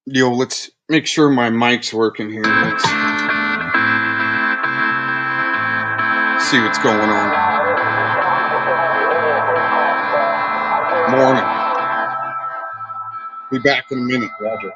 Yo, let's make sure my mic's working here. Let's see what's going on. Morning. Be back in a minute. Roger.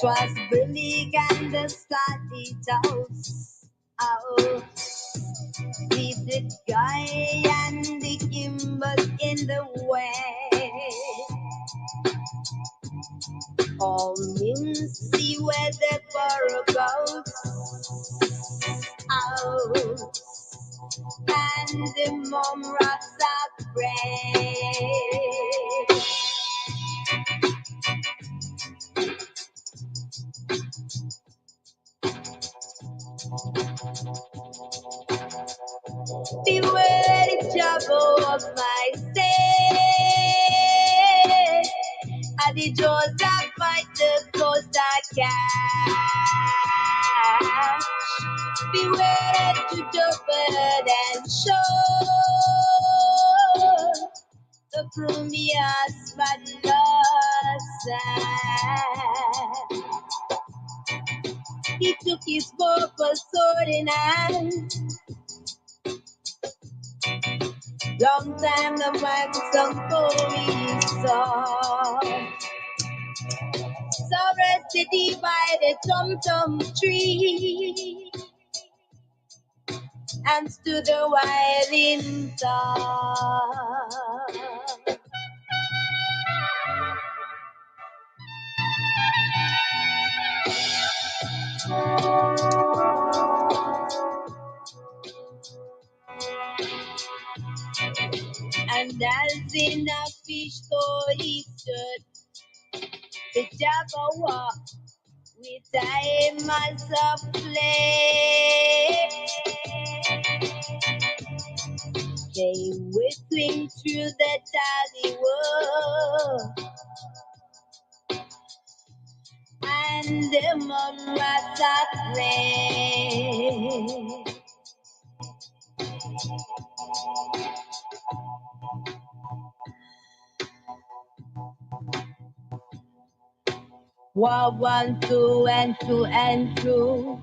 Twas Billy and the Scotty Toast. Oh, with the guy and the gimbal in the way. All men see where the burrow goes. Oh, and the mom rocks are brave. Beware the trouble of my state. At the jaws that fight the coast I catch. Beware to bird and shore. The plumbias but lost. He took his purple sword in hand. Long time the wax song for his song. So rested he by the tum-tum tree and stood a while in thought. And as in a fish store he stood, the Jabberwock with time as a flame came whistling through the tally wood, and the moon was aflame. War 1, 2, and 2 and 2.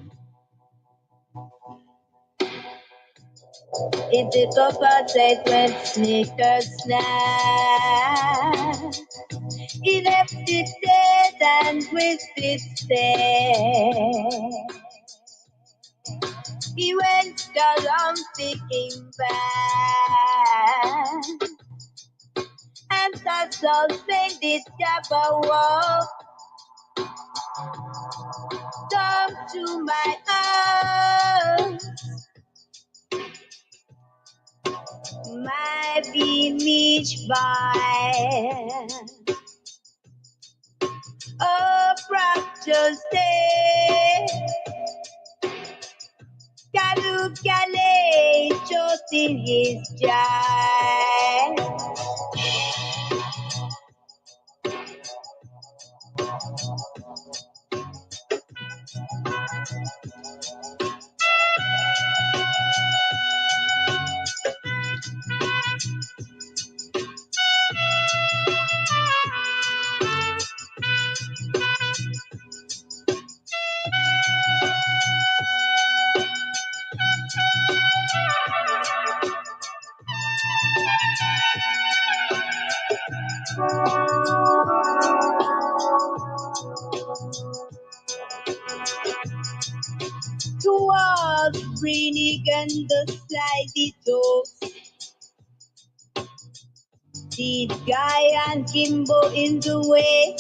If the copper said when sneakers snap, he left it dead and with it dead. He went along thinking back, and that's all made it Jabberwock. Come to my arms, my beach by. Oh, fractures day, Kalu Kale, chosin his jai. Towards Brennig and the slidey toes, the guy and Kimbo in the way.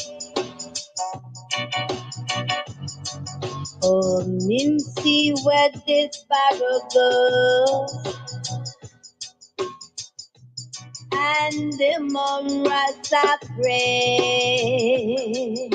Come in, see where this barrel goes, and the mum rasta pray.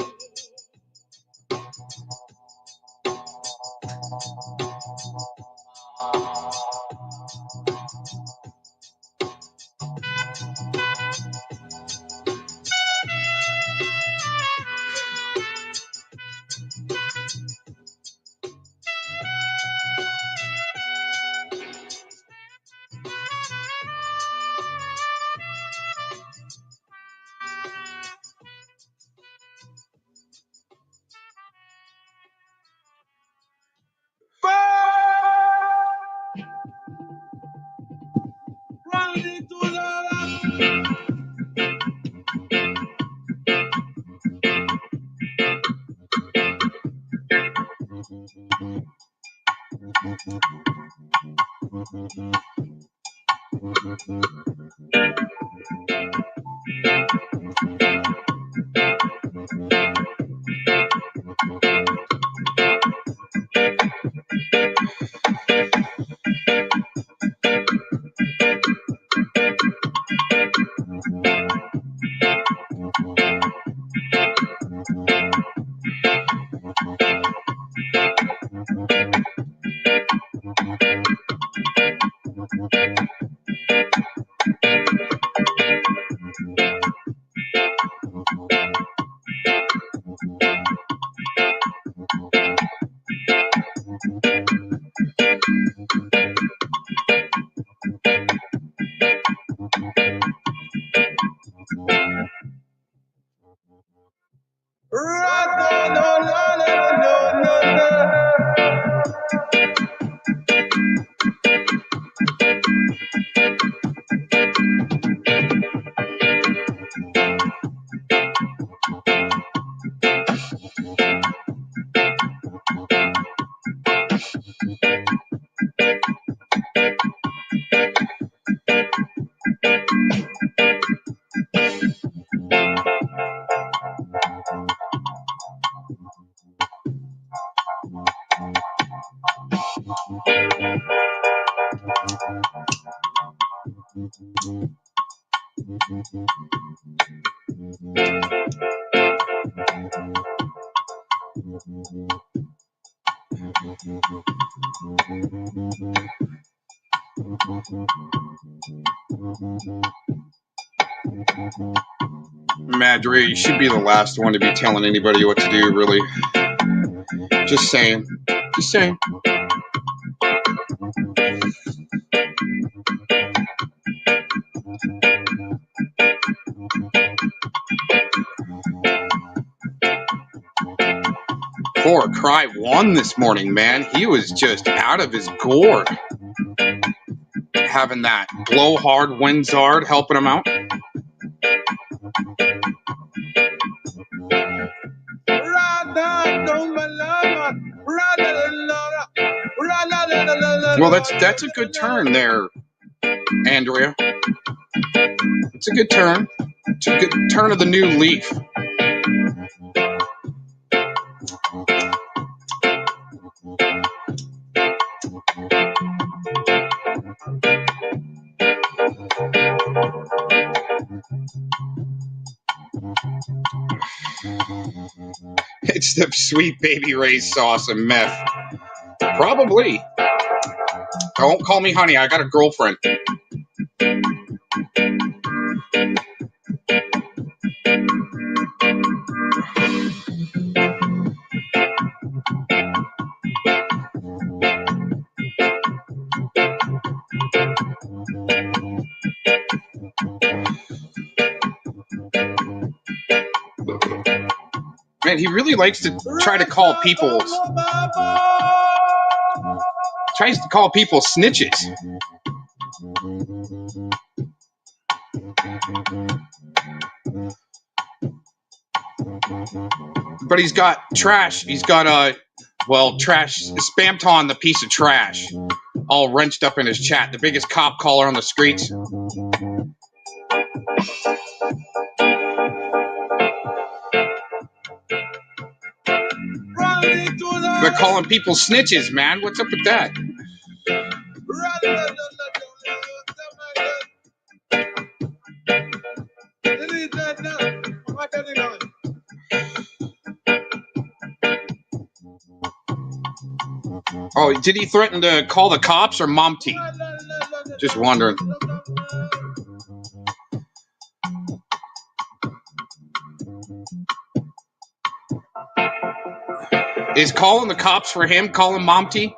Madre, you should be the last one to be telling anybody what to do, really. Just saying. Just saying. Poor Cry won this morning, man. He was just out of his gourd. Having that blow hard, wins hard, helping him out. Well, that's a good turn there, Andrea. It's a good turn. It's a good turn of the new leaf. It's the sweet baby Ray's sauce and meth. Probably. Don't call me honey. I got a girlfriend. Man, he really likes to try to call people. Tries to call people snitches. But he's got trash. He's got trash. Spamton, the piece of trash, all wrenched up in his chat. The biggest cop caller on the streets. The calling people snitches, man. What's up with that? Oh, did he threaten to call the cops or Momty? Just wondering. Is calling the cops for him, calling Momty?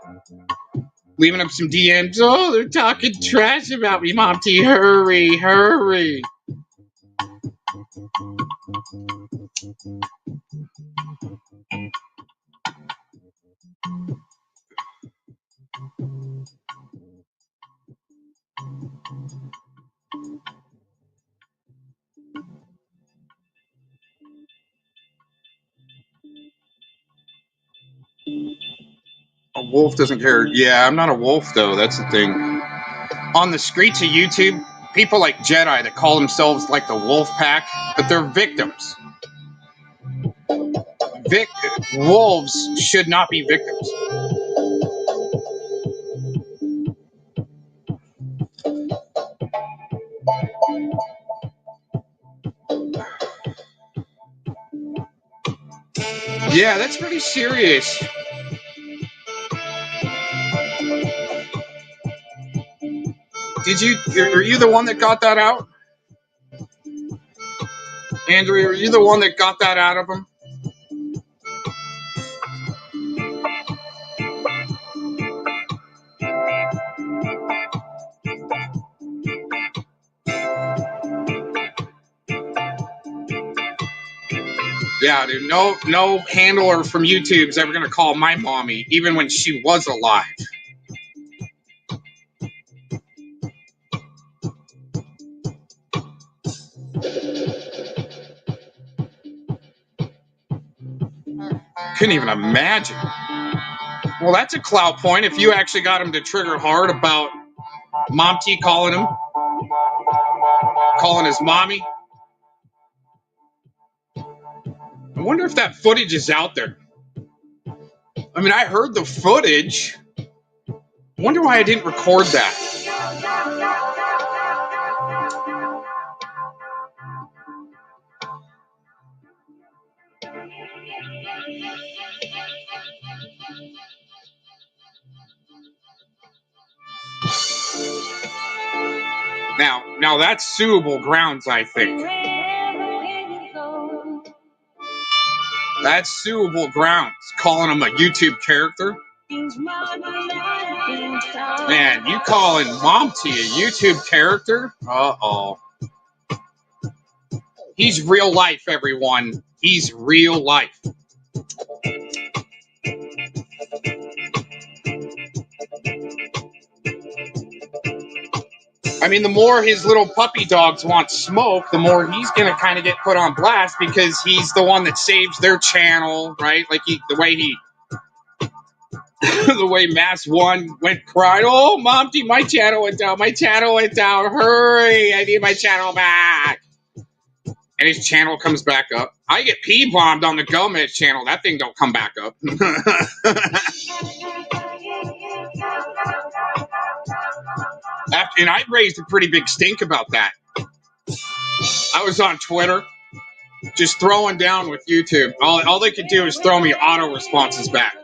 Leaving up some DMs. Oh, they're talking trash about me, Momty. Hurry, hurry. A wolf doesn't care. Yeah, I'm not a wolf, though. That's the thing. On the Skreetz of YouTube, people like Jedi that call themselves like the wolf pack, but they're victims. Wolves should not be victims. Yeah, that's pretty serious. Are you the one that got that out? Andrea, are you the one that got that out of him? Yeah, dude, no handler from YouTube is ever going to call my mommy, even when she was alive. Couldn't even imagine. Well, that's a clout point if you actually got him to trigger hard about Momty calling his mommy. I wonder if that footage is out there. I mean, I heard the footage. I wonder why I didn't record that. Now that's suable grounds, I think. That's suable grounds, calling him a YouTube character. Man, you calling Momty a YouTube character? Uh-oh. He's real life, everyone. He's real life. I mean, the more his little puppy dogs want smoke, the more he's going to kind of get put on blast because he's the one that saves their channel, right? Like the way Mass 1 went crying, oh, Momty, my channel went down, hurry, I need my channel back. And his channel comes back up. I get P-bombed on the Gomez channel, that thing don't come back up. And I raised a pretty big stink about that. I was on Twitter, just throwing down with YouTube. All they could do is throw me auto responses back.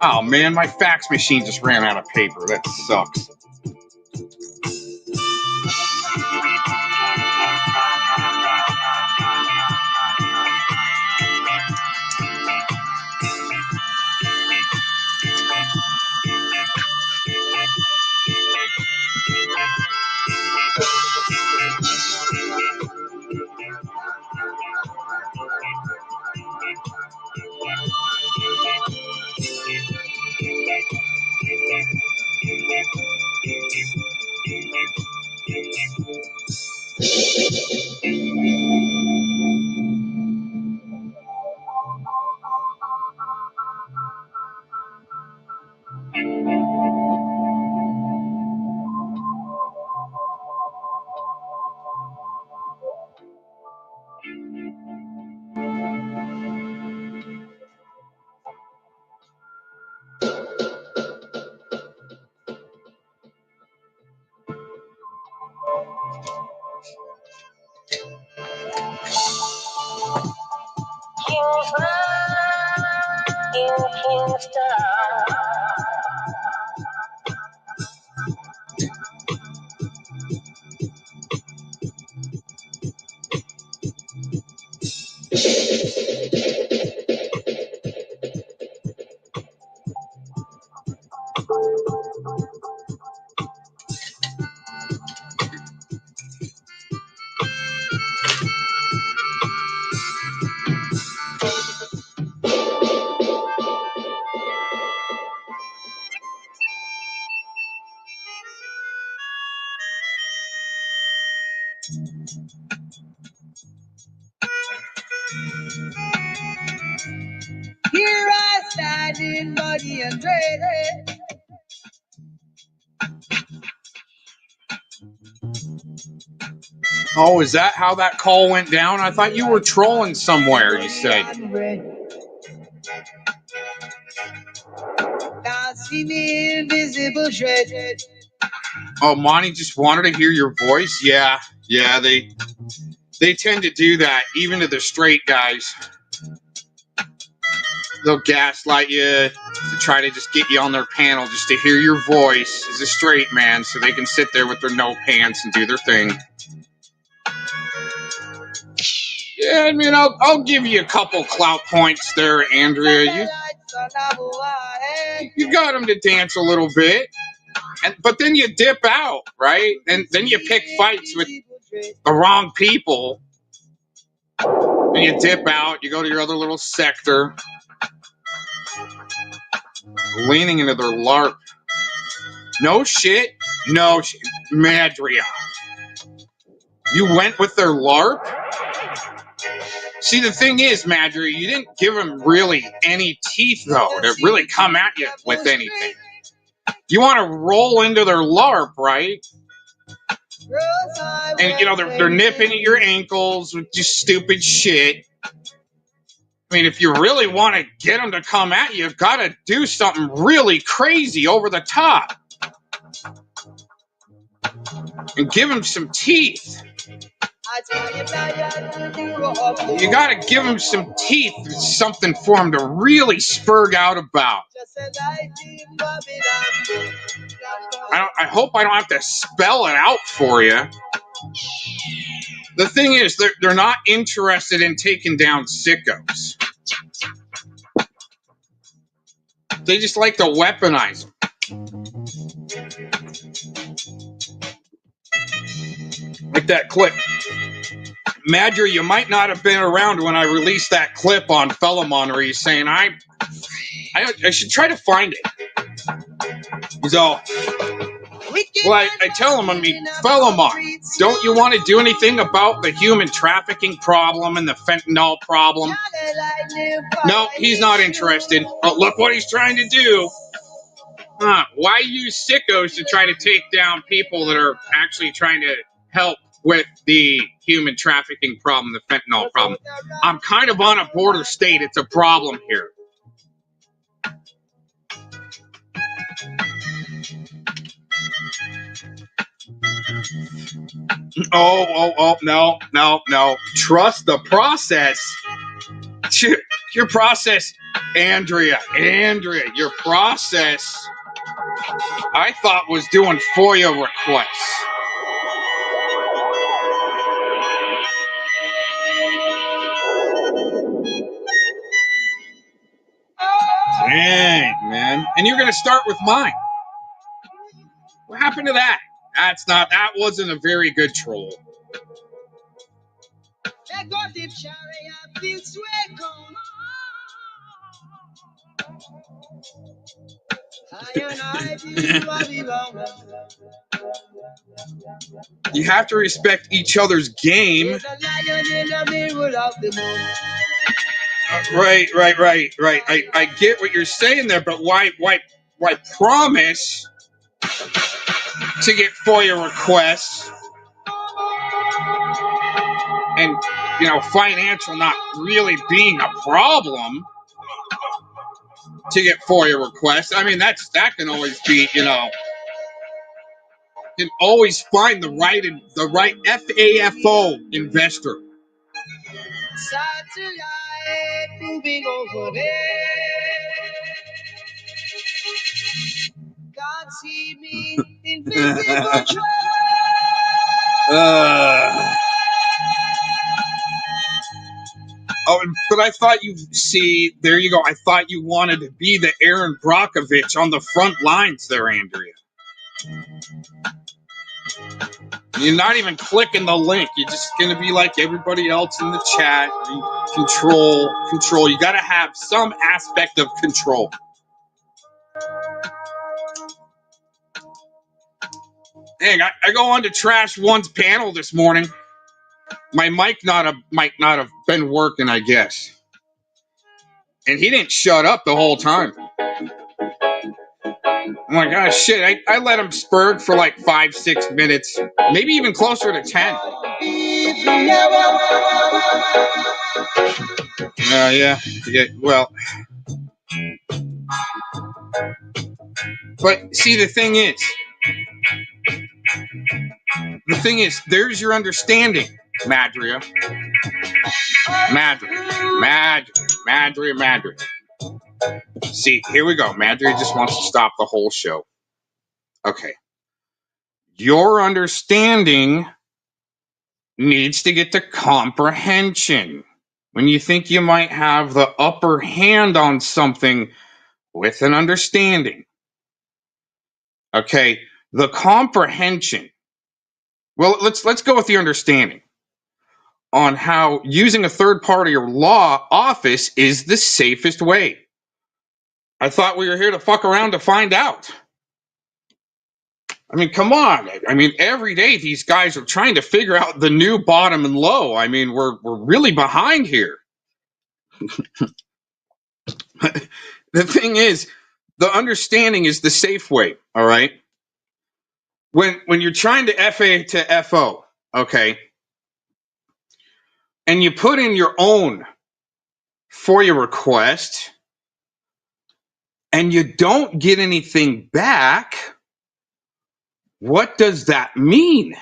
Oh man, my fax machine just ran out of paper. That sucks. Here I stand in muddy and dreaded. Oh, is that how that call went down? I thought you were trolling somewhere, you said. Dancing invisible dread. Oh, Monty just wanted to hear your voice? Yeah, they tend to do that, even to the straight guys. They'll gaslight you to try to just get you on their panel just to hear your voice as a straight man so they can sit there with their no pants and do their thing. Yeah, I mean, I'll give you a couple clout points there, Andrea. You got them to dance a little bit, but then you dip out, right? And then you pick fights with the wrong people, and you dip out. You go to your other little sector, leaning into their LARP. No shit, no shit, Madria. You went with their LARP? See, the thing is, Madria, you didn't give them really any teeth, though, to really come at you with anything. You want to roll into their LARP, right? And, you know, they're nipping at your ankles with just stupid shit. I mean, if you really want to get them to come at you, you've got to do something really crazy over the top. And give them some teeth. You got to give them some teeth, something for them to really spurg out about. I hope I don't have to spell it out for you. The thing is, they're not interested in taking down sickos. They just like to weaponize them. Like that clip. Madger, you might not have been around when I released that clip on Philemon where he's saying, I should try to find it. He's all, well, I tell him, I mean, Philemon, don't you want to do anything about the human trafficking problem and the fentanyl problem? No, he's not interested. Oh, look what he's trying to do. Why use sickos to try to take down people that are actually trying to help with the human trafficking problem, the fentanyl problem? I'm kind of on a border state. It's a problem here. Oh, no. Trust the process. Your process, Andrea, your process, I thought was doing FOIA requests. Dang, man. And you're going to start with mine. What happened to that? That wasn't a very good troll. You have to respect each other's game. Right. I get what you're saying there, but why promise to get FOIA requests and, you know, financial not really being a problem to get FOIA requests? I mean, that can always be, you know, you can always find the right FAFO investor. moving over there. God see me invisible trail. Oh, but I thought there you go. I thought you wanted to be the Aaron Brockovich on the front lines there, Andrea. You're not even clicking the link. You're just going to be like everybody else in the chat. Control. You got to have some aspect of control. Dang, I go on to Trash One's panel this morning. My might not have been working, I guess. And he didn't shut up the whole time. Oh my gosh, shit. I let him spurg for like 5-6 minutes, maybe even closer to 10. Yeah, well. But see, the thing is, there's your understanding, Madria. Madria. See, here we go. Madria just wants to stop the whole show. Okay. Your understanding needs to get to comprehension. When you think you might have the upper hand on something with an understanding. Okay, the comprehension. Well, let's go with the understanding on how using a third party or law office is the safest way. I thought we were here to fuck around to find out. I mean, come on. I mean, every day these guys are trying to figure out the new bottom and low. I mean, we're really behind here. The thing is, the understanding is the safe way, all right? When you're trying to FA to FO, okay, and you put in your own FOIA request and you don't get anything back, what does that mean?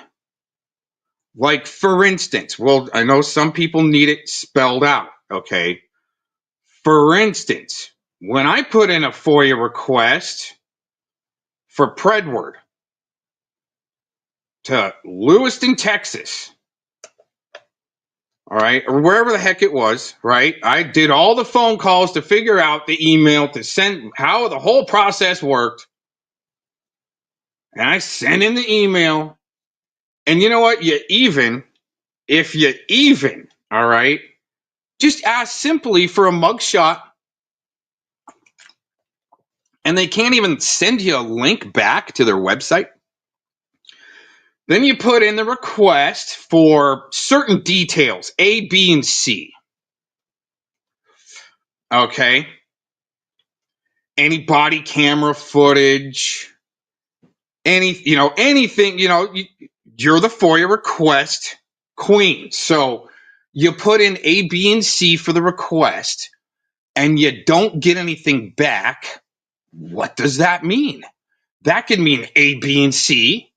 Like, for instance, well, I know some people need it spelled out, okay? For instance, when I put in a FOIA request for Predward to Lewiston, Texas, all right, or wherever the heck it was, right? I did all the phone calls to figure out the email to send, how the whole process worked. And I sent in the email. And you know what? If you even, all right, just ask simply for a mugshot. And they can't even send you a link back to their website. Then you put in the request for certain details, A, B, and C. Okay. Any body camera footage, anything, you're the FOIA request queen. So you put in A, B, and C for the request and you don't get anything back. What does that mean? That could mean A, B, and C,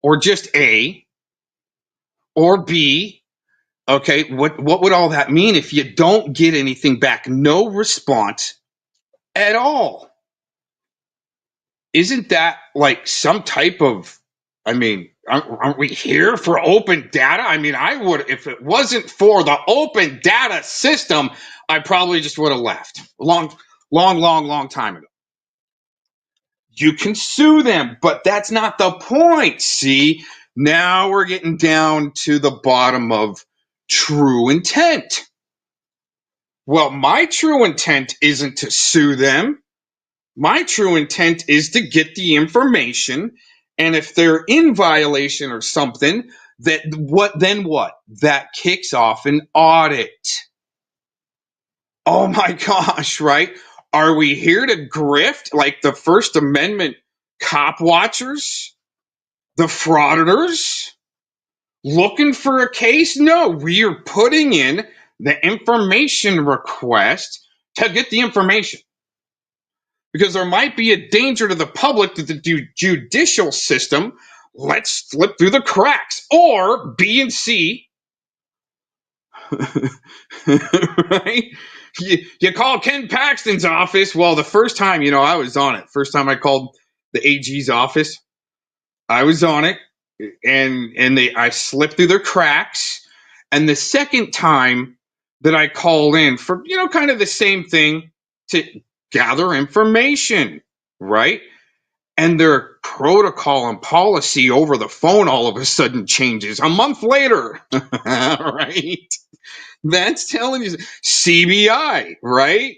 or just A, or B. Okay, what would all that mean if you don't get anything back? No response at all. Isn't that like some type of, I mean, aren't we here for open data? I mean, I would, if it wasn't for the open data system, I probably just would have left long time ago. You can sue them, but that's not the point. See, now we're getting down to the bottom of true intent. Well, my true intent isn't to sue them. My true intent is to get the information, and if they're in violation or something, that kicks off an audit. Oh my gosh, right? Are we here to grift like the First Amendment cop watchers? The frauditors? Looking for a case? No, we are putting in the information request to get the information. Because there might be a danger to the public that the judicial system lets slip through the cracks. Or B and C, right? you call Ken Paxton's office. Well, the first time, I was on it. First time I called the AG's office, I was on it, and I slipped through their cracks. And the second time that I called in for, kind of the same thing to gather information, right? And their protocol and policy over the phone all of a sudden changes a month later, right? That's telling you CBI, right?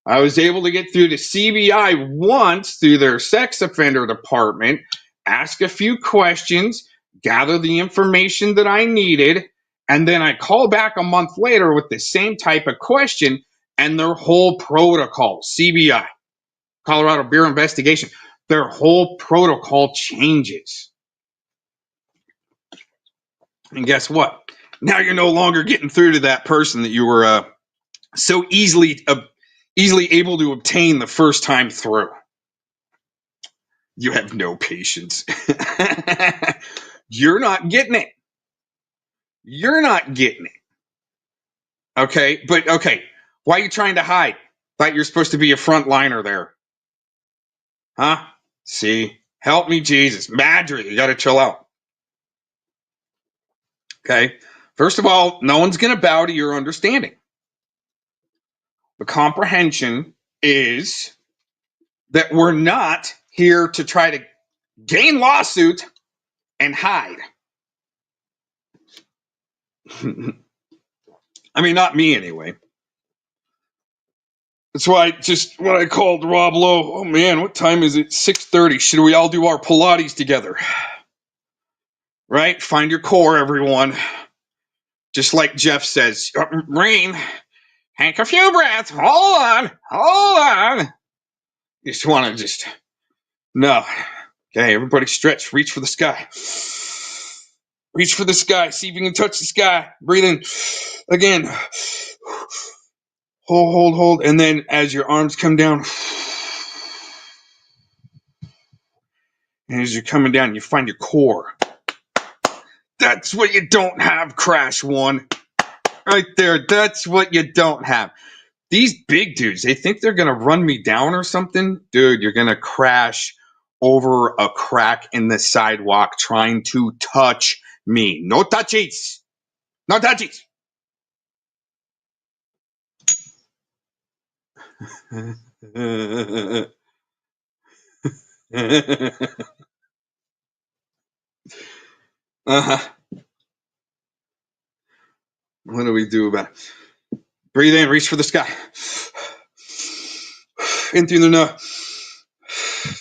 I was able to get through to CBI once through their sex offender department, ask a few questions, gather the information that I needed, and then I call back a month later with the same type of question and their whole protocol, CBI, Colorado Bureau Investigation, their whole protocol changes. And guess what? Now you're no longer getting through to that person that you were so easily able to obtain the first time through. You have no patience. You're not getting it. You're not getting it. Okay, but okay, why are you trying to hide? Thought you're supposed to be a frontliner there. Huh? See? Help me, Jesus. Madrid, you got to chill out. Okay? First of all, no one's going to bow to your understanding. The comprehension is that we're not here to try to gain lawsuit and hide. I mean, not me anyway. That's why when I called Rob Lowe, oh man, what time is it? 6:30. Should we all do our Pilates together? Right? Find your core, everyone. Just like Jeff says, Rain, take a few breaths. Hold on. You just want to no. Okay, everybody stretch. Reach for the sky. Reach for the sky. See if you can touch the sky. Breathe in. Again. Hold. And then as your arms come down, and as you're coming down, you find your core. That's what you don't have, Crash One. Right there. That's what you don't have. These big dudes, they think they're going to run me down or something. Dude, you're going to crash over a crack in the sidewalk trying to touch me. No touchies. No touchies. What do we do about it? Breathe in, reach for the sky. In through the nose.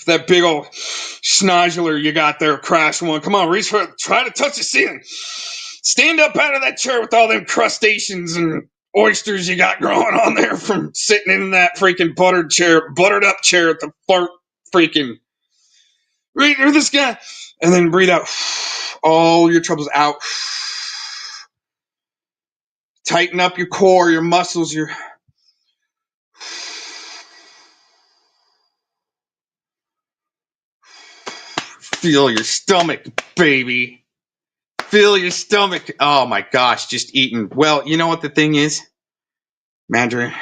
That big old schnodular you got there, Crash One. Come on, reach for it. Try to touch the ceiling. Stand up out of that chair with all them crustaceans and oysters you got growing on there from sitting in that freaking buttered up chair at the fart freaking. Reach for this guy. And then breathe out. All your troubles out. Tighten up your core, your muscles, feel your stomach, baby. Feel your stomach. Oh my gosh, just eating. Well, you know what the thing is, Mandarin?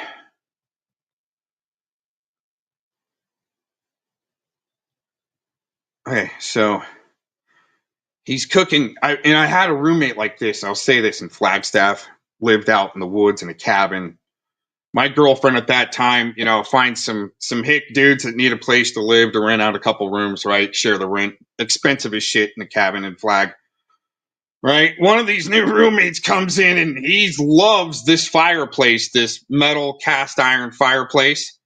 Okay, so he's cooking. I had a roommate like this. I'll say this in Flagstaff. Lived out in the woods in a cabin. My girlfriend at that time, find some hick dudes that need a place to live to rent out a couple rooms, right? Share the rent. Expensive as shit in a cabin in Flag. Right? One of these new roommates comes in and he loves this fireplace, this metal cast iron fireplace.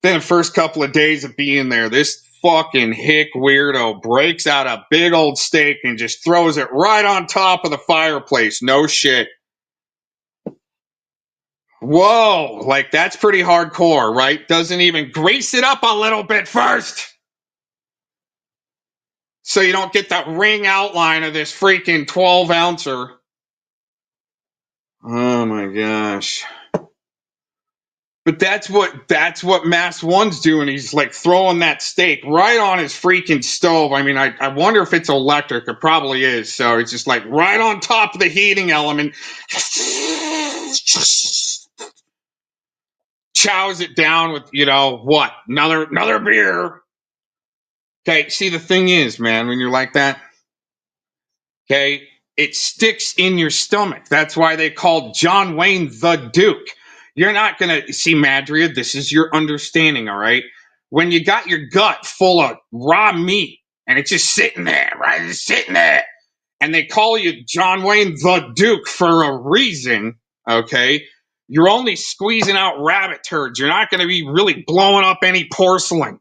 Then the first couple of days of being there, this fucking hick weirdo breaks out a big old steak and just throws it right on top of the fireplace. No shit. Whoa, like that's pretty hardcore, right? Doesn't even grease it up a little bit first. So you don't get that ring outline of this freaking 12-ouncer. Oh my gosh. But that's what Mass One's doing. He's like throwing that steak right on his freaking stove. I mean, I wonder if it's electric. It probably is. So it's just like right on top of the heating element. chows it down with, what? Another beer. Okay, see, the thing is, man, when you're like that, okay, it sticks in your stomach. That's why they called John Wayne the Duke. You're not going to see, Madria, this is your understanding, all right? When you got your gut full of raw meat and it's just sitting there, right? It's sitting there. And they call you John Wayne the Duke for a reason, okay? You're only squeezing out rabbit turds. You're not going to be really blowing up any porcelain.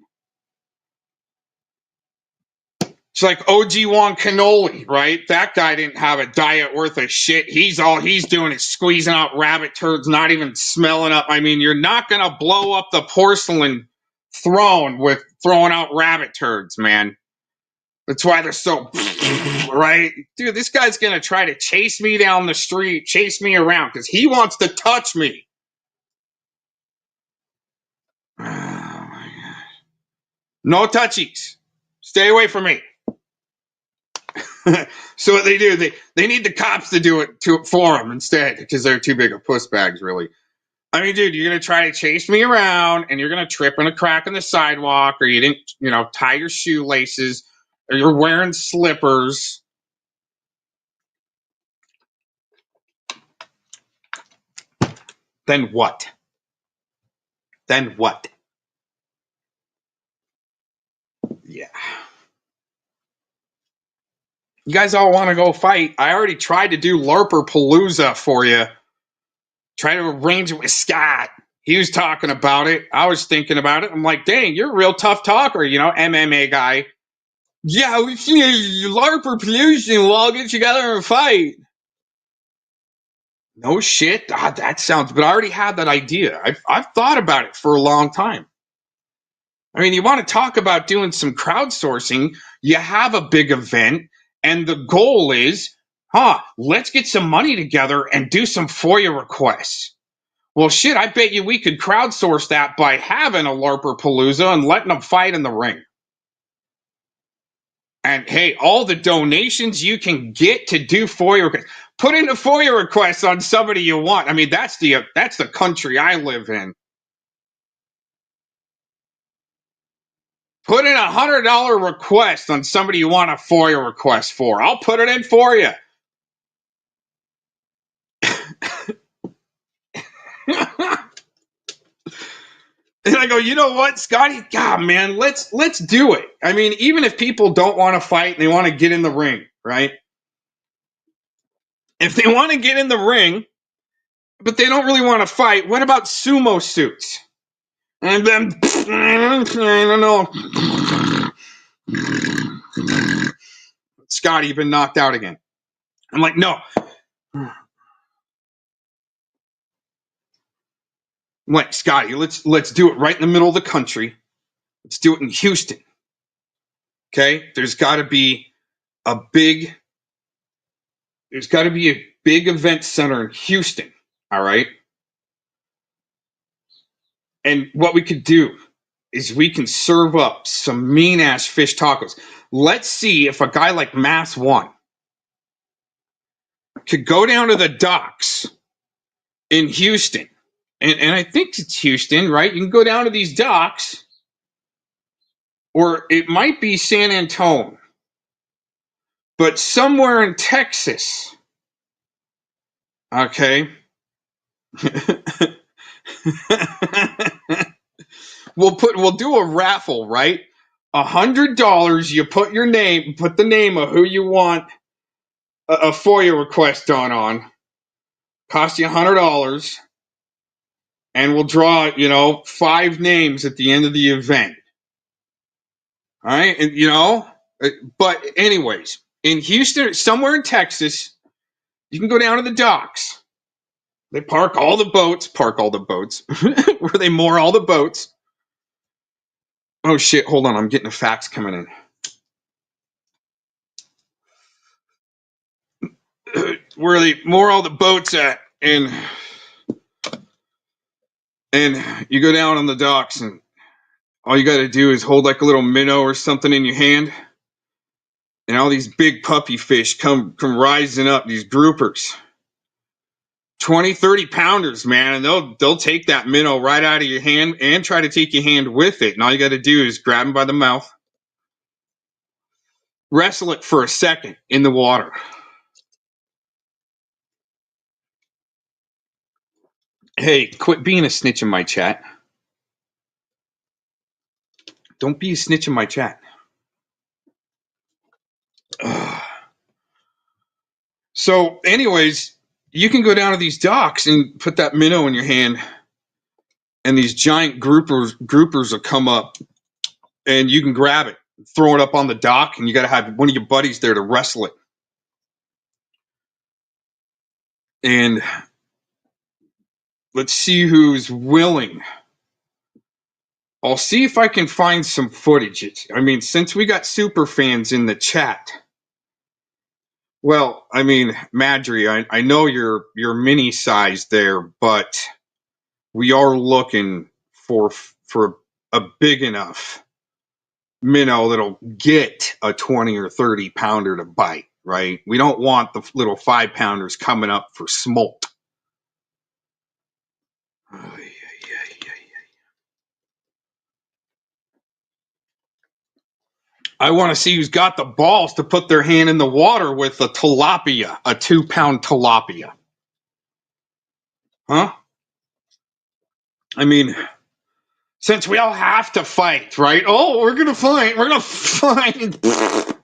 It's like OG1 cannoli, right? That guy didn't have a diet worth of shit. All he's doing is squeezing out rabbit turds, not even smelling up. I mean, you're not going to blow up the porcelain throne with throwing out rabbit turds, man. That's why they're so, right? Dude, this guy's going to try to chase me down the street, chase me around, because he wants to touch me. Oh, my God. No touchies. Stay away from me. So what they do, they need the cops to do it for them instead, because they're too big of puss bags, really. I mean, dude, you're going to try to chase me around, and you're going to trip in a crack in the sidewalk, or you didn't, tie your shoelaces, or you're wearing slippers. Then what? Then what? Yeah. You guys all want to go fight. I already tried to do LARPer Palooza for you. Try to arrange it with Scott. He was talking about it. I was thinking about it. I'm like, dang, you're a real tough talker, MMA guy. Yeah, we see LARPer Palooza and we'll all get together and fight. No shit. That sounds, but I already had that idea. I've thought about it for a long time. I mean, you want to talk about doing some crowdsourcing, you have a big event, and the goal is, let's get some money together and do some FOIA requests. Well, shit, I bet you we could crowdsource that by having a LARPer Palooza and letting them fight in the ring. And hey, all the donations you can get to do FOIA requests, put in a FOIA request on somebody you want. I mean, that's the country I live in. Put in $100 request on somebody you want a FOIA request for. I'll put it in for you. And I go, you know what, Scotty? God, man, let's do it. I mean, even if people don't want to fight and they want to get in the ring, right? If they want to get in the ring, but they don't really want to fight, what about sumo suits? And then, I don't know. Scotty, you've been knocked out again. I'm like, no. I'm like, Scotty, let's do it right in the middle of the country. Let's do it in Houston. Okay? There's got to be a big event center in Houston. All right? And what we could do is we can serve up some mean-ass fish tacos. Let's see if a guy like Mass One could go down to the docks in Houston. And I think it's Houston, right? You can go down to these docks, or it might be San Antonio, but somewhere in Texas. Okay. We'll do a raffle, right? $100. You put the name of who you want a FOIA request on. Cost you $100. And we'll draw, 5 names at the end of the event. All right. And, but anyways, in Houston, somewhere in Texas, you can go down to the docks. They park all the boats, where they moor all the boats. Oh shit, hold on, I'm getting a fax coming in. Where they moor all the boats at, and you go down on the docks, and all you gotta do is hold like a little minnow or something in your hand, and all these big puppy fish come rising up, these groupers. 20, 30 pounders, man, and they'll take that minnow right out of your hand and try to take your hand with it. And all you got to do is grab them by the mouth, wrestle it for a second in the water. Hey, quit being a snitch in my chat. Don't be a snitch in my chat. Ugh. So, anyways, you can go down to these docks and put that minnow in your hand, and these giant groupers will come up, and you can grab it, throw it up on the dock, and you got to have one of your buddies there to wrestle it. And let's see who's willing. I'll see if I can find some footage. I mean, since we got super fans in the chat. Well, I mean, Madry, I know you're mini size there, but we are looking for a big enough minnow that'll get a 20 or 30 pounder to bite, right? We don't want the little 5 pounders coming up for smolt. I want to see who's got the balls to put their hand in the water with a tilapia, a 2-pound tilapia. Huh? I mean, since we all have to fight, right? Oh, we're going to fight. We're going to fight.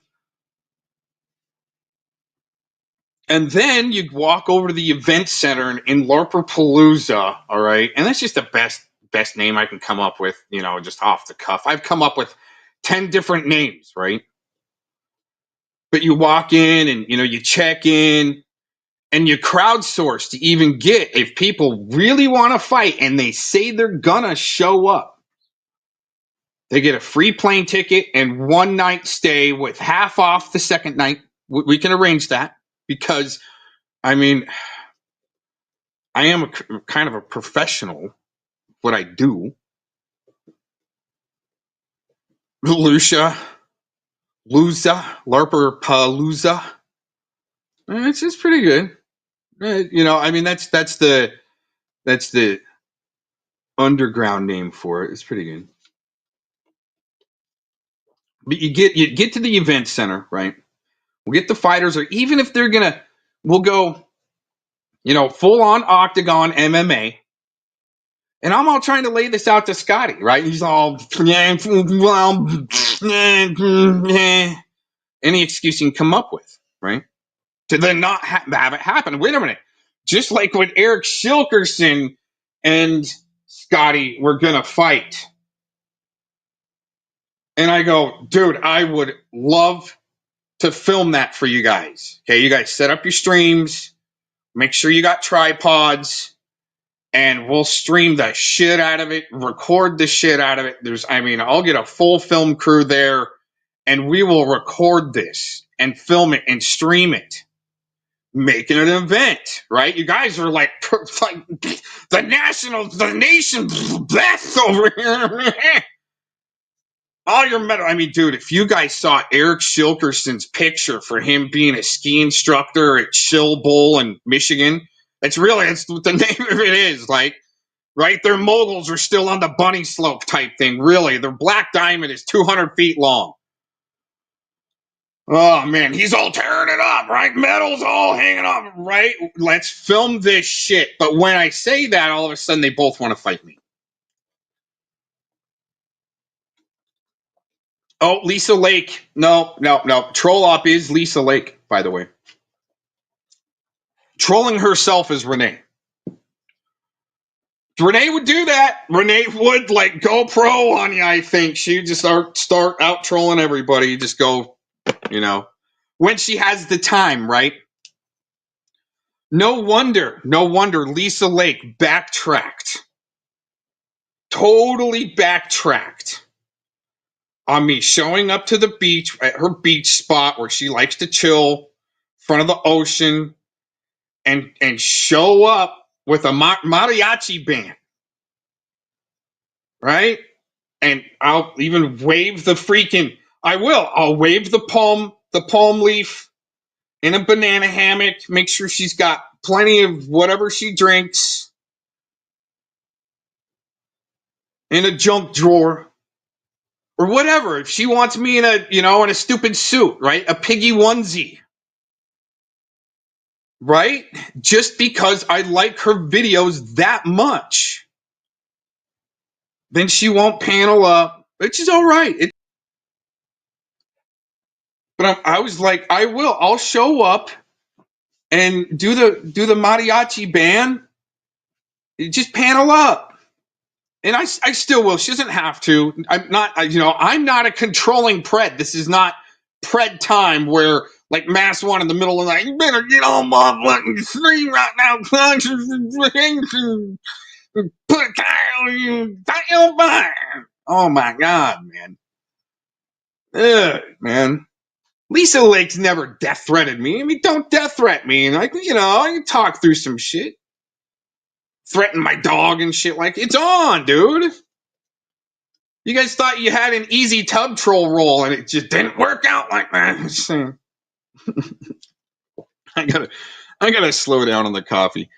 And then you walk over to the event center in Larperpalooza, all right? And that's just the best name I can come up with, just off the cuff. I've come up with 10 different names, right? But you walk in and, you check in and you crowdsource to even get if people really want to fight and they say they're gonna show up. They get a free plane ticket and 1 night stay with half off the second night. We can arrange that because, I mean, I am kind of a professional, what I do. Lucia, Larperpalooza. It's just pretty good. I mean, that's the underground name for it. It's pretty good. But you get to the event center, right? We'll get the fighters, or even if we'll go, full on octagon MMA. And I'm all trying to lay this out to Scotty, right? He's all, any excuse you can come up with, right? To then not have it happen. Wait a minute. Just like when Eric Shilkerson and Scotty were going to fight. And I go, dude, I would love to film that for you guys. Okay, you guys set up your streams. Make sure you got tripods. And we'll stream the shit out of it, record the shit out of it. I'll get a full film crew there, and we will record this and film it and stream it, making an event, right? You guys are like the nation's best over here. All your metal. I mean, dude, if you guys saw Eric Shilkerson's picture for him being a ski instructor at Shill Bowl in Michigan, it's what the name of it is, like. Right? Their moguls are still on the bunny slope type thing. Really, their black diamond is 200 feet long. Oh, man, he's all tearing it up, right? Metal's all hanging up, right? Let's film this shit. But when I say that, all of a sudden, they both want to fight me. Oh, Lisa Lake. No. Troll Op is Lisa Lake, by the way. Trolling herself is Renee. Renee would do that. Renee would go pro on you, I think. She would just start out trolling everybody. Just go, when she has the time, right? No wonder Lisa Lake backtracked. Totally backtracked on me showing up to the beach at her beach spot where she likes to chill in front of the ocean and show up with a mariachi band. Right? And I'll even wave I'll wave the palm leaf in a banana hammock. Make sure she's got plenty of whatever she drinks in a junk drawer or whatever. If she wants me in a stupid suit, right? A piggy onesie, right? Just because I like her videos that much, then she won't panel up, which is all right. But I was like, I'll show up and do the mariachi band. Just panel up. And I still will. She doesn't have to. I'm not a controlling pred. This is not pred time where like mass one in the middle of the night. You better get on my fucking stream right now, punch and put a tire on you, tire fire. Oh my god, man. Ugh, man. Lisa Lake's never death threatened me. I mean, don't death threat me. And I can talk through some shit. Threaten my dog and shit like it's on, dude. You guys thought you had an easy tub troll roll, and it just didn't work out like that. I gotta slow down on the coffee.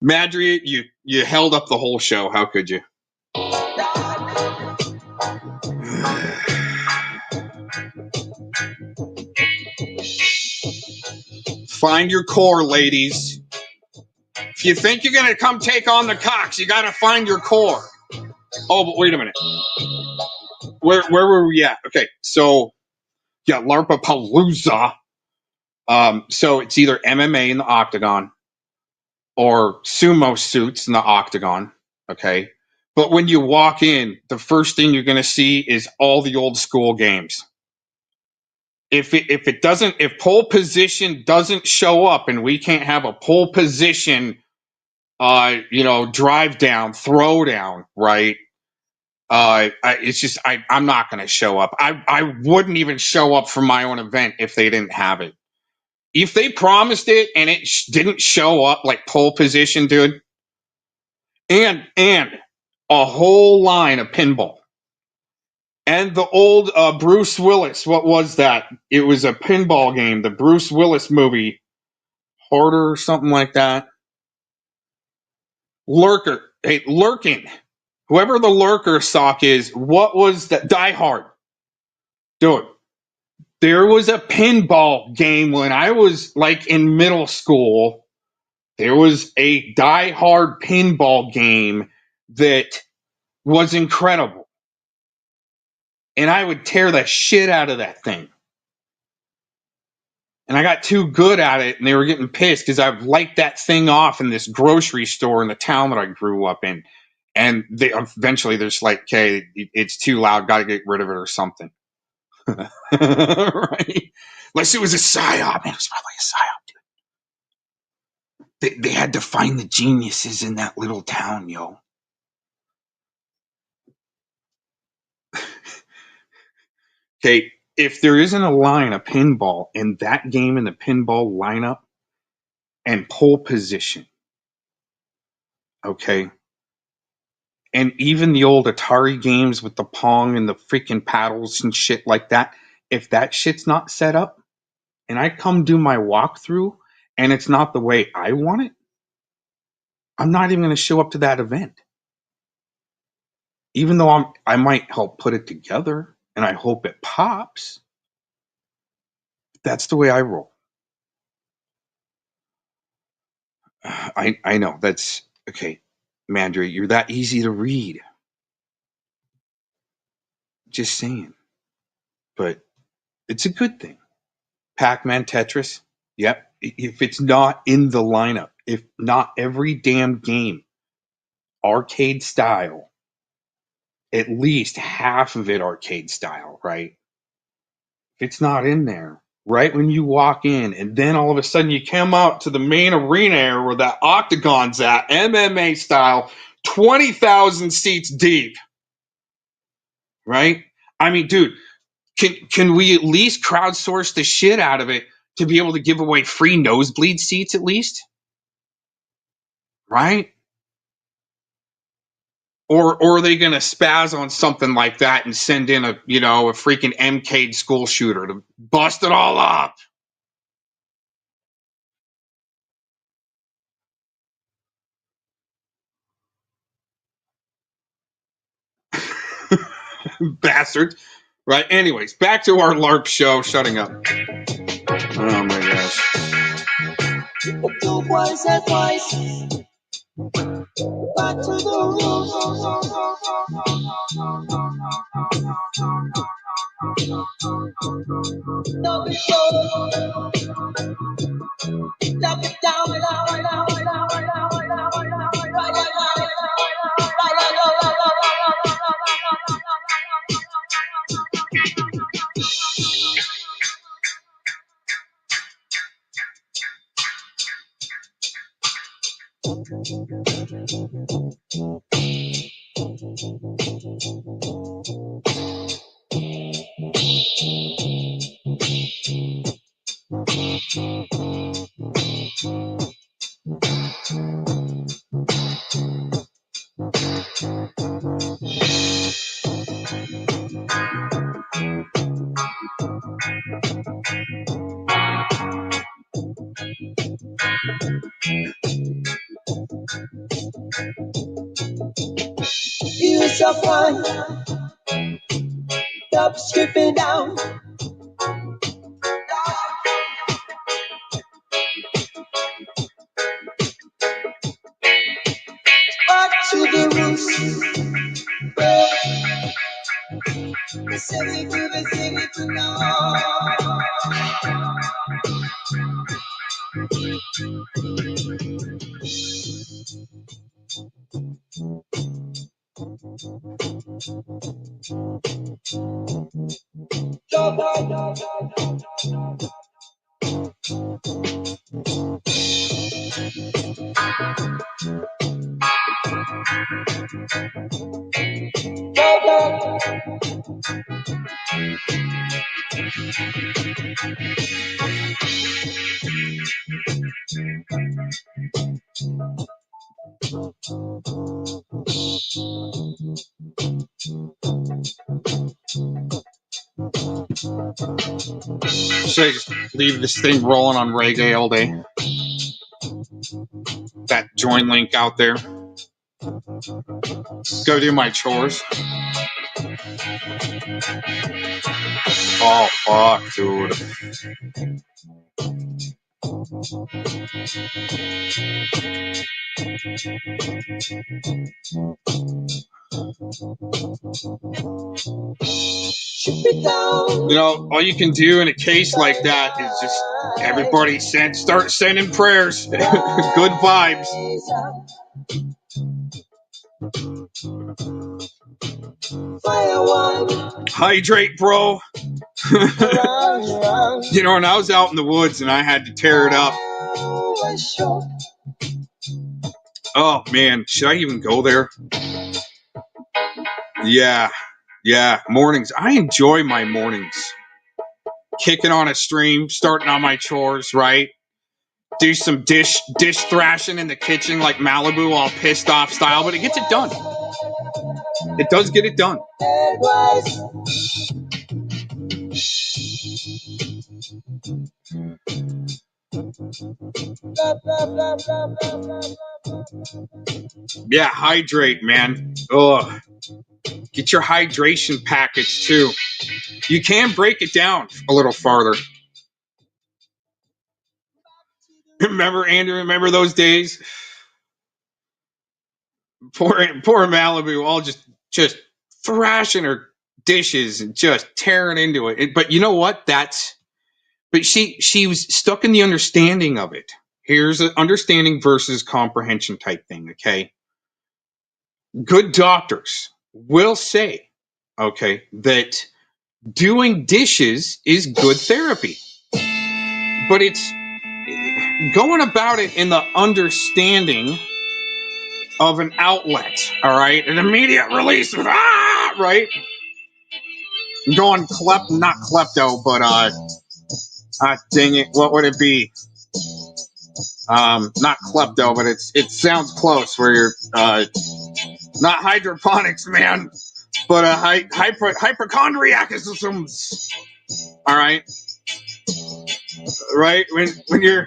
Madry, you held up the whole show. How could you? Find your core, ladies. If you think you're gonna come take on the cocks, you gotta find your core. Oh, but wait a minute. Where were we at? Okay, so yeah, LARPA Palooza. So it's either MMA in the octagon or sumo suits in the octagon. Okay, but when you walk in, the first thing you're gonna see is all the old school games. If pole position doesn't show up and we can't have a pole position, drive down, throw down, right? I'm not going to show up. I wouldn't even show up for my own event if they didn't have it. If they promised it and it didn't show up, like pole position, dude, and a whole line of pinball. And the old Bruce Willis, what was that? It was a pinball game, the Bruce Willis movie, Harder or something like that. Lurkin. Whoever the lurker sock is, what was that? Die Hard. Dude, there was a pinball game when I was like in middle school. There was a Die Hard pinball game that was incredible. And I would tear the shit out of that thing. And I got too good at it, and they were getting pissed because I light that thing off in this grocery store in the town that I grew up in. And they eventually they're just like, okay, it's too loud, got to get rid of it or something. Right? Unless it was a psyop. Man, it was probably a psyop, dude. They had to find the geniuses in that little town, yo. Okay, if there isn't a line of pinball in that game in the pinball lineup and pole position, okay, and even the old Atari games with the Pong and the freaking paddles and shit like that, if that shit's not set up and I come do my walkthrough and it's not the way I want it, I'm not even going to show up to that event. Even though I might help put it together and I hope it pops. That's the way I roll. I know that's okay, Mandry, you're that easy to read. Just saying. But it's a good thing. Pac-Man, Tetris, yep. If it's not in the lineup, if not every damn game, arcade style, at least half of it arcade style, right? If it's not in there, right when you walk in, and then all of a sudden you come out to the main arena area where that octagon's at, MMA style, 20,000 seats deep, right? I mean, dude, can we at least crowdsource the shit out of it to be able to give away free nosebleed seats at least? Right? Or are they going to spaz on something like that and send in a freaking MK school shooter to bust it all up? Bastards. Right, anyways, back to our LARP show. Shutting up. Oh my gosh. Two boys and boys. Back to the roots. Dump it down, dump it down, use your fun. Stop stripping down. Back to the roots. The city to the city to know. Should I just leave this thing rolling on reggae all day? That join link out there. Go do my chores. Oh, fuck, dude. You know, all you can do in a case like that is just everybody start sending prayers. Good vibes. Hydrate, bro. You know, and I was out in the woods and I had to tear it up. Oh, man. Should I even go there? Yeah. Mornings. I enjoy my mornings. Kicking on a stream, starting on my chores, right? Do some dish thrashing in the kitchen like Malibu, all pissed off style, but it gets it done. It does get it done. Yeah, hydrate, man. Ugh. Get your hydration package too. You can break it down a little farther. Remember, Andrew? Remember those days? Poor Malibu, all just thrashing her dishes and just tearing into it. But you know what? But she was stuck in the understanding of it. Here's an understanding versus comprehension type thing. Okay, good doctors will say, okay, that doing dishes is good therapy, but it's going about it in the understanding of an outlet, all right? An immediate release of, right? Going not klepto, but, dang it, what would it be? Not klepto, but it sounds close where you're, not hydroponics, man, but, hypochondriacisms, all right? Right? When you're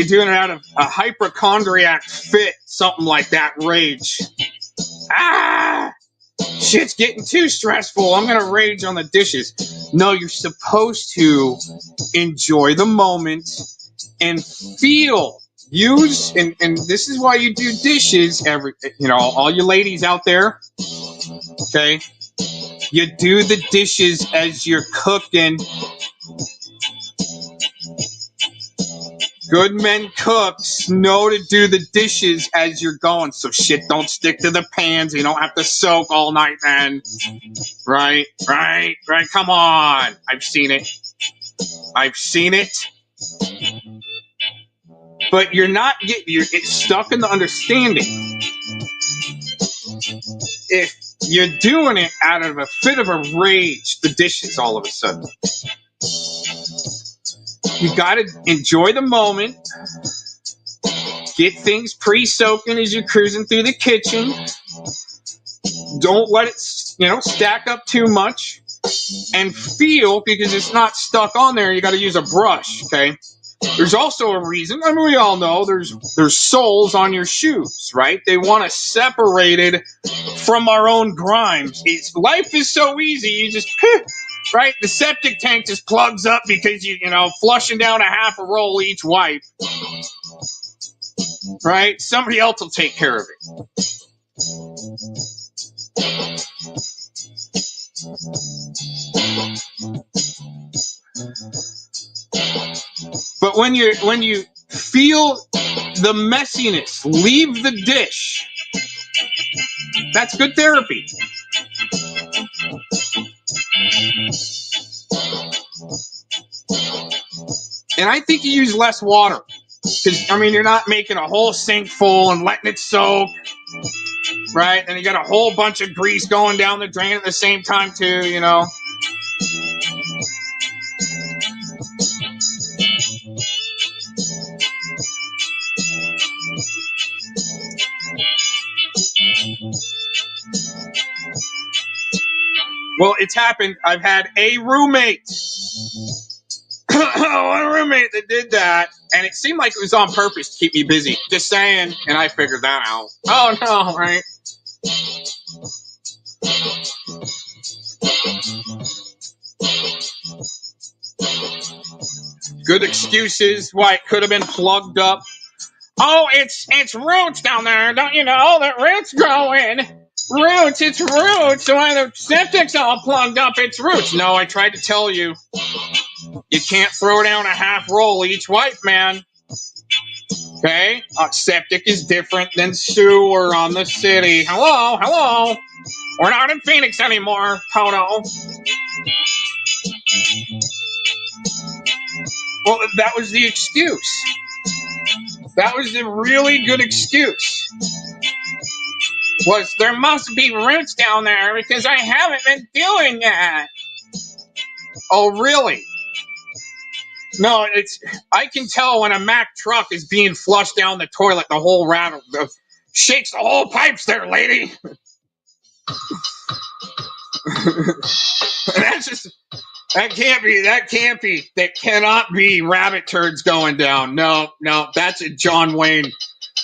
doing it out of a hypochondriac fit, something like that, rage. shit's getting too stressful. I'm going to rage on the dishes. No, you're supposed to enjoy the moment and feel. Use, and this is why you do dishes, all you ladies out there, okay? You do the dishes as you're cooking. Good men cooks know to do the dishes as you're going, so shit don't stick to the pans. You don't have to soak all night then. Right. Come on. I've seen it. But you're it's stuck in the understanding. If you're doing it out of a fit of a rage, the dishes all of a sudden. You gotta enjoy the moment. Get things pre-soaking as you're cruising through the kitchen. Don't let it, stack up too much. And feel, because it's not stuck on there, you gotta use a brush, okay? There's also a reason, I mean, we all know there's soles on your shoes, right? They want us separated from our own grimes. Life is so easy, you just, right? The septic tank just plugs up because flushing down a half a roll each wipe, right? Somebody else will take care of it. But when you feel the messiness, leave the dish. That's good therapy. And I think you use less water. Because, you're not making a whole sink full and letting it soak. Right? And you got a whole bunch of grease going down the drain at the same time, too, Well, it's happened. I've had a roommate. One roommate that did that. And it seemed like it was on purpose to keep me busy. Just saying. And I figured that out. Oh, no, right? Good excuses why it could have been plugged up. Oh, it's roots down there. Don't you know that roots growing? Roots, it's roots. So why the septic's all plugged up, it's roots. No, I tried to tell you. You can't throw down a half roll each wipe, man. Okay? Septic is different than sewer on the city. Hello. We're not in Phoenix anymore, Toto. Well, that was the excuse. That was a really good excuse. Was there must be roots down there because I haven't been doing that. Oh, really? No, I can tell when a Mack truck is being flushed down the toilet, the whole rattle shakes the whole pipes there, lady. That cannot be rabbit turds going down. No, that's a John Wayne.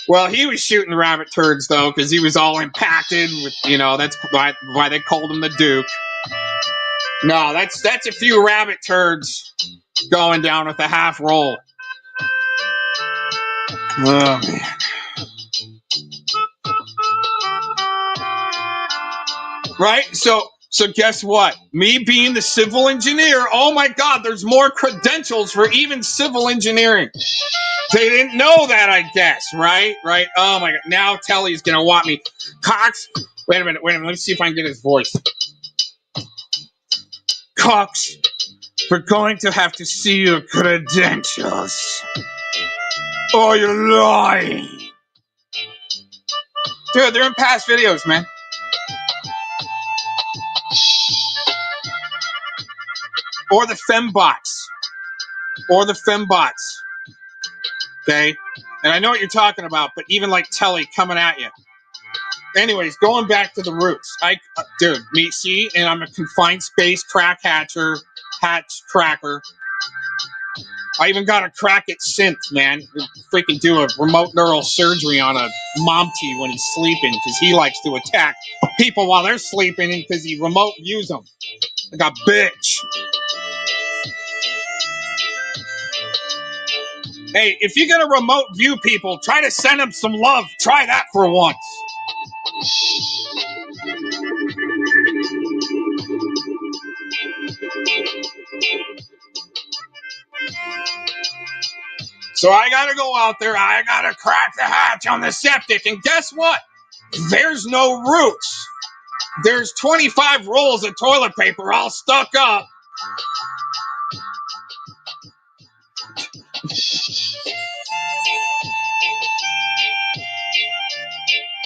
Well, he was shooting rabbit turds though, because he was all impacted with, that's why they called him the Duke. No, that's a few rabbit turds going down with a half roll. Oh man. Right? So guess what? Me being the civil engineer, oh my God, there's more credentials for even civil engineering. They didn't know that, I guess, right? Right? Oh my God. Now Telly's going to want me. Cox, wait a minute. Let me see if I can get his voice. Cox, we're going to have to see your credentials. Oh, you're lying. Dude, they're in past videos, man. Or the fembots. Okay? And I know what you're talking about, but even like Telly coming at you. Anyways, going back to the roots. Dude, and I'm a confined space hatch cracker. I even got a crack at synth, man. Freaking do a remote neural surgery on a Momty when he's sleeping because he likes to attack people while they're sleeping because he remote views them. Like a bitch. Hey, if you're gonna remote view people, try to send them some love. Try that for once. So I gotta go out there, I gotta crack the hatch on the septic, and guess what? There's no roots. There's 25 rolls of toilet paper all stuck up.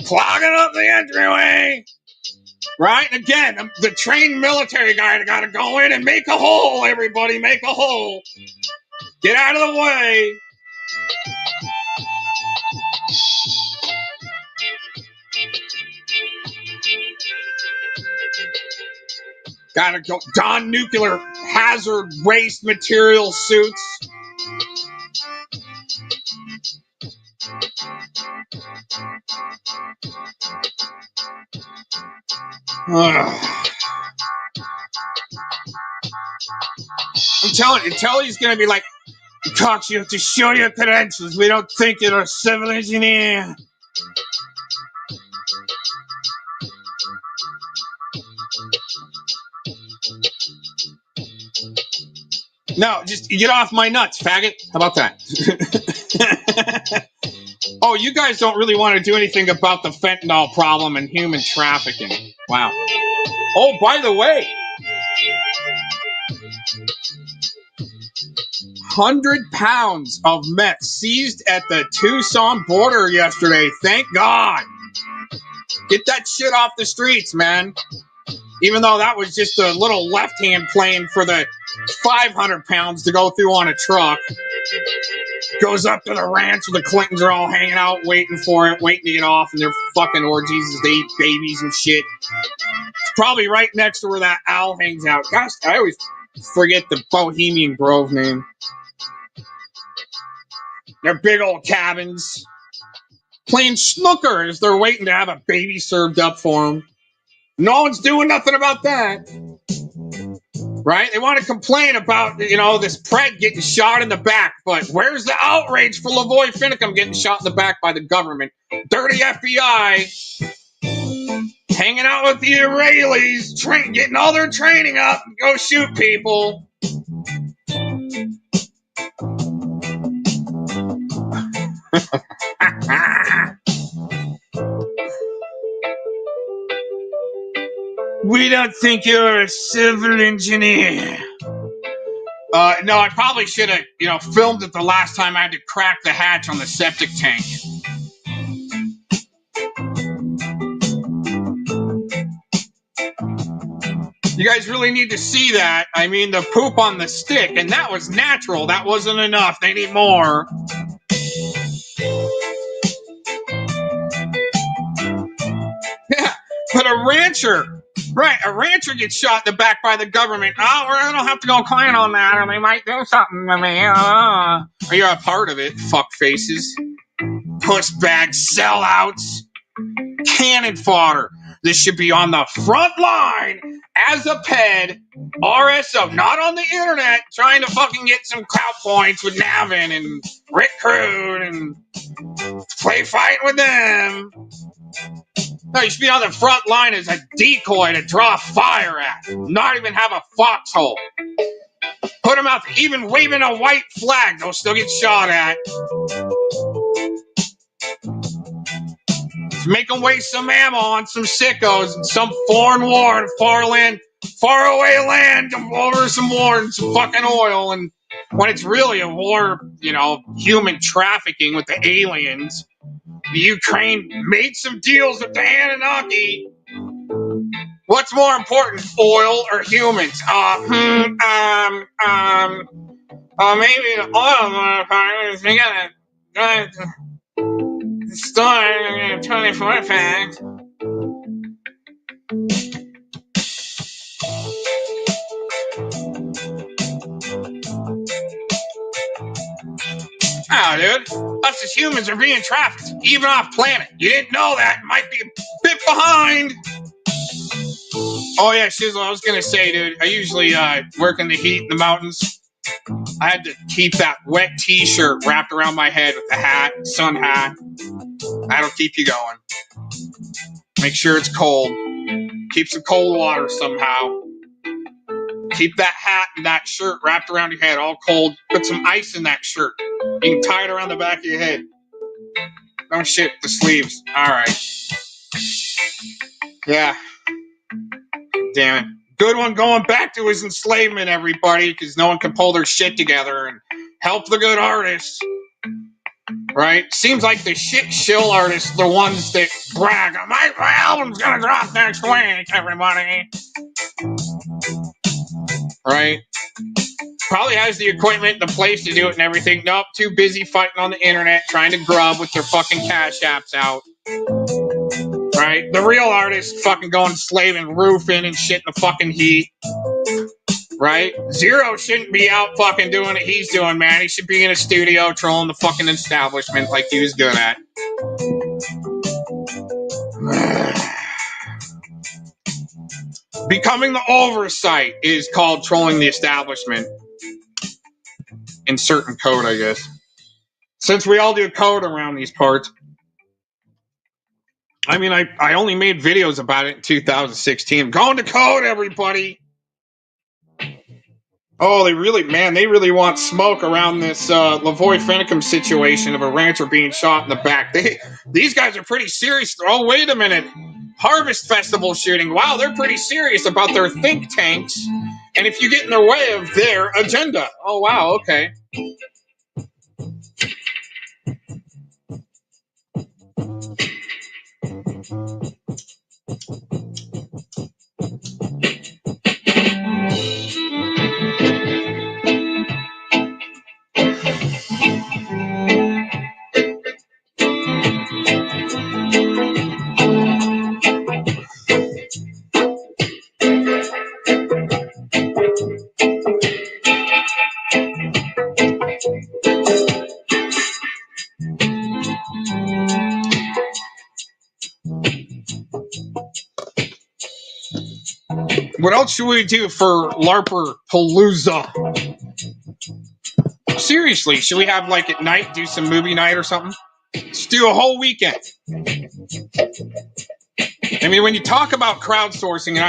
Clogging up the entryway. Right? And again, the trained military guy gotta go in and make a hole, everybody, make a hole. Get out of the way. Gotta go don nuclear hazard waste material suits. I'm telling you, until he's gonna be like, Cox, you have to show your credentials. We don't think you're a civil engineer. No, just get off my nuts, faggot. How about that? Oh, you guys don't really want to do anything about the fentanyl problem and human trafficking. Wow. Oh, by the way, 100 pounds of meth seized at the Tucson border yesterday. Thank God. Get that shit off the streets, man. Even though that was just a little left-hand plane for the 500 pounds to go through on a truck. Goes up to the ranch where the Clintons are all hanging out, waiting for it, waiting to get off in their fucking orgies as they eat babies and shit. It's probably right next to where that owl hangs out. Gosh, I always forget the Bohemian Grove name. They're big old cabins. Playing snooker as they're waiting to have a baby served up for them. No one's doing nothing about that. Right? They want to complain about, this pred getting shot in the back, but where's the outrage for Lavoy Finicum getting shot in the back by the government? Dirty FBI hanging out with the Israelis, getting all their training up to go shoot people. We don't think you're a civil engineer. No, I probably should have, filmed it the last time I had to crack the hatch on the septic tank. You guys really need to see that. I mean, the poop on the stick, and that was natural. That wasn't enough. They need more. Yeah, but a rancher gets shot in the back by the government. Oh, I don't have to go clean on that, or they might do something to me. Are you a part of it, fuck faces? Pussbag sellouts. Cannon fodder. This should be on the front line as a ped RSO, not on the internet trying to fucking get some clout points with Navin and Rick Crude and play fight with them. No, you should be on the front line as a decoy to draw fire at, not even have a foxhole. Put them out, even waving a white flag, they'll still get shot at. Make them waste some ammo on some sickos in some foreign war in faraway land, over some war and some fucking oil. And when it's really a war, human trafficking with the aliens, the Ukraine made some deals with the Anunnaki. What's more important, oil or humans? Maybe the oil motherfuckers. We gotta store 24 packs. Yeah, dude. Us as humans are being trapped, even off planet. You didn't know that. Might be a bit behind. Oh, yeah, Shizzle, I was going to say, dude, I usually work in the heat in the mountains. I had to keep that wet t-shirt wrapped around my head with the hat, sun hat. That'll keep you going. Make sure it's cold. Keep some cold water somehow. Keep that hat and that shirt wrapped around your head all cold. Put some ice in that shirt. You can tie it around the back of your head. Oh shit, the sleeves. Alright. Yeah. Damn it. Good one going back to his enslavement, everybody, because no one can pull their shit together and help the good artists. Right? Seems like the shit shill artists, the ones that brag, my album's gonna drop next week, everybody. Right? Probably has the equipment, the place to do it and everything. Nope, too busy fighting on the internet, trying to grub with their fucking cash apps out. Right? The real artists fucking going slaving, roofing and shit in the fucking heat. Right? Zero shouldn't be out fucking doing what he's doing, man. He should be in a studio trolling the fucking establishment like he was good at. Becoming the oversight is called trolling the establishment. In certain code, I guess. Since we all do code around these parts. I mean, I only made videos about it in 2016. Going to code, everybody! Oh, they really want smoke around this Lavoy Finicum situation of a rancher being shot in the back. These guys are pretty serious. Oh, wait a minute. Harvest Festival shooting. Wow, they're pretty serious about their think tanks. And if you get in their way of their agenda. Oh, wow, okay. What else should we do for LARPer Palooza? Seriously, should we have like at night do some movie night or something? Just do a whole weekend. I mean, when you talk about crowdsourcing,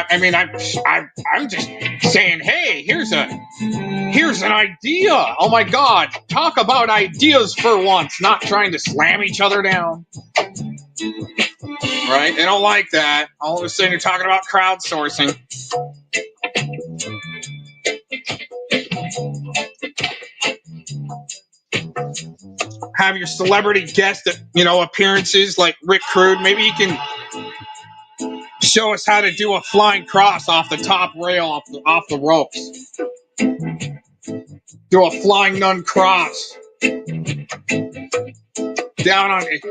I'm just saying, hey, here's an idea. Oh my God, talk about ideas for once, not trying to slam each other down. Right? They don't like that. All of a sudden, you're talking about crowdsourcing. Have your celebrity guest, appearances like Rick Crude. Maybe you can show us how to do a flying cross off the top rail, off the ropes. Do a flying nun cross. Down on it.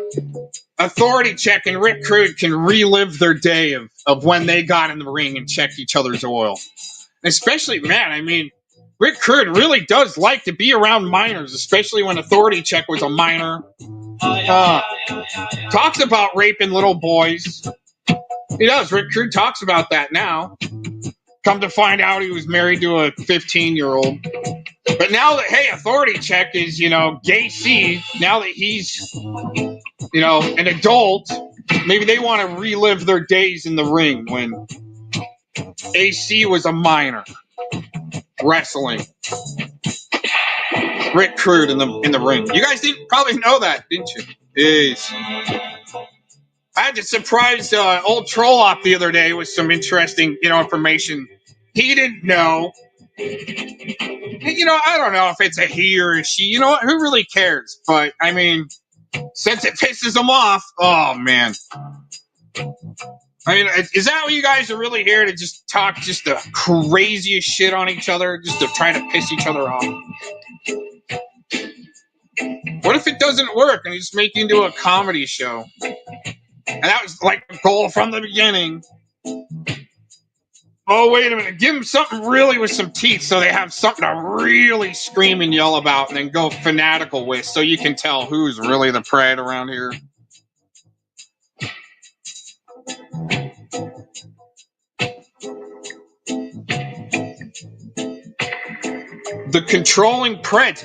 Authority check and Rick Crude can relive their day of when they got in the ring and checked each other's oil. Especially, man, I mean, Rick Crude really does like to be around minors, especially when Authority Check was a minor. Talks about raping little boys. He does. Rick Crude talks about that now. Come to find out he was married to a 15-year-old. But now that, hey, Authority Check is, gay C, now that he's, an adult, maybe they want to relive their days in the ring when AC was a minor. Wrestling. Rick Crude in the ring. You guys didn't probably know that, didn't you? Jeez. I had to surprise old Troll Op the other day with some interesting, information he didn't know. I don't know if it's a he or a she. You know what? Who really cares? But, I mean, since it pisses them off, oh, man. I mean, is that what you guys are really here to just talk just the craziest shit on each other, just to try to piss each other off? What if it doesn't work and you just make it into a comedy show? And that was like the goal from the beginning. Oh, wait a minute. Give them something really with some teeth so they have something to really scream and yell about and then go fanatical with so you can tell who's really the pride around here. The controlling pred.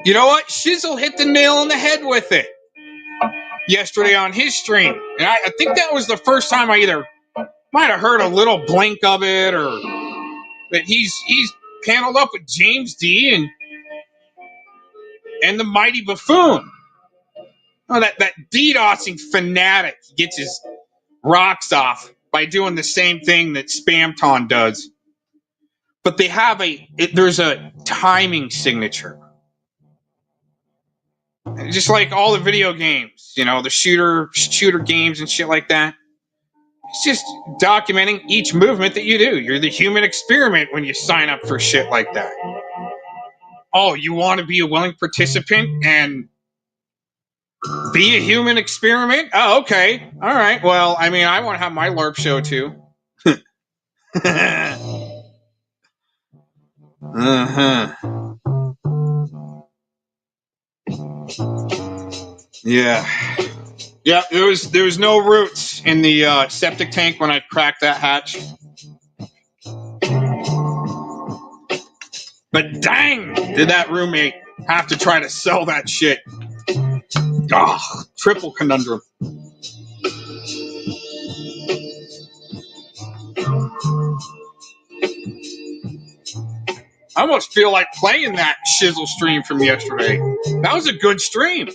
You know what? Shizzle hit the nail on the head with it yesterday on his stream. And I think that was the first time I either might have heard a little blink of it or that he's paneled up with James D and the Mighty Buffoon. Oh, that DDoSing fanatic gets his rocks off by doing the same thing that Spamton does. But they have there's a timing signature. Just like all the video games, you know, the shooter games and shit like that. It's just documenting each movement that you do. You're the human experiment when you sign up for shit like that. Oh, you want to be a willing participant and be a human experiment? Oh, okay. All right. Well, I mean, I want to have my LARP show too. Uh-huh. Yeah. Yeah, there was no roots in the septic tank when I cracked that hatch. But dang, did that roommate have to try to sell that shit. Oh, triple conundrum. I almost feel like playing that shizzle stream from yesterday. That was a good stream.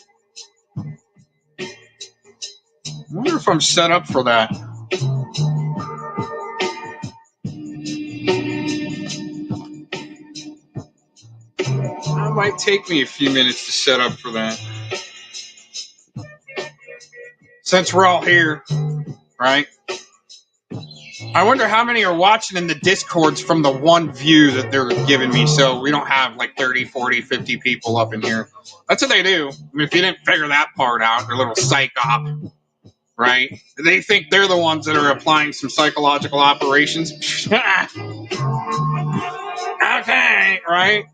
I wonder if I'm set up for that. It might take me a few minutes to set up for that. Since we're all here, right? I wonder how many are watching in the Discords from the one view that they're giving me, so we don't have like 30, 40, 50 people up in here. That's what they do. I mean, if you didn't figure that part out, they're little psych op, right? They think they're the ones that are applying some psychological operations. Okay, right?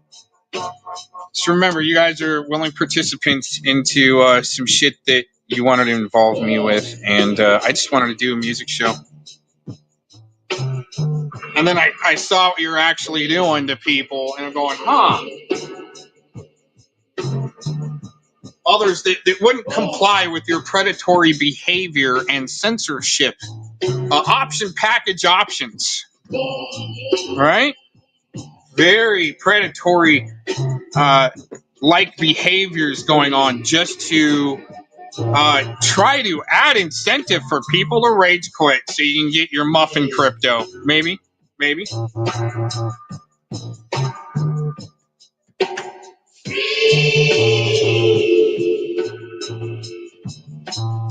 Just remember, you guys are willing participants into some shit that you wanted to involve me with, and I just wanted to do a music show. And then I saw what you're actually doing to people, and I'm going, huh. Others that wouldn't comply with your predatory behavior and censorship. Option package options. Right? Very predatory like behaviors going on just to try to add incentive for people to rage quit so you can get your muffin crypto. Maybe.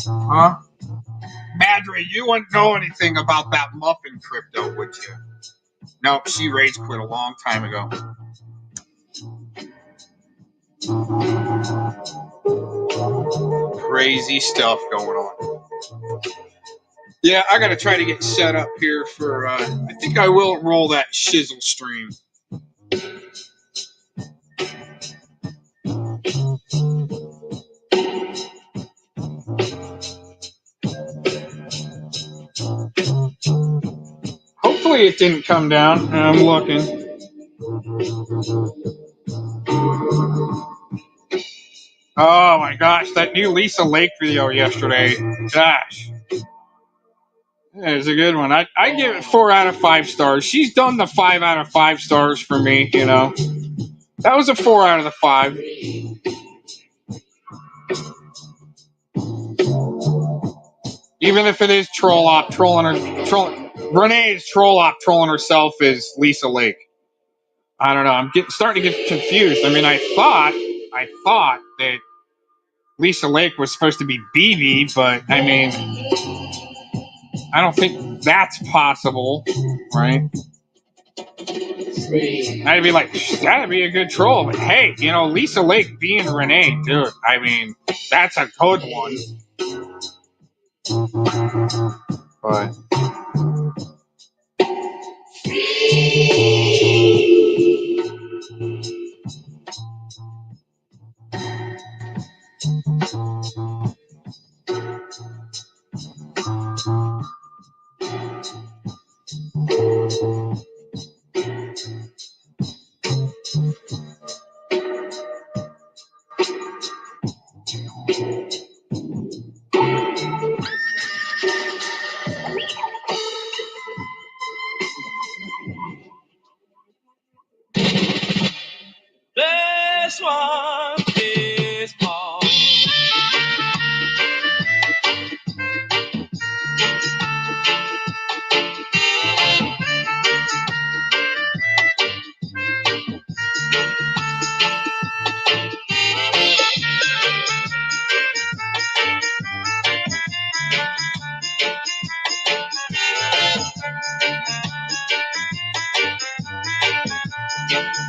Huh? Madre, you wouldn't know anything about that muffin crypto, would you? Nope, she rage quit a long time ago. Crazy stuff going on. Yeah, I gotta try to get set up here for, I think I will roll that shizzle stream. Hopefully it didn't come down. I'm looking. Oh my gosh, that new Lisa Lake video yesterday. Gosh. That is a good one. I give it 4 out of 5 stars. She's done the 5 out of 5 stars for me, you know. That was a 4 out of the 5. Even if it is troll op trolling Renee's troll op trolling herself is Lisa Lake. I don't know. I'm starting to get confused. I mean, I thought that Lisa Lake was supposed to be BB, but I mean, I don't think that's possible, right? I'd be like, that'd be a good troll. But hey, you know, Lisa Lake being Renee, dude, I mean, that's a good one. But next one is Paul.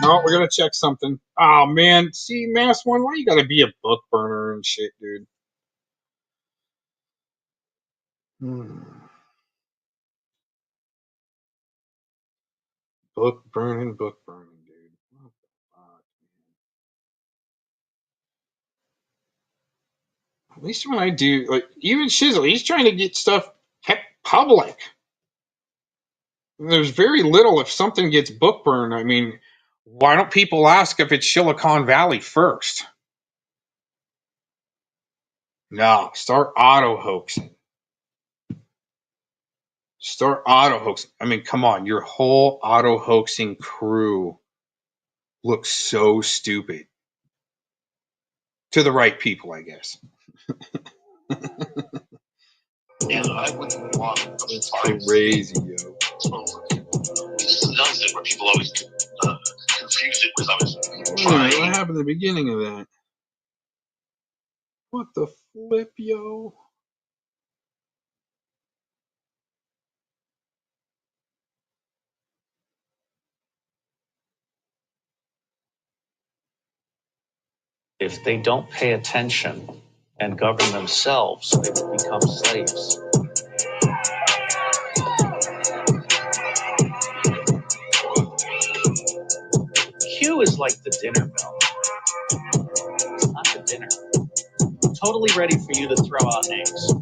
No, we're gonna check something. Oh man, see, Mass One, why you gotta be a book burner and shit, dude? Book burning, dude. What the fuck, man? At least when I do, like, even Shizzle, he's trying to get stuff kept public. There's very little if something gets book burned. I mean, why don't people ask if it's Silicon Valley first? No, start auto hoaxing. Start auto hoaxing. I mean, come on, your whole auto hoaxing crew looks so stupid. To the right people, I guess. Yeah, I wouldn't want. It's crazy, yo. This does it where people always confuse it with What happened at the beginning of that? What the flip, yo? If they don't pay attention and govern themselves, they will become slaves. Q is like the dinner bell. It's not the dinner. Totally ready for you to throw out names.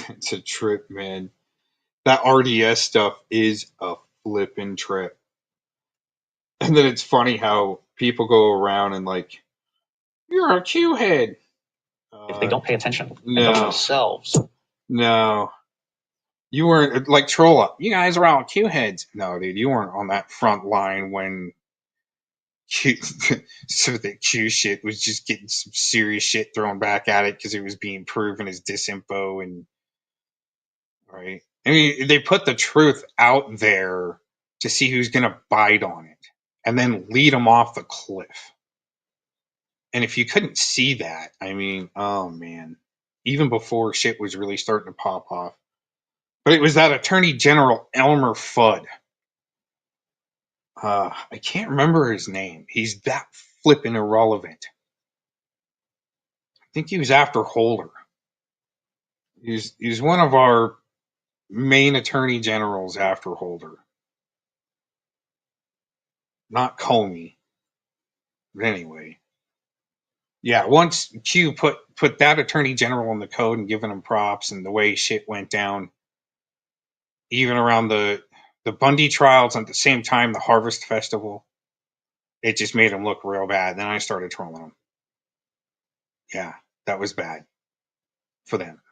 It's a trip, man. That RDS stuff is a flippin' trip. And then it's funny how people go around and like, you're a Q head. If they don't pay attention and no. govern themselves. No. You weren't like troll up. You guys are all Q heads. No, dude, you weren't on that front line when Q, so the Q shit was just getting some serious shit thrown back at it because it was being proven as disinfo and right. I mean, they put the truth out there to see who's gonna bite on it, and then lead them off the cliff. And if you couldn't see that, I mean, oh man, even before shit was really starting to pop off. But it was that Attorney General Elmer Fudd. I can't remember his name. He's that flippin' irrelevant. I think he was after Holder. He's one of our main attorney generals after Holder. Not Comey. But anyway. Yeah, once Q put that attorney general in the code and giving him props and the way shit went down, even around the Bundy trials and at the same time the Harvest Festival, it just made him look real bad. Then I started trolling him. Yeah, that was bad for them.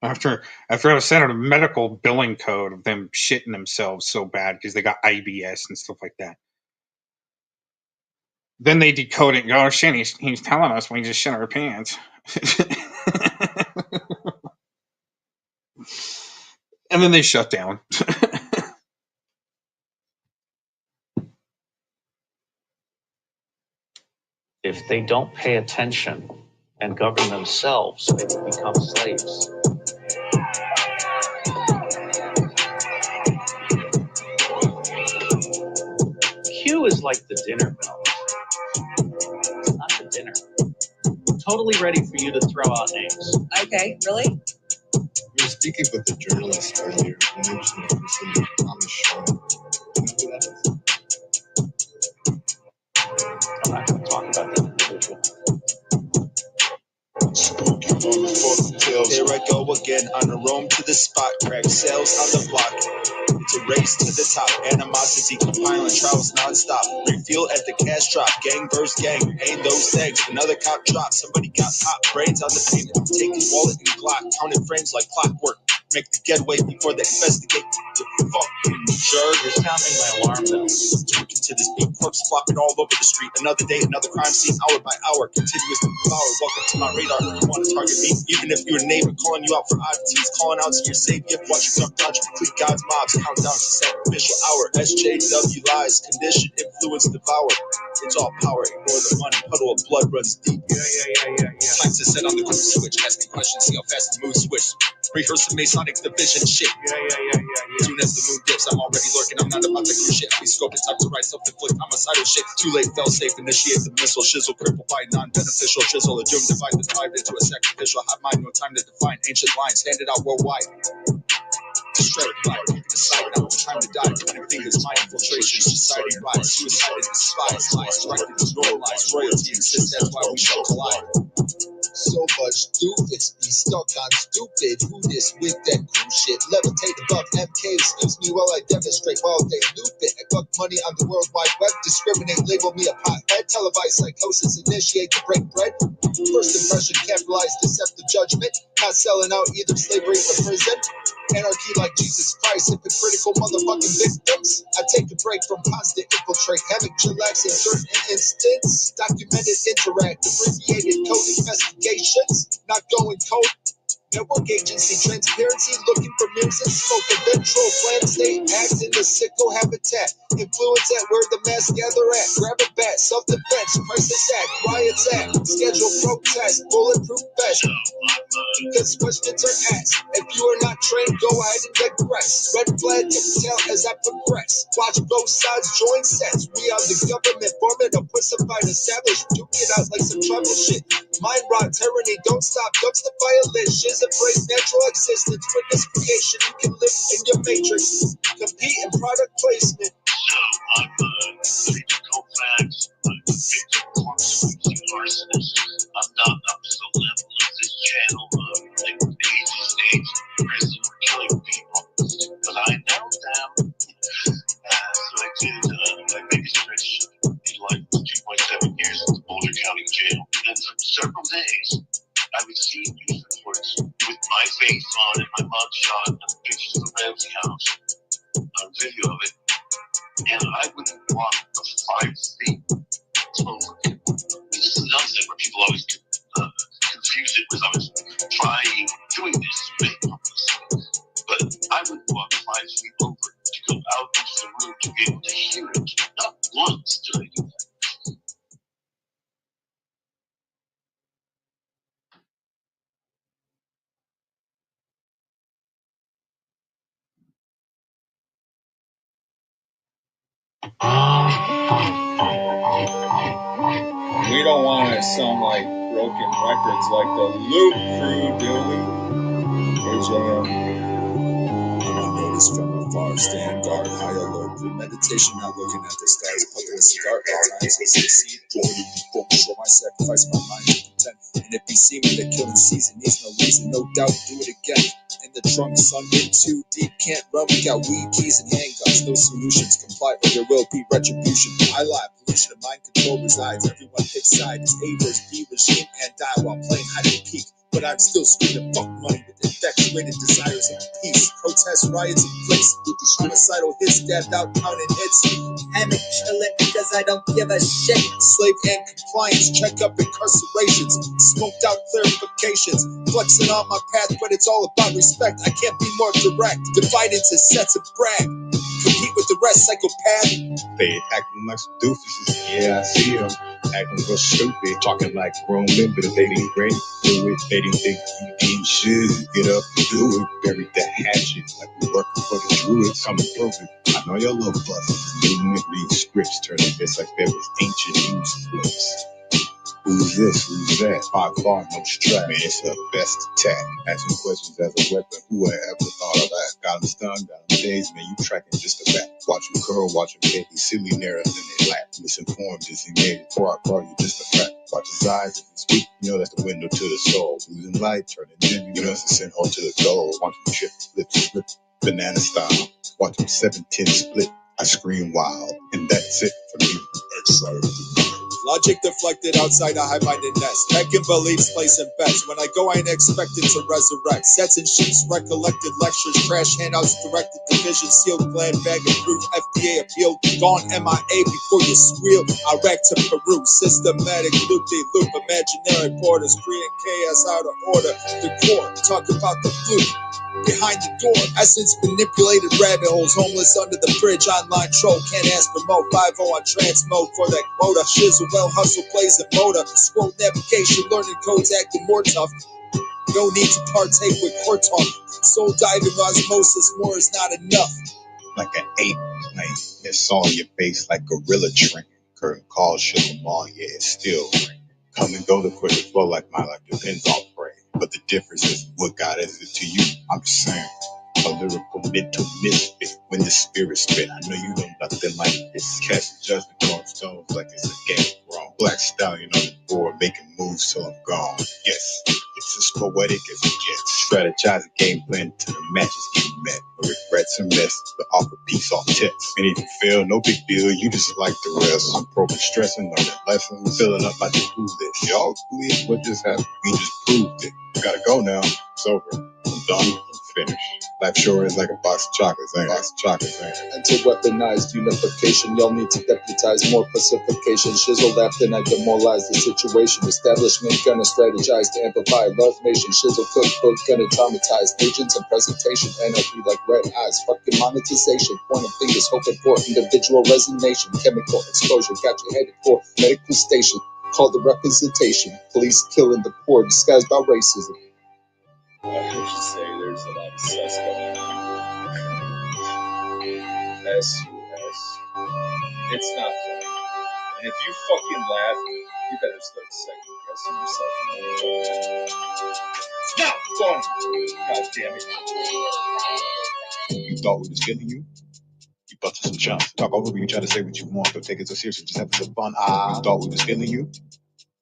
after I was sent a medical billing code of them shitting themselves so bad because they got IBS and stuff like that. Then they decode it and go, oh shit, he's telling us we just shit our pants. And then they shut down. If they don't pay attention and govern themselves, they will become slaves. Q is like the dinner bell. It's not the dinner. Totally ready for you to throw out names. Okay, really? We were speaking with the journalist earlier who mentioned the person Thomas Shaw. Do you know who that is? I'm not going to talk about that individual. Spooky on the folk tales. Here I go again on the roam to the spot, crack sales on the block. to race to the top. Animosity compiling travels non-stop. Refuel at the cash drop. Gang versus gang. Ain't those things. Another cop drop. Somebody got hot brains on the pavement. Take his wallet and Glock. Counting frames like clockwork. Make the getaway before they investigate. The fucking jerk. You're sounding my alarm bell. Twerking to this beat, corpse flopping all over the street. Another day, another crime scene, hour by hour, continuous power. Welcome to my radar. You want to target me, even if you're a neighbor, calling you out for oddities, calling out to your savior. Watch your dodge, complete God's mobs, countdown to sacrificial hour. SJW lies, condition, influence, devour. It's all power. Ignore the money, puddle of blood runs deep. Yeah. Time to set on the quick switch, asking questions, see how fast the mood switch. Rehearse the Masonic division shit. Yeah. Soon as the moon dips, I'm already lurking. I'm not about the cruise shit. I be scoping, time to write self-inflict homicidal shit. Too late, fell safe, initiate the missile. Shizzle, cripple by non-beneficial chisel. A doom divide the tribe into a sacrificial. Hot mind, no time to define ancient lines. Handed out worldwide. Shredded by decide now. Time to die. Pointing fingers, my infiltration. Society rise. Suicide and despise. Lies directed to normalize. Royalty exists, that's why we shall collide. So much doofus be stuck on stupid. Who this with that cool shit? Levitate above MK, excuse me while I demonstrate while they loop it. I fuck money on the World Wide Web. Discriminate, label me a pothead. Televised psychosis, initiate to break bread. First impression, capitalize, deceptive judgment. Not selling out either slavery or prison. Anarchy like Jesus Christ, hypocritical motherfucking victims. I take a break from constant infiltrate, hammock, chillax in certain instance. Documented, interact, abbreviated code investigations. Not going cold. Network agency, transparency, looking for mirrors and smoke. Eventual plan state, act in the sickle habitat. Influence at where the mass gather at. Grab a bat, self-defense, crisis act, riots act. Schedule protest, bulletproof vest. Because questions are asked. If you are not trained, go ahead and digress. Red flag can tell as I progress. Watch both sides join sets. We are the government, forming a pussified established. Duke it out like some tribal shit. Mind rot, tyranny, don't stop, dumpster violence. Shiz embrace natural existence. Witness creation, you can live in your matrix. Compete in product placement. So I'm physical facts, I'm victim conspiracy arsonist. I'm not up to the level of this channel of like Asian states, prison, killing people. But I know them. So I did my biggest stretch in life was 2.7 years at the Boulder County Jail. And for several days, I would see news reports with my face on and my mug shot and pictures of the Ramsey house, a video of it. And I wouldn't walk the 5 feet over. This is another thing where people always confuse it because I was doing this to make publicity. But I would walk 5 feet over to go out into the room to be able to hear it. Not once did I do that. We don't want to sound like broken records like the Loop Crew, do we? AJM. Notice from afar, stand guard, high alert, premeditation, not looking at the stars, puffing a cigar at times, I succeed, focus on my sacrifice, my mind to pretend, and if you see me, the killing season needs no reason, no doubt, do it again, in the trunk, sun in too deep, can't run, we got weed, keys, and handguns, no solutions, comply or there will be retribution, I lie, pollution of mind control resides, everyone picks sides, A versus B regime, and die while playing hide and peek. But I'm still screaming fuck money with infatuated desires of peace. Protests, riots, and flicks with the suicidal hits stabbed out, counting hits. Hammock chillin' because I don't give a shit. Slave and compliance, check up incarcerations, smoked out clarifications, flexing on my path, but it's all about respect. I can't be more direct, divide into sets of brag, compete with the rest, psychopath. They acting like some doofuses. Yeah, I see them acting real stupid, talking like grown men, but if they didn't ready to it, they didn't think you should get up and do it. Bury the hatchet like we working for the druids. Come and prove it. I know your little busters needing to read scripts, turning this like there was ancient news flips. Who's this? Who's that? 5 bar, no strap. Man, it's her best attack. Asking questions as a weapon. Who ever thought of that? Got him stunned, got him dazed. Man, you tracking just a back. Watch him curl, watch him get these silly narratives in their lap. Misinformed, disengaged. Before I call you just a fact. Watch his eyes if he speak. You know that's the window to the soul. Losing light, turning dim. You know that's the sin hole to the goal. Watch him trip, lips slip. banana style. Watch them 7-10 split. I scream wild, and that's it for me. Excited. Logic deflected outside a high-minded nest. Pecking beliefs, placing bets. When I go, I ain't expected to resurrect. Sets and sheets, recollected lectures, trash handouts, directed division, sealed, glad bag approved, FDA appealed, gone MIA before you squeal. Iraq to Peru, systematic loop-de-loop, imaginary borders, creating chaos out of order. The core, talk about the fluke. Behind the door, essence manipulated rabbit holes, homeless under the bridge, online troll, can't ask for mo, 5-0 on trans mode for that quota, shizzle, well hustle, plays and motor, scroll navigation, learning codes, acting more tough, no need to partake with court talk, soul diving, osmosis, more is not enough. Like an ape playing, it's on your face like gorilla drink, curtain calls, shook them all, yeah, it's still come and go the quick flow like my life depends on prey. But the difference is what God is it to you. I'm just saying, a lyrical mental misfit when the spirit spit. I know you know nothing like this. Casting judgment, throwing stones like it's a game wrong. Black stallion on the board, making moves till I'm gone. Yes, it's as poetic as it gets. Strategize a game plan till the matches get met. No regrets and mess, but offer peace off text. And if you fail, no big deal, you just like the rest. I'm probing, stressing, learning lessons, filling up my to-do list. Y'all believe what just happened? We just proved it. Gotta go now. It's over. I'm done. I'm finished. Life sure is like a box of chocolates, ain't it? Enter weaponized unification. Y'all need to deputize more pacification. Shizzle laughed and I demoralized the situation. Establishment gonna strategize to amplify love nation. Shizzle cookbook gonna traumatize agents and presentation. NLP like red eyes. Fucking monetization. Pointing fingers hoping for individual resignation. Chemical exposure got you headed for medical station. Called the representation. Police killing the poor disguised by racism. I heard you say there's a lot of sus going on. S-U-S. It's not funny. And if you fucking laugh, you better start second guessing yourself in the It's not funny! God damn it. You thought we was killing you? You busted some chumps. Talk over me, you try to say what you want. Don't take it so seriously, just have some fun. You thought we was killing you?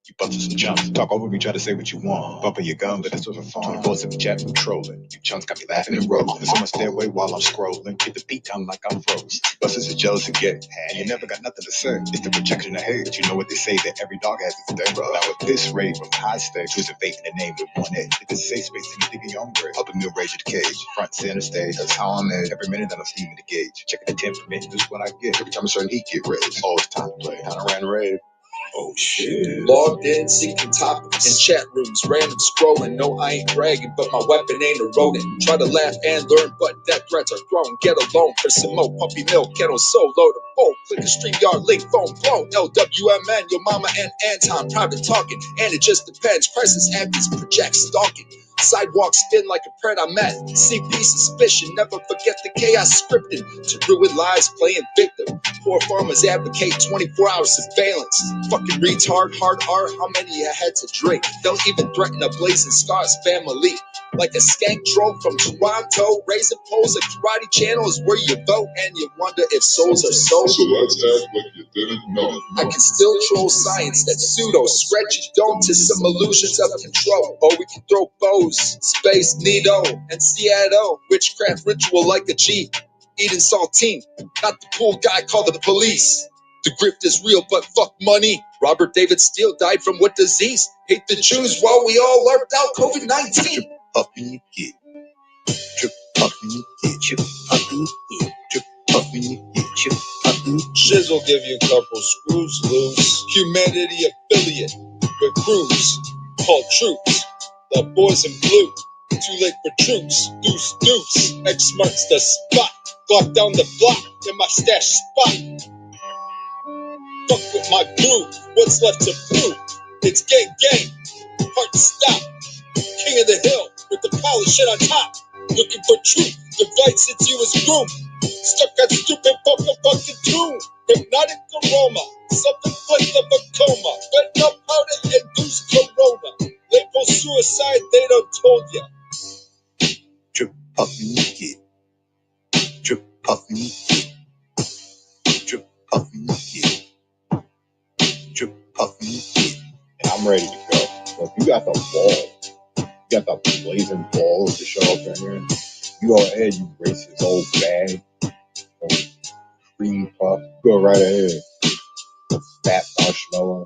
You busted some chumps. Talk over me, try to say what you want. Bumping your gun, but this was a phone. 24/7 chat and trolling. You chunks got me laughing and rolling. There's so much dead weight while I'm scrolling. Hit the beat down like I'm froze. Busters are jealous to get, and you never got nothing to say. It's the protection of hate. But you know what they say, that every dog has its day. Now with this rate from high stakes, who's debating the name with one edge. If it's a safe space, then you dig in your own grave. Helping me rage at the cage. Front center stage, that's how I'm at. Every minute that I'm steaming the gauge. Checking the temperament, this is what I get. Every time a certain heat get raised. Oh, it's time to play. Kinda ran rave. Oh shit. Logged in, seeking topics in chat rooms, random scrolling. No, I ain't bragging, but my weapon ain't a rodent. Try to laugh and learn, but death threats are thrown. Get alone for some more puppy milk, kettle solo to bowl. Click a StreamYard link, phone blown. LWMN, your mama and Anton, private talking. And it just depends, crisis happens, project stalking. Sidewalk spin like a pred I met. CP suspicion, never forget the chaos scripted. To ruin lives, playing victim. Poor farmers advocate 24-hour surveillance. Fucking retard, hard R, how many you had to drink? Don't even threaten a blazing scars family. Like a skank troll from Toronto, raising poles, a karate channel is where you vote, and you wonder if souls are souls. So let's act like you didn't know. I can still troll science, that pseudo, stretch your dome to some illusions of control. Or we can throw bows, space, Nido, and Seattle. Witchcraft ritual like a G, eating saltine. Not the pool guy, call the police. The grift is real, but fuck money. Robert David Steele died from what disease? Hate the Jews while we all lurked out COVID-19. Up in your kid. Trip up in your kid. Trip up in your kid. Trip up in your kid. Trip up in your kid. Shizzle give you a couple screws loose. Humanity affiliate with crews called troops. The boys in blue. Too late for troops. Deuce, deuce. X marks the spot. Glock down the block in my stash spot. Fuck with my groove. What's left to prove? It's gang gang. Heart stop. King of the hill with the polished shit on top. Looking for truth. Divide since you was groomed. Stuck on stupid fucking tune. Hypnotic aroma. Something flicked of a coma. But no powder induced corona. Label suicide, they done told ya. Trip up in your kid. Trip up in your kid. Trip up in your kid. Trip up in your kid. And I'm ready to go. So if you got the ball, you got the blazing balls to show up in here, you go ahead, you racist old bag. Old cream puff. Go right ahead. Fat marshmallow.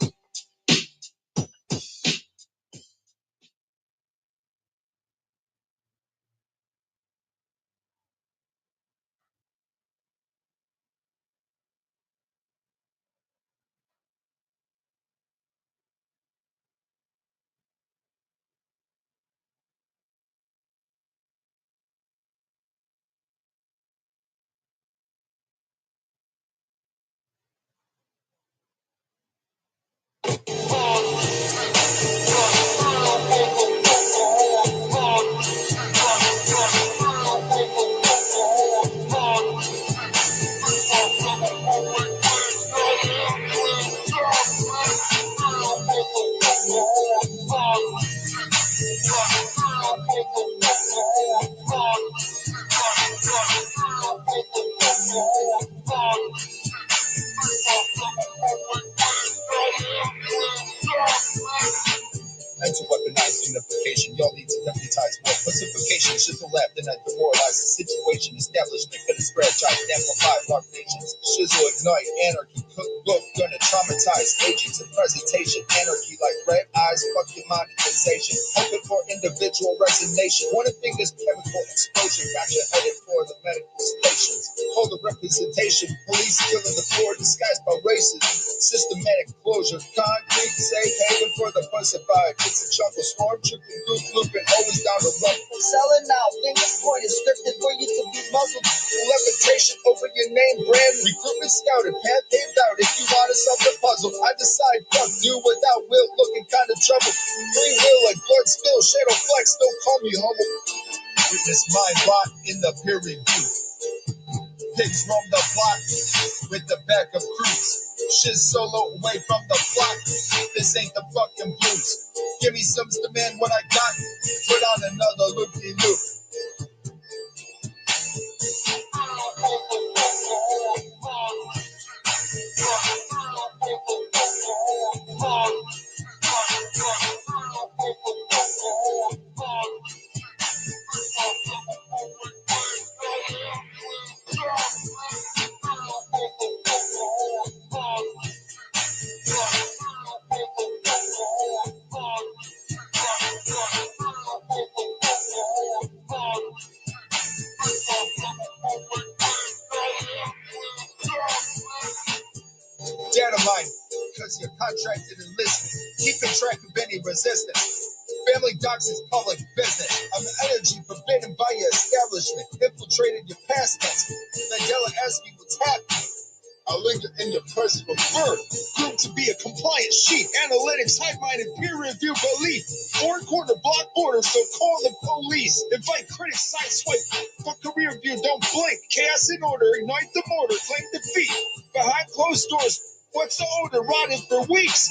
Mental weaponized unification. Y'all need to deputize more pacification. Shizzle left and I demoralize the situation. Establishment gonna spread giant amplify rock nations. Shizzle ignite anarchy. Cookbook gonna traumatize agents and presentation. Anarchy like red eyes. Fuck your monetization. Hoping for individual resignation. One thing is chemical explosion. Gotcha headed for the medical stations. Hold the representation. Police killing the poor disguised by racism. Systematic closure. Concrete safe haven for the pussified. It's a jungle storm, tripping, group looping, always down the run. I'm selling out, fingers pointed, scripted for you to be muzzled. Levitation over your name brand, recruitment scouted, path paved out. If you want to solve the puzzle, I decide, fuck you without will, looking kind of trouble. Free will like blood spill, shadow flex, don't call me homo. Witness mind rot in the peer review. Pigs roam the block with the back of crews. Shit solo away from the block. This ain't the fucking blues. Give me some demand what I got. Put on another loop-de-loop. Data mine, because you're contracted and listening. Keeping track of any resistance. Family docs is public business. I'm the energy forbidden by your establishment. Infiltrated your past tense. Mandela asks me what's happening. I linger in your presence with birth. Groomed to be a compliant sheep. Analytics, high-minded, peer-review belief. Four-corner block border, so call the police. Invite critics, sideswipe. Fuck career view, don't blink. Chaos in order, ignite the mortar, claim defeat. Behind closed doors, what's the odor? Rotted for weeks.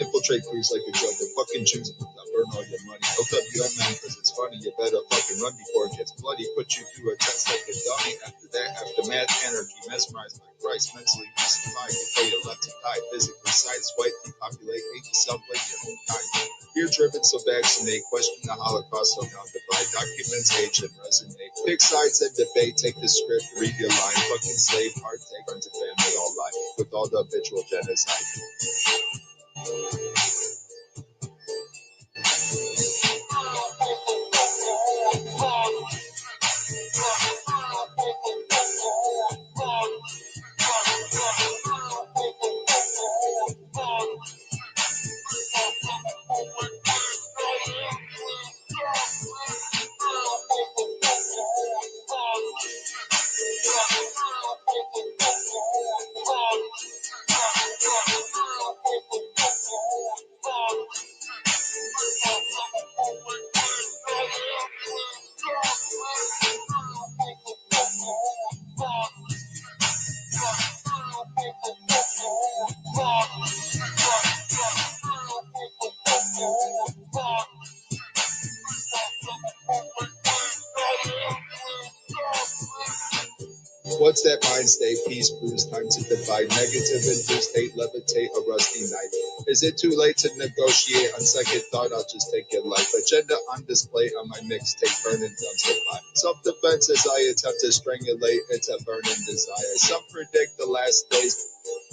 Infiltrate crews like a joke. Fucking choose it. Burn all your money. LWMN, because it's funny. You better fucking run before it gets bloody. Put you through a test like a dummy. After that, aftermath, anarchy, mesmerized by Christ. Mentally crucified. You play your left to die. Physically sideswipe. Depopulate. Hate yourself like your own kind. Fear driven, so vaccinate. Question the Holocaust, so now divide. Documentation, resonate. Pick sides and debate. Take the script, read your line. Fucking slave, partake, run to family all life. With all the habitual genocide. What's that mind state? Peace brews, time to divide. Negative induced hate, levitate a rusty knife. Is it too late to negotiate? On second thought, I'll just take your life. Agenda on display on my mixtape, burning dumpster fire. Self-defense as I attempt to strangulate, it's a burning desire. Some predict the last days,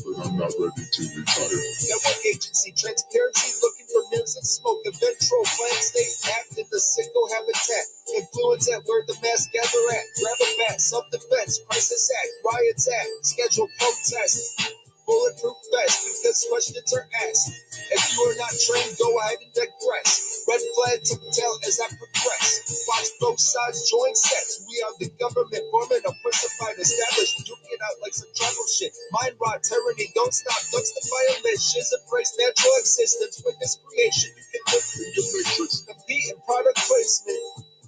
but I'm not ready to retire. Network agency, transparency, looking for news and smoke. Eventual plant state, apt in the single habitat. Influence at where the mass gather at. Grab a bat, self-defense, crisis act, riots act, schedule protest. Bulletproof vest, because questions are asked. If you are not trained, go ahead and digress. Red flag to tell as I progress. Watch both sides join sets. We are the government, forming a pussified established. Duke it out like some tribal shit. Mind rot, tyranny, don't stop, ducks the violence. Shiz embrace natural existence. Witness creation, you can live through your matrix. Compete in product placement.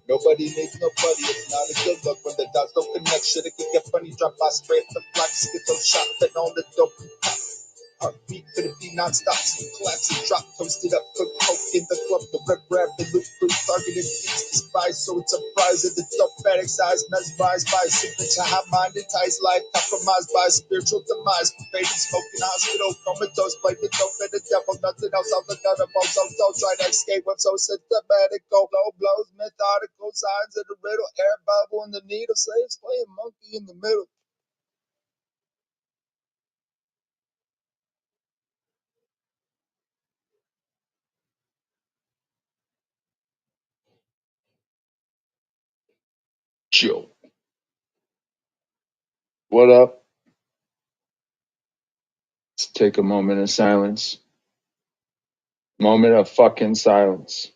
Nobody needs nobody, it's not a good look when the dots don't connect. Shit, it can get funny, drop by, spray up the block, skip those shot, then all the dope. Heartbeat could it be non-stop, sweet collapse and drop, toasted up, cook coke in the club, the rep grab, the loot crew, targeted thieves, despised, so it's a prize of the dope addict's eyes, mesmerized by a signature, high-minded ties, life compromised by a spiritual demise, faded smoke in hospital, comatose, play the dope and the devil, nothing else on the gunnable, so try to escape, I'm so systematical, low blows, methodical, signs of the riddle, air bubble in the needle, slaves playing monkey in the middle. Joe. What up? Let's take a moment of silence. Moment of fucking silence.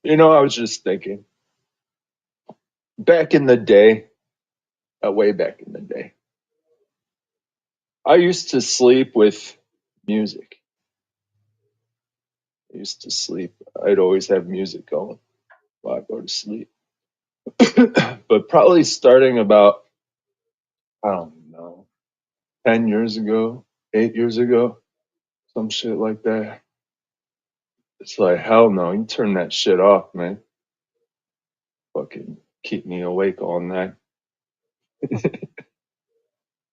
You know, I was just thinking, back in the day, way back in the day, I used to sleep with music. I used to sleep. I'd always have music going while I go to sleep. But probably starting about, I don't know, 10 years ago, 8 years ago, some shit like that. It's like, hell no, you turn that shit off, man. Fucking keep me awake all night.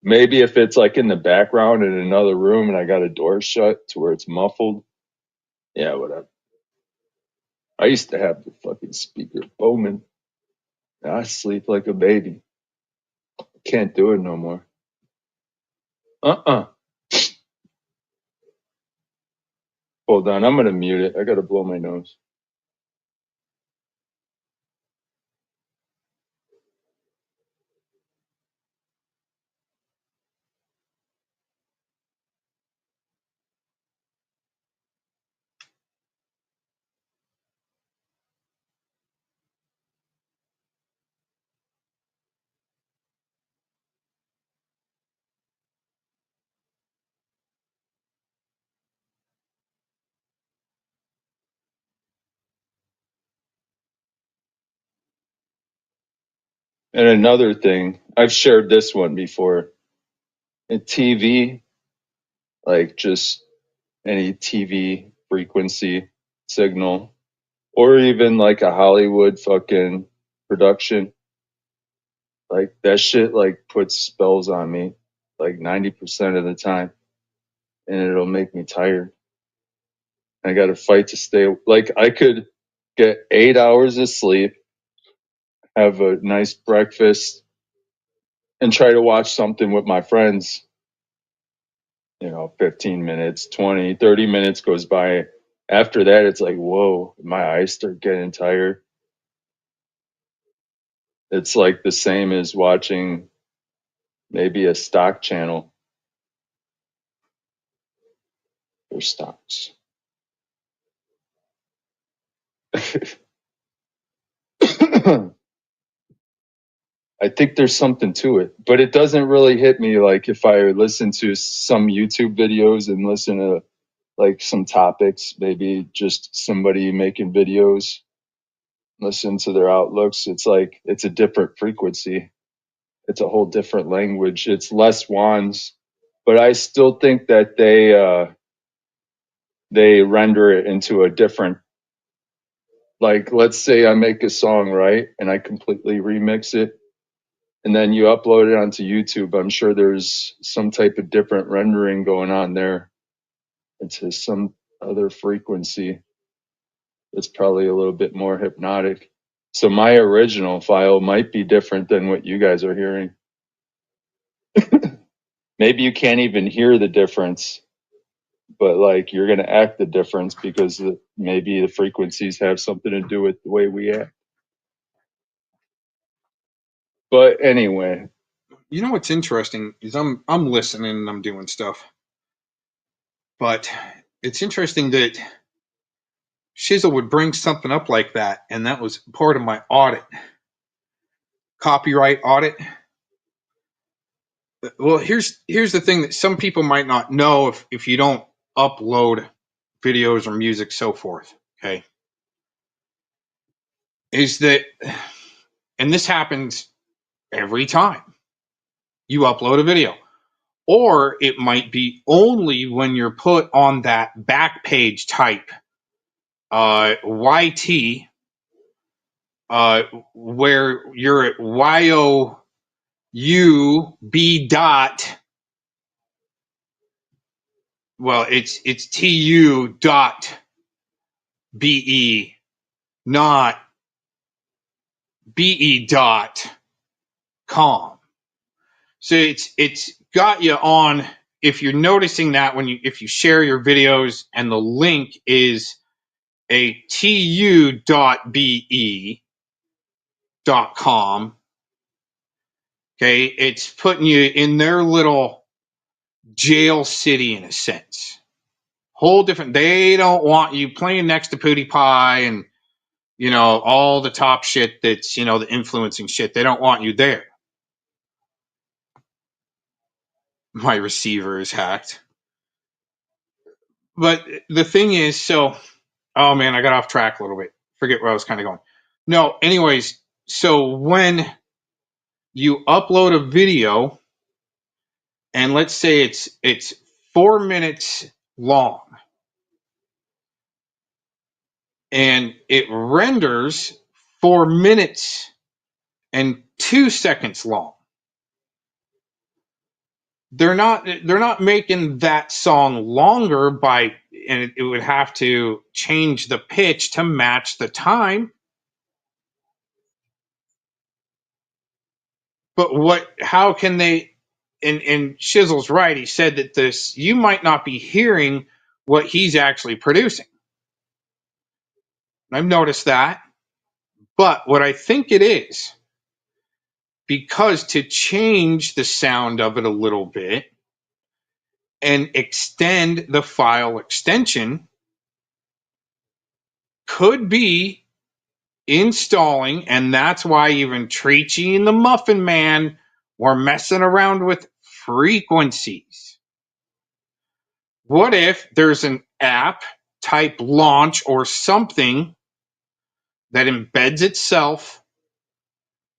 Maybe if it's like in the background in another room and I got a door shut to where it's muffled, yeah, whatever. I used to have the fucking speaker booming. I sleep like a baby. Can't do it no more. Hold on, I'm gonna mute it. I gotta blow my nose. And another thing, I've shared this one before. In TV, like just any TV frequency signal, or even like a Hollywood fucking production, like that shit like puts spells on me like 90% of the time, and it'll make me tired. I got to fight to stay, like I could get 8 hours of sleep, have a nice breakfast, and try to watch something with my friends. 15 minutes, 20, 30 minutes goes by. After that, it's like, whoa, my eyes start getting tired. It's like the same as watching maybe a stock channel or stocks. I think there's something to it, but it doesn't really hit me like if I listen to some YouTube videos and listen to like some topics, maybe just somebody making videos, listen to their outlooks. It's like it's a different frequency. It's a whole different language. It's less wands, but I still think that they render it into a different, like, let's say I make a song, right, and I completely remix it, and then you upload it onto YouTube. I'm sure there's some type of different rendering going on there into some other frequency. It's probably a little bit more hypnotic. So my original file might be different than what you guys are hearing. Maybe you can't even hear the difference, but like you're going to act the difference because maybe the frequencies have something to do with the way we act. But anyway, You know what's interesting is I'm listening and I'm doing stuff, but it's interesting that Shizzle would bring something up like that, and that was part of my audit, copyright audit. Well, here's the thing that some people might not know if you don't upload videos or music, so forth. Okay, is that, and this happens every time you upload a video, or it might be only when you're put on that back page type YT, where you're at YOUB dot. Well, it's TU dot BE, not BE dot com. So it's got you on. If you're noticing that if you share your videos and the link is a tu.be.com, okay, it's putting you in their little jail city in a sense. Whole different. They don't want you playing next to Pootie Pie and all the top shit that's the influencing shit. They don't want you there. My receiver is hacked. But the thing is, oh man, I got off track a little bit. Forget where I was kind of going. No, anyways, so when you upload a video, and let's say it's 4 minutes long, and it renders 4 minutes and 2 seconds long. They're not making that song longer and it would have to change the pitch to match the time. But how can they, and Shizzle's right, he said that you might not be hearing what he's actually producing. I've noticed that. But what I think it is, because to change the sound of it a little bit and extend the file extension could be installing, and that's why even Treachy and the Muffin Man were messing around with frequencies. What if there's an app type launch or something that embeds itself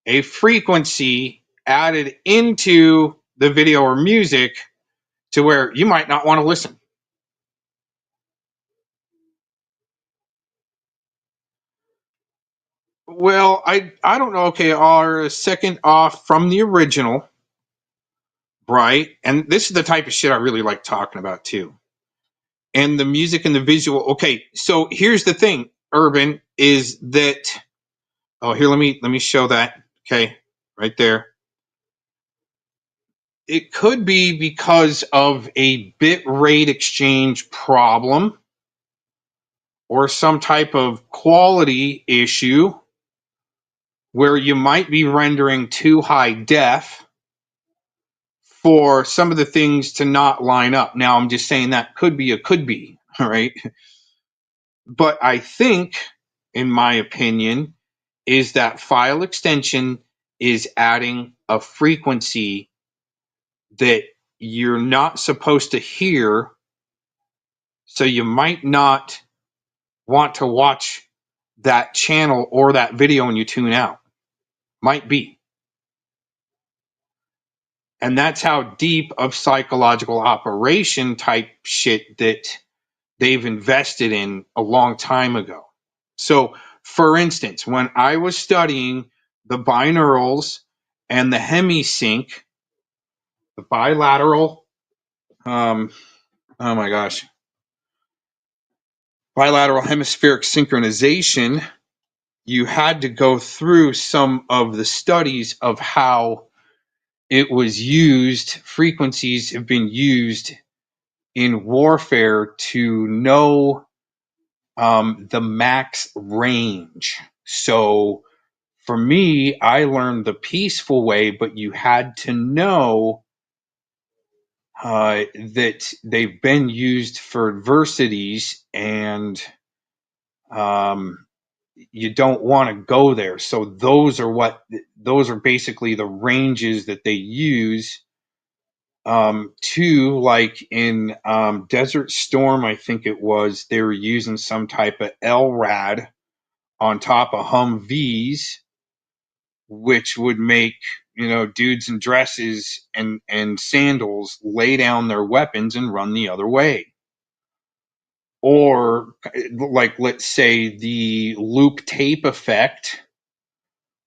a frequency added into the video or music to where you might not want to listen? Well, I don't know. Okay, are a second off from the original, right? And this is the type of shit I really like talking about too. And the music and the visual. Okay, so here's the thing, Urban. is that, oh, here, let me show that. Okay, right there. It could be because of a bit rate exchange problem or some type of quality issue where you might be rendering too high def for some of the things to not line up. Now, I'm just saying that could be, all right? But I think, in my opinion, is that file extension is adding a frequency that you're not supposed to hear, so you might not want to watch that channel or that video when you tune out. Might be. And that's how deep of psychological operation type shit that they've invested in a long time ago. So, for instance, when I was studying the binaurals and the hemisync, the bilateral, oh my gosh, bilateral hemispheric synchronization, you had to go through some of the studies of how it was used. Frequencies have been used in warfare to know the max range. So for me, I learned the peaceful way, but you had to know that they've been used for adversities, and you don't want to go there. So those are basically the ranges that they use. To, like in Desert Storm, I think it was, they were using some type of LRAD on top of Humvees, which would make, dudes in dresses and sandals lay down their weapons and run the other way. Or, like, let's say the loop tape effect,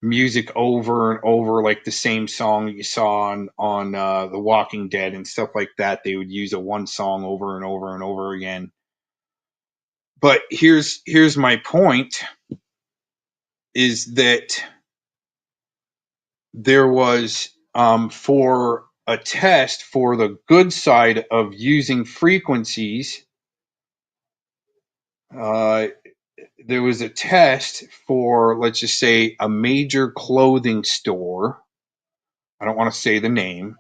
music over and over, like the same song you saw on The Walking Dead and stuff like that. They would use a one song over and over and over again. But here's my point, is that there was, for a test for the good side of using frequencies, there was a test for, let's just say, a major clothing store. I don't want to say the name,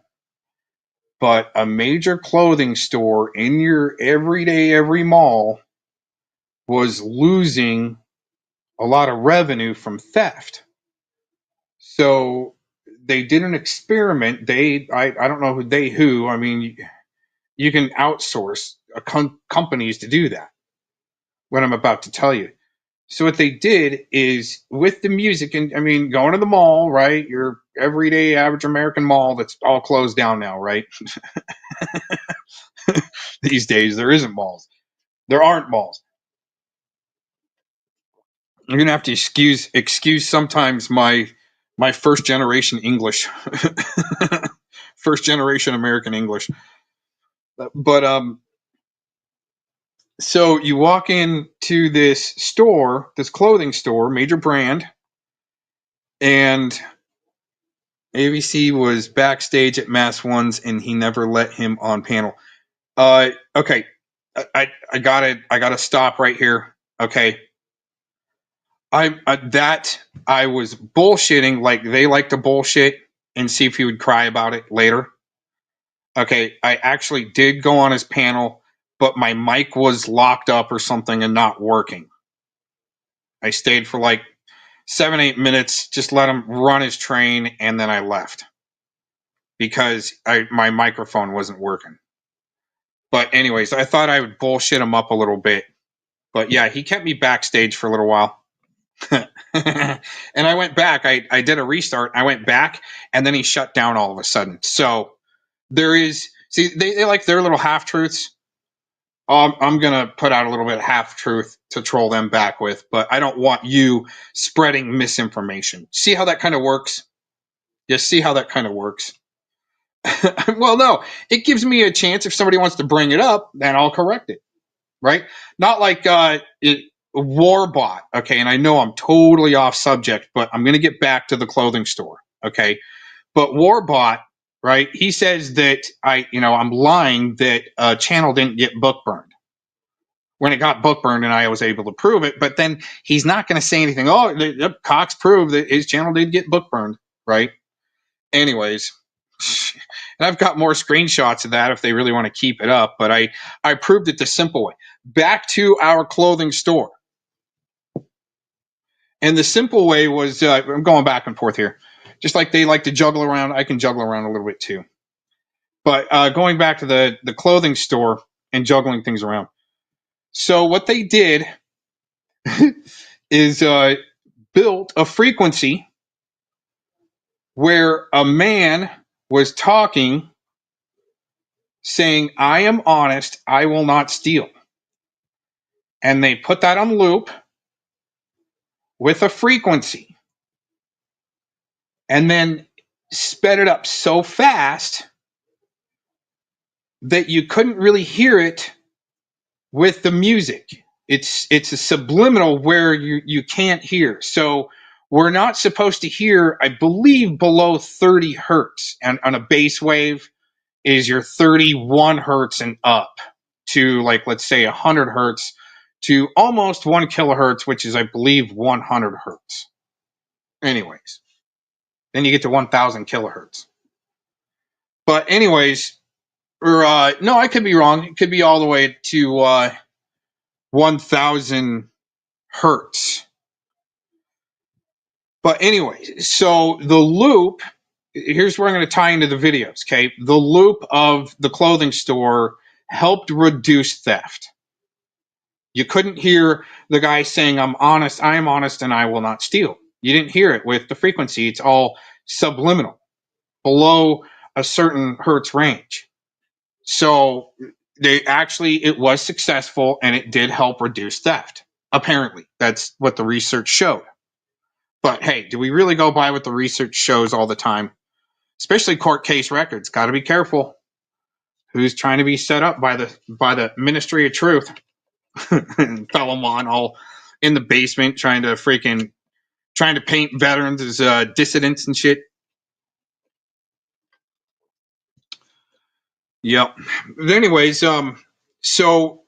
but a major clothing store in your every mall was losing a lot of revenue from theft. So they did an experiment. I don't know who. I mean, you can outsource companies to do that, what I'm about to tell you. So what they did is, with the music, and I mean, going to the mall, right? Your everyday average American mall that's all closed down now, right? These days, there isn't malls. There aren't malls. You're gonna have to excuse sometimes my first generation English, first generation American English. But so you walk into this store, this clothing store, major brand, and ABC was backstage at Mass Ones, and he never let him on panel. Okay, I gotta stop right here. Okay, I was bullshitting, like they like to bullshit and see if he would cry about it later. Okay, I actually did go on his panel, but my mic was locked up or something and not working. I stayed for like 7-8 minutes, just let him run his train, and then I left because my microphone wasn't working. But anyways, I thought I would bullshit him up a little bit. But yeah, he kept me backstage for a little while. And I went back. I did a restart. I went back, and then he shut down all of a sudden. So there is, see, they like their little half truths. I'm gonna put out a little bit of half truth to troll them back with, but I don't want you spreading misinformation. See how that kind of works? Just see how that kind of works. Well, no, it gives me a chance. If somebody wants to bring it up, then I'll correct it, right? Not like Warbot, okay, and I know I'm totally off subject, but I'm going to get back to the clothing store, okay? But Warbot, right, he says that I'm lying that channel didn't get book burned when it got book burned and I was able to prove it, but then he's not going to say anything. Oh, Cox proved that his channel did get book burned, right? Anyways, and I've got more screenshots of that if they really want to keep it up, but I proved it the simple way. Back to our clothing store. And the simple way was, I'm going back and forth here. Just like they like to juggle around, I can juggle around a little bit too. But going back to the clothing store and juggling things around. So what they did is built a frequency where a man was talking, saying, I am honest, I will not steal. And they put that on loop with a frequency. And then sped it up so fast that you couldn't really hear it with the music. It's a subliminal where you can't hear. So we're not supposed to hear, I believe, below 30 hertz. And on a bass wave is your 31 hertz and up to, like, let's say 100 hertz to almost 1 kilohertz, which is, I believe, 100 hertz. Anyways, then you get to 1000 kilohertz. But anyways, or no, I could be wrong. It could be all the way to 1000 hertz. But anyway, so the loop, here's where I'm going to tie into the videos, okay? The loop of the clothing store helped reduce theft. You couldn't hear the guy saying, I'm honest, I am honest, and I will not steal. You didn't hear it with the frequency. It's all subliminal, below a certain hertz range. So it was successful, and it did help reduce theft. Apparently, that's what the research showed. But hey, do we really go by what the research shows all the time? Especially court case records. Got to be careful. Who's trying to be set up by the Ministry of Truth? And Philemon all in the basement trying to paint veterans as dissidents and shit. Yep. But anyways, so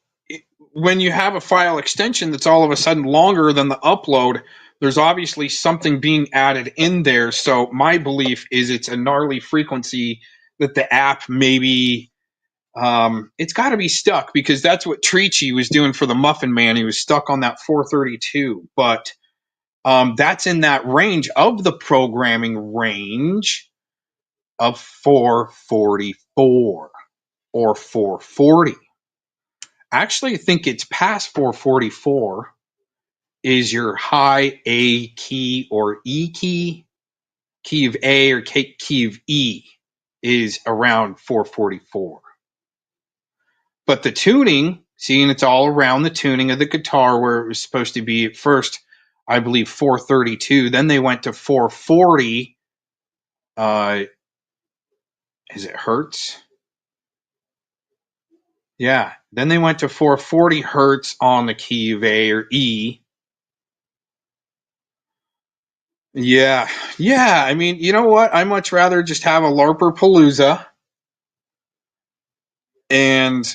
when you have a file extension that's all of a sudden longer than the upload, there's obviously something being added in there. So my belief is it's a gnarly frequency that the app maybe it's got to be stuck, because that's what Treachy was doing for the Muffin Man. He was stuck on that 432, but that's in that range of the programming range of 444 or 440. Actually, I think it's past 444 is your high A key or E key. Key of A or key of E is around 444. But the tuning, seeing it's all around the tuning of the guitar, where it was supposed to be at first, I believe 432. Then they went to 440. Is it hertz? Yeah. Then they went to 440 hertz on the key of A or E. Yeah. Yeah. I mean, you know what? I'd much rather just have a LARPer Palooza and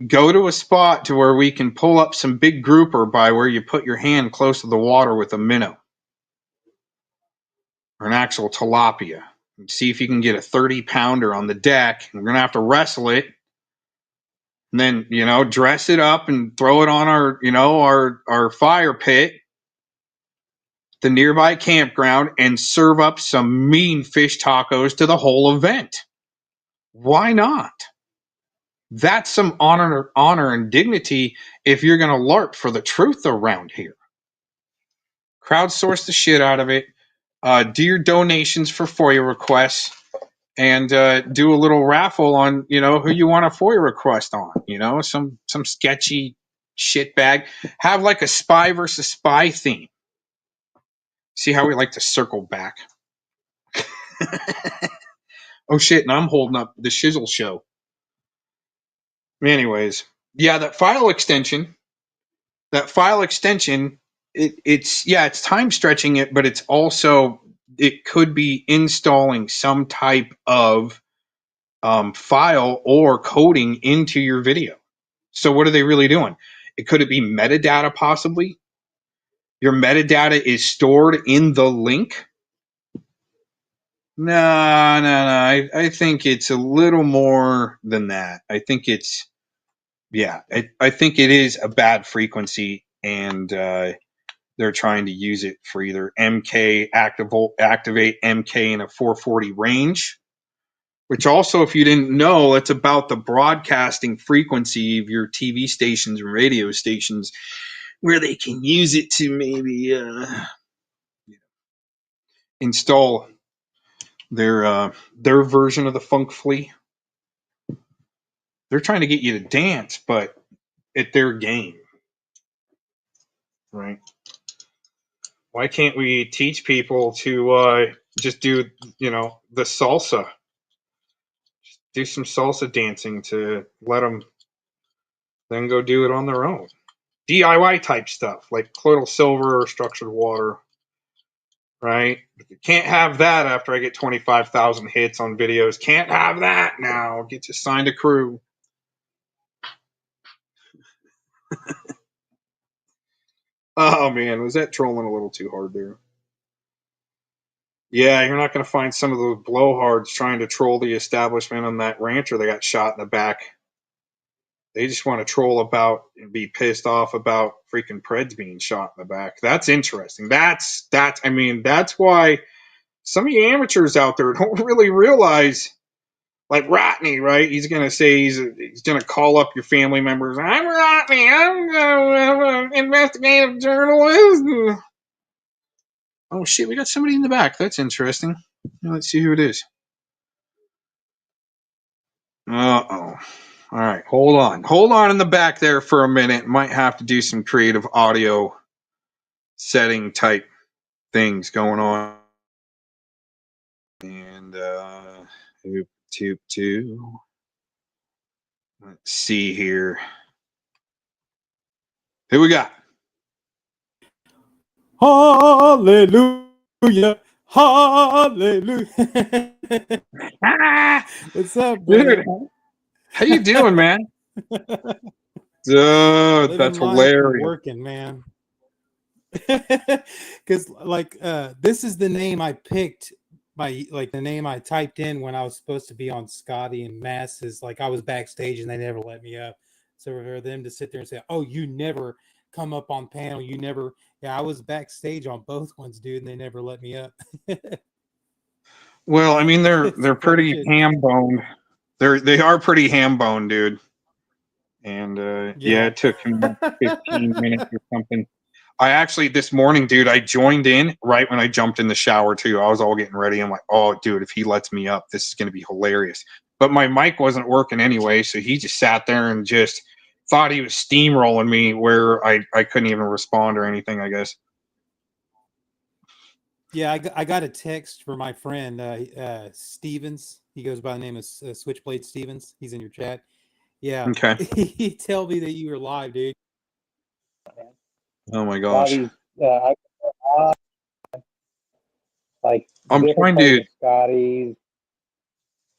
go to a spot to where we can pull up some big grouper by where you put your hand close to the water with a minnow or an actual tilapia. And see if you can get a 30-pounder on the deck. We're going to have to wrestle it. And then, dress it up and throw it on our fire pit, the nearby campground, and serve up some mean fish tacos to the whole event. Why not? That's some honor and dignity if you're going to LARP for the truth around here. Crowdsource the shit out of it. Do your donations for FOIA requests, and do a little raffle on, who you want a FOIA request on. Some sketchy shit bag. Have like a spy versus spy theme. See how we like to circle back. Oh shit, and I'm holding up the Shizzle show. Anyways, yeah, that file extension that file extension, it's time stretching it, but it's also, it could be installing some type of file or coding into your video. So what are they really doing? Could it be metadata possibly? Your metadata is stored in the link? No. I think it's a little more than that. I think it's, yeah, I think it is a bad frequency, and they're trying to use it for either MK, activate MK in a 440 range, which also, if you didn't know, it's about the broadcasting frequency of your TV stations and radio stations, where they can use it to maybe install their version of the funk flea. They're trying to get you to dance, but at their game, right? Why can't we teach people to just do, the salsa? Do some salsa dancing to let them then go do it on their own. DIY type stuff like colloidal silver or structured water, right? Can't have that after I get 25,000 hits on videos. Can't have that now. Get you signed a crew. Oh man, was that trolling a little too hard there? Yeah, you're not going to find some of those blowhards trying to troll the establishment on that rancher that got shot in the back. They just want to troll about and be pissed off about freaking Preds being shot in the back. That's interesting. That's why some of you amateurs out there don't really realize, like Rodney, right? He's going to say he's going to call up your family members. I'm Rodney. I'm an investigative journalist. Oh shit, we got somebody in the back. That's interesting. Let's see who it is. Uh-oh. All right, hold on. Hold on in the back there for a minute. Might have to do some creative audio setting type things going on. And two. Let's see here. Who we got? Hallelujah. Hallelujah. What's up, brother? Dude, how you doing, man? Dude, that's hilarious. Working, man. Because this is the name I picked by the name I typed in when I was supposed to be on Scotty and Mass's. Like, I was backstage and they never let me up. So for them to sit there and say, "Oh, you never come up on panel, you never," yeah, I was backstage on both ones, dude, and they never let me up. Well, I mean, they're pretty ham boned. They are pretty ham boned, dude. And yeah, it took him 15 minutes or something. I actually, this morning, dude, I joined in right when I jumped in the shower too. I was all getting ready. I'm like, oh, dude, if he lets me up, this is going to be hilarious. But my mic wasn't working anyway, so he just sat there and just thought he was steamrolling me where I couldn't even respond or anything, I guess. Yeah, I got a text from my friend Stevens. He goes by the name of Switchblade Stevens. He's in your chat. Yeah. Okay. He tell me that you were live, dude. Oh my gosh. I'm trying to. Scotty's.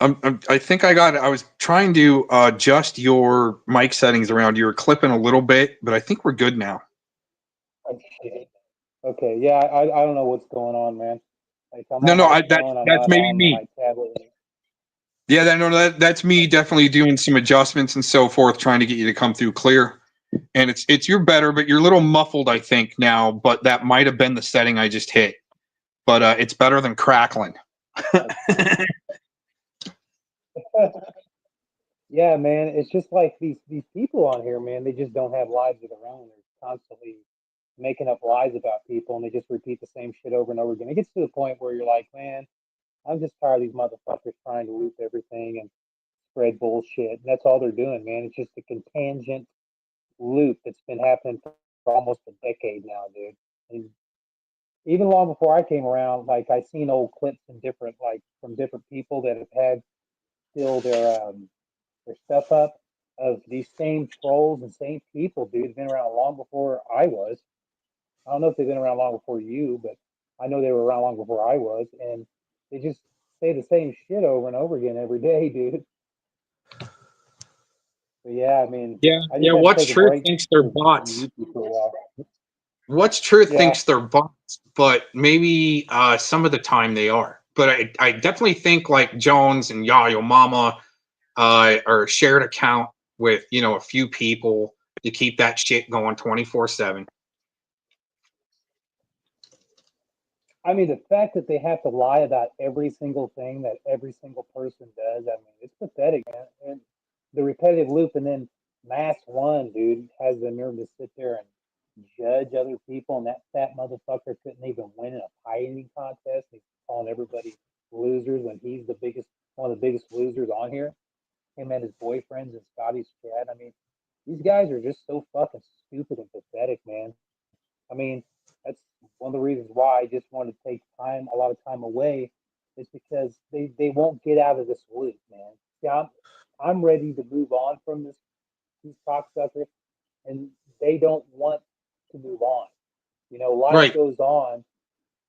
I think I was trying to adjust your mic settings around. You were clipping a little bit, but I think we're good now. Okay, yeah, I don't know what's going on, man. That's maybe me. Yeah, that's me definitely doing some adjustments and so forth, trying to get you to come through clear. And it's you're better, but you're a little muffled, I think, now. But that might have been the setting I just hit. But it's better than crackling. Yeah, man, it's just like these people on here, man. They just don't have lives of their own. They're constantly making up lies about people, and they just repeat the same shit over and over again. It gets to the point where you're like, man, I'm just tired of these motherfuckers trying to loop everything and spread bullshit. And that's all they're doing, man. It's just a contingent loop that's been happening for almost a decade now, dude. And even long before I came around, like, I seen old clips from different people that have had still their stuff up, of these same trolls and same people, dude. Been around long before I was. I don't know if they've been around long before you, but I know they were around long before I was, and they just say the same shit over and over again every day, dude. But yeah, I mean, Yeah, I just yeah. had to What's take a Truth break thinks they're from bots. YouTube for a while. What's Truth Yeah, thinks they're bots, but maybe some of the time they are. But I definitely think like Jones and Yayo Mama are a shared account with, you know, a few people to keep that shit going 24/7. I mean, the fact that they have to lie about every single thing that every single person does, I mean, it's pathetic, man. And the repetitive loop, and then Mass One, dude, has the nerve to sit there and judge other people, and that fat motherfucker couldn't even win in a pie eating contest. He's calling everybody losers when he's the biggest, one of the biggest losers on here. Him and his boyfriends and Scotty's chat. I mean, these guys are just so fucking stupid and pathetic, man. I mean, that's one of the reasons why I just want to take time, a lot of time away, is because they won't get out of this loop, man. See, I'm ready to move on from these cocksuckers, and they don't want to move on. You know, life Right. goes on.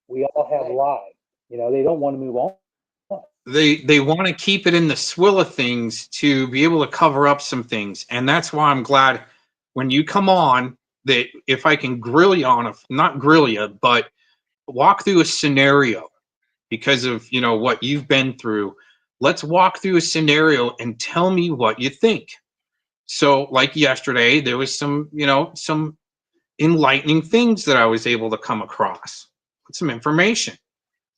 We all have lives. You know, they don't want to move on. They want to keep it in the swill of things to be able to cover up some things. And that's why I'm glad when you come on that if I can grill you on a, not grill you, but walk through a scenario because of, you know, what you've been through. Let's walk through a scenario and tell me what you think. So like yesterday, there was some, you know, some enlightening things that I was able to come across, some information,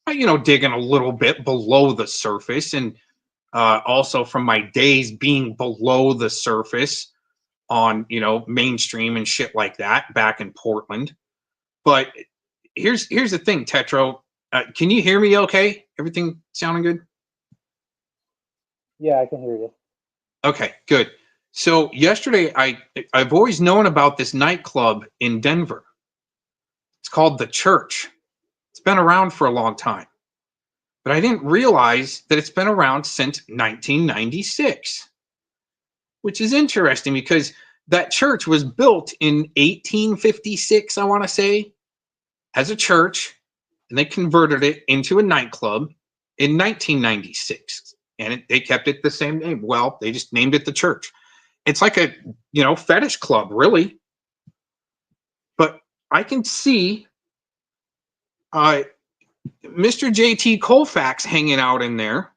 you know, digging a little bit below the surface, and also from my days being below the surface on, you know, mainstream and shit like that back in Portland. But here's the thing, Tetro. Can you hear me okay? Everything sounding good? Yeah, I can hear you. Okay, good. So yesterday, I've always known about this nightclub in Denver. It's called The Church. It's been around for a long time, but I didn't realize that it's been around since 1996, which is interesting because that church was built in 1856, I want to say, as a church, and they converted it into a nightclub in 1996, and they kept it the same name. Well, they just named it The Church. It's like a, you know, fetish club, really. But I can see Mr. JT Colfax hanging out in there,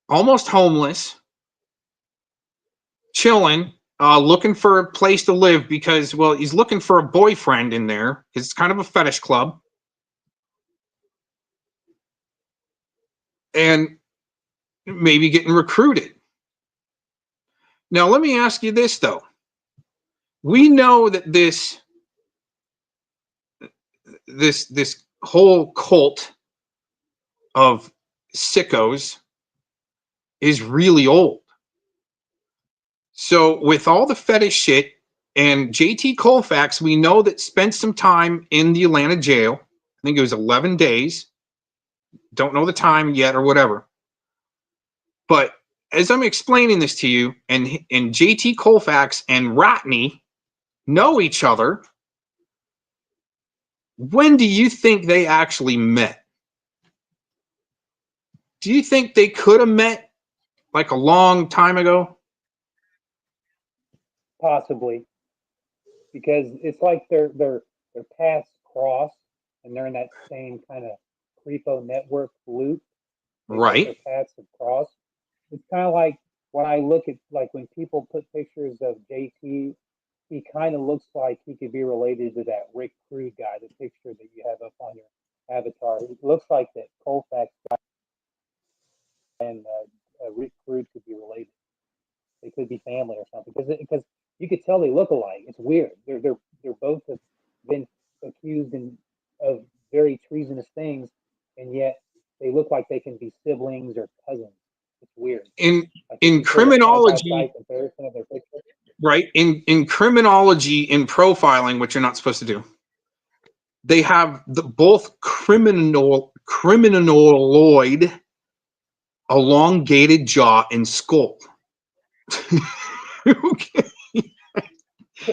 almost homeless, chilling, looking for a place to live because, well, he's looking for a boyfriend in there. It's kind of a fetish club. And maybe getting recruited. Now, let me ask you this, though. We know that this whole cult of sickos is really old. So with all the fetish shit, and JT Colfax, we know that spent some time in the Atlanta jail. I think it was 11 days. Don't know the time yet or whatever. But as I'm explaining this to you, and JT Colfax and Rodney know each other, when do you think they actually met? Do you think they could have met like a long time ago? Possibly, because it's like their paths cross, and they're in that same kind of creepo network loop. It's like their Right. paths have crossed. It's kind of like when I look at, like, when people put pictures of JT, he kind of looks like he could be related to that Rick Crude guy, the picture that you have up on your avatar. It looks like that Colfax guy and Rick Crude could be related. They could be family or something, because you could tell they look alike. It's weird. They're both have been accused of very treasonous things, and yet they look like they can be siblings or cousins. It's weird. In Like if in you did a side by criminology, side comparison of their pictures. right? In criminology, in profiling, which you're not supposed to do, they have the both criminaloid, elongated jaw and skull. Okay.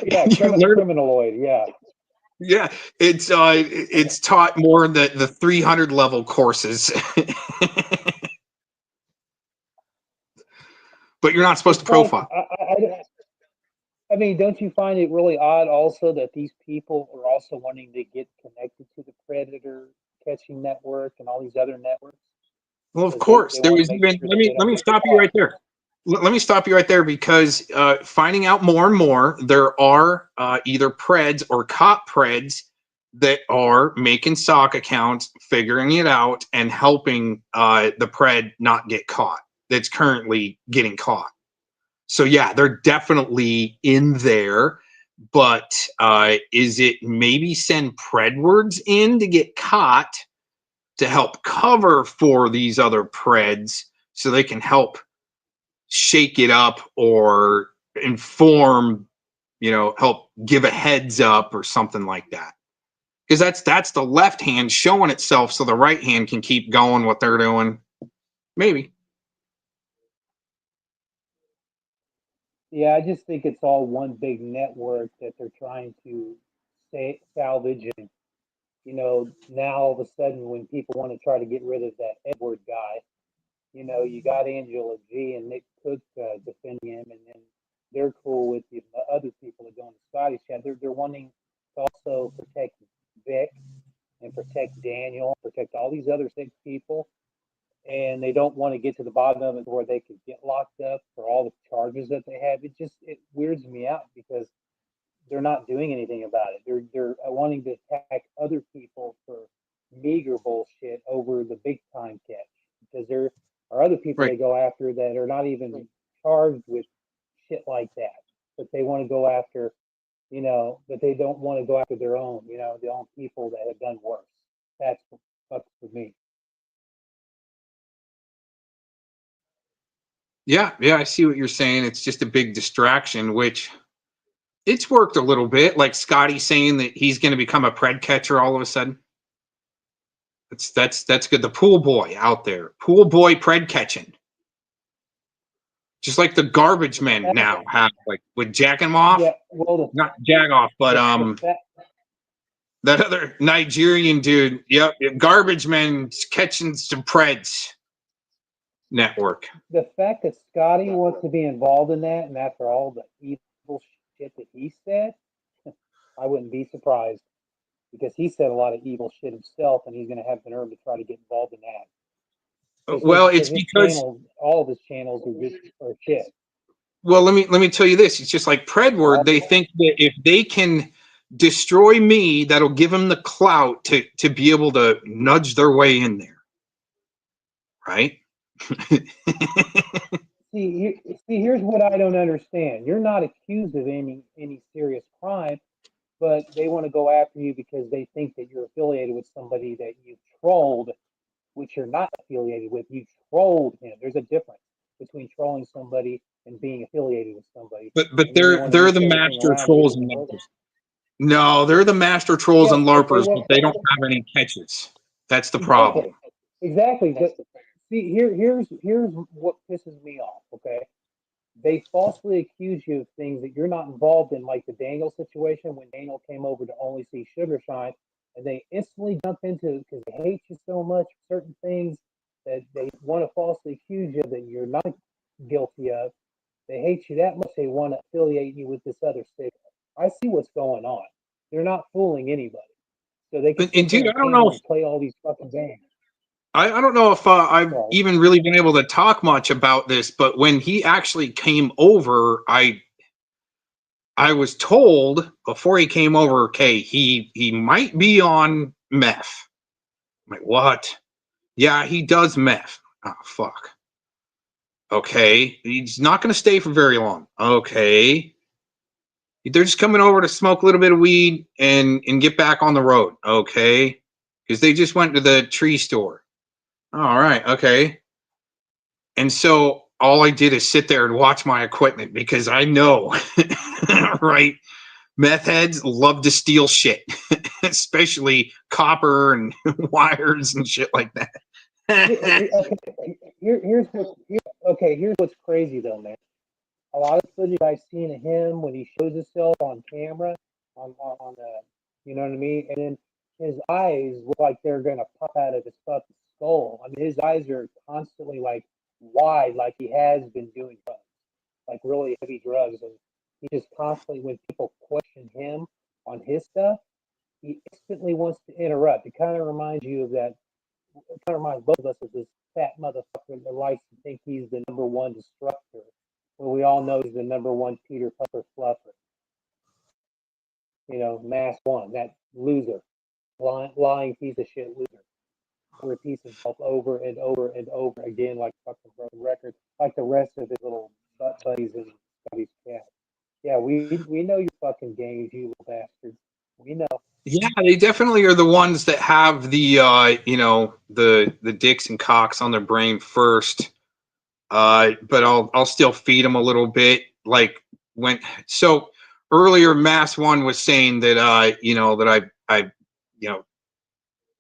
Yeah, You learn, criminaloid. Yeah. yeah, it's taught more in the 300 level courses. But you're not supposed to It's like profile. I mean, don't you find it really odd also that these people are also wanting to get connected to the predator catching network and all these other networks Well, of because course, they there want to was make even. sure Let that they me don't get stop you caught. right there. Let me stop you right there because finding out more and more, there are either preds or cop preds that are making sock accounts, figuring it out, and helping the pred not get caught. That's currently getting caught. So yeah, they're definitely in there. But is it maybe send predwards in to get caught to help cover for these other preds so they can help shake it up or inform, help give a heads up or something like that? Because that's the left hand showing itself so the right hand can keep going what they're doing. Maybe. Yeah, I just think it's all one big network that they're trying to salvage. And, now all of a sudden when people want to try to get rid of that Edward guy, you got Angela G and Nick Cook defending him, and then they're cool with the other people that go in the Scottish chat. They're wanting to also protect Vic and protect Daniel, protect all these other six people, and they don't want to get to the bottom of it where they could get locked up for all the charges that they have. It weirds me out because they're not doing anything about it. They're wanting to attack other people for meager bullshit over the big time catch because there are other people Right. they go after that are not even charged with shit like that, but they want to go after, but they don't want to go after their own, their own people that have done worse. That's what fucks with me. Yeah, I see what you're saying. It's just a big distraction, which it's worked a little bit. Like Scotty saying that he's going to become a pred catcher all of a sudden. That's good. The pool boy out there, pool boy pred catching, just like the garbage men now have, like with jacking them off. Yeah, well, Not jag off, but the that other Nigerian dude. Yep, garbage men catching some preds network. the fact that Scotty wants to be involved in that, and after all the evil shit that he said, I wouldn't be surprised because he said a lot of evil shit himself, and he's going to have the nerve to try to get involved in that. Well, it's His because channel, all of his channels are shit. well, let me tell you this. It's just like Predward. They think that if they can destroy me, that'll give them the clout to be able to nudge their way in there, right? See, here's what I don't understand. You're not accused of any serious crime, but they want to go after you because they think that you're affiliated with somebody that you trolled, which you're not affiliated with. You trolled him. There's a difference between trolling somebody and being affiliated with somebody. But And then they want to they're mix the everything master around you trolls with and the larpers. No, they're the master trolls yeah, and but they larpers, but won't. they don't have any catches. That's the Exactly. problem. Exactly. But see, here's what pisses me off. Okay, they falsely accuse you of things that you're not involved in, like the Daniel situation when Daniel came over to only see Sugar Shine, and they instantly jump into it because they hate you so much for certain things that they want to falsely accuse you that you're not guilty of. They hate you that much they want to affiliate you with this other state. I see what's going on. They're not fooling anybody, so they can And sit there dude, I and don't know pander if and play all these fucking games. I don't know if I've So even really been able to talk much about this, but when he actually came over, I was told before he came over, okay, he might be on meth. I'm like, what? Yeah, he does meth. Oh, fuck. Okay. He's not going to stay for very long. Okay. They're just coming over to smoke a little bit of weed and get back on the road. Okay. Because they just went to the tree store. All right. Okay. And so all I did is sit there and watch my equipment because I know, right? Meth heads love to steal shit, especially copper and wires and shit like that. okay, here's what's crazy though, man. a lot of footage I've seen of him when he shows himself on camera, on the, you know what I mean? And then his eyes look like they're gonna pop out of his fucking skull. I mean, his eyes are constantly like wide, like he has been doing drugs, like really heavy drugs, and he just constantly, when people question him on his stuff, he instantly wants to interrupt. It kind of reminds you of that. It kind of reminds both of us of this fat motherfucker that likes to think he's the number one destructor. Well, we all know he's the number one Peter Puffer fluffer. You know, Mass One, that loser, lying piece of shit loser, repeats himself over and over and over again like fucking broken record, like the rest of his little butt buddies and buddies cat. Yeah, we know your fucking games, you little bastards. We know. Yeah, they definitely are the ones that have the you know, the dicks and cocks on their brain first. But I'll still feed them a little bit. Like when so earlier, Mass One was saying that you know, that I you know,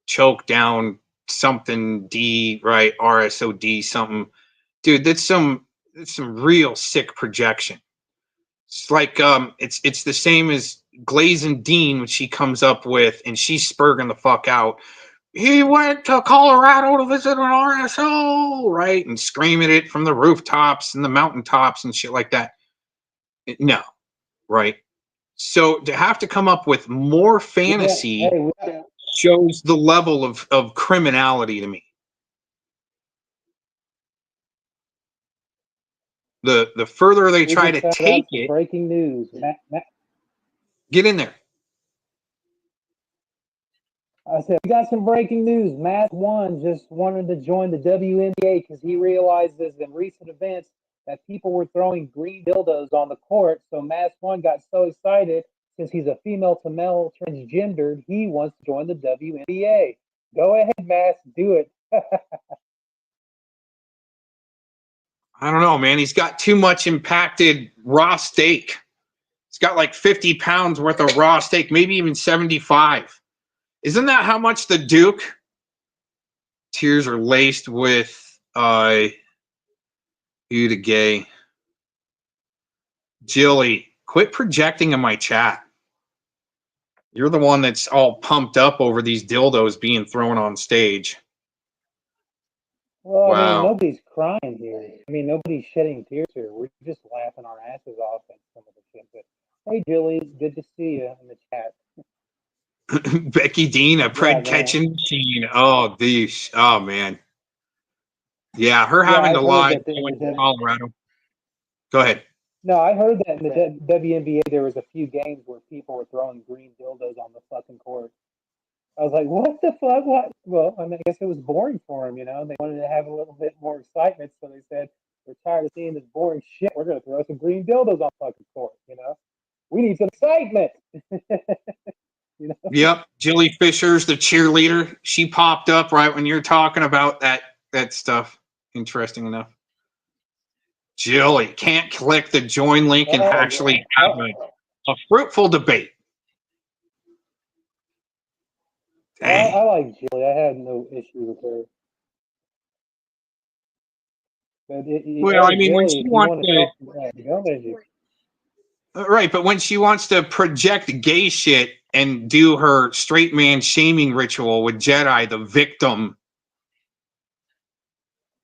choked down something D, right, RSOD something. Dude, that's some real sick projection. It's like it's the same as Glazin Dean when she comes up with, and she's spurging the fuck out. He went to Colorado to visit an RSO, right? And screaming it from the rooftops and the mountaintops and shit like that. No, right? So to have to come up with more fantasy shows the level of criminality to me. The further they try to take it. Breaking news. Get in there. I said, we got some breaking news. Matt One just wanted to join the WNBA because he realizes in recent events that people were throwing green dildos on the court. So Matt One got so excited, since he's a female to male transgendered, he wants to join the WNBA. Go ahead, Matt, do it. I don't know, man. He's got too much impacted raw steak. He's got like 50 pounds worth of raw steak, maybe even 75. Isn't that how much the Duke? Tears are laced with you the gay. Jilly, quit projecting in my chat. You're the one that's all pumped up over these dildos being thrown on stage. Well, wow. I mean, nobody's crying here. I mean, nobody's shedding tears here. We're just laughing our asses off at some of the shit. But hey, Jilly, good to see you in the chat. Becky Dean, a pred catching machine. Oh, these. Oh, man. Yeah, her having to lie in Colorado. Go ahead. No, I heard that in the WNBA there was a few games where people were throwing green dildos on the fucking court. I was like, what the fuck? What? Well, I mean, I guess it was boring for them, you know? They wanted to have a little bit more excitement, so they said, we're tired of seeing this boring shit. We're going to throw some green dildos on fucking court, you know? We need some excitement. You know? Yep. Jilly Fisher's the cheerleader. She popped up right when you're talking about that stuff. Interesting enough. Jilly can't click the join link and actually have a fruitful debate. I like Jilly. I had no issue with her. But well, I mean, when she wants to, right, but when she wants to project gay shit and do her straight man shaming ritual with Jedi, the victim,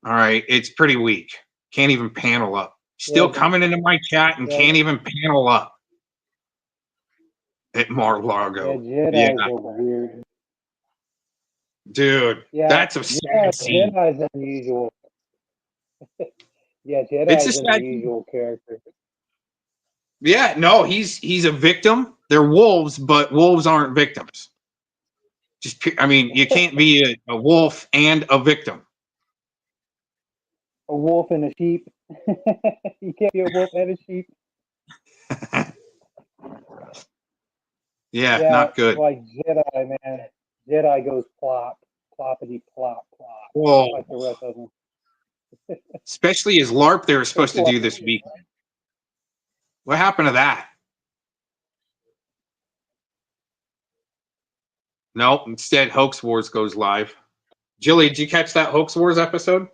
all right, it's pretty weak. Can't even panel up. Still coming into my chat and can't even panel up at Mar-Largo. Yeah, Jedi's weird. Dude, that's a sad scene. Jedi's unusual. Yeah, Jedi's an unusual character. Yeah, no, he's a victim. They're wolves, but wolves aren't victims. I mean, you can't be a wolf and a victim. A wolf and a sheep. You can't be a wolf and a sheep. Yeah, not good. Like Jedi, man. Jedi goes plop, ploppity plop, plop. Whoa. Like the rest of them. Especially as LARP they were supposed to do this week. What happened to that? No, instead Hoax Wars goes live. Jilly, did you catch that Hoax Wars episode?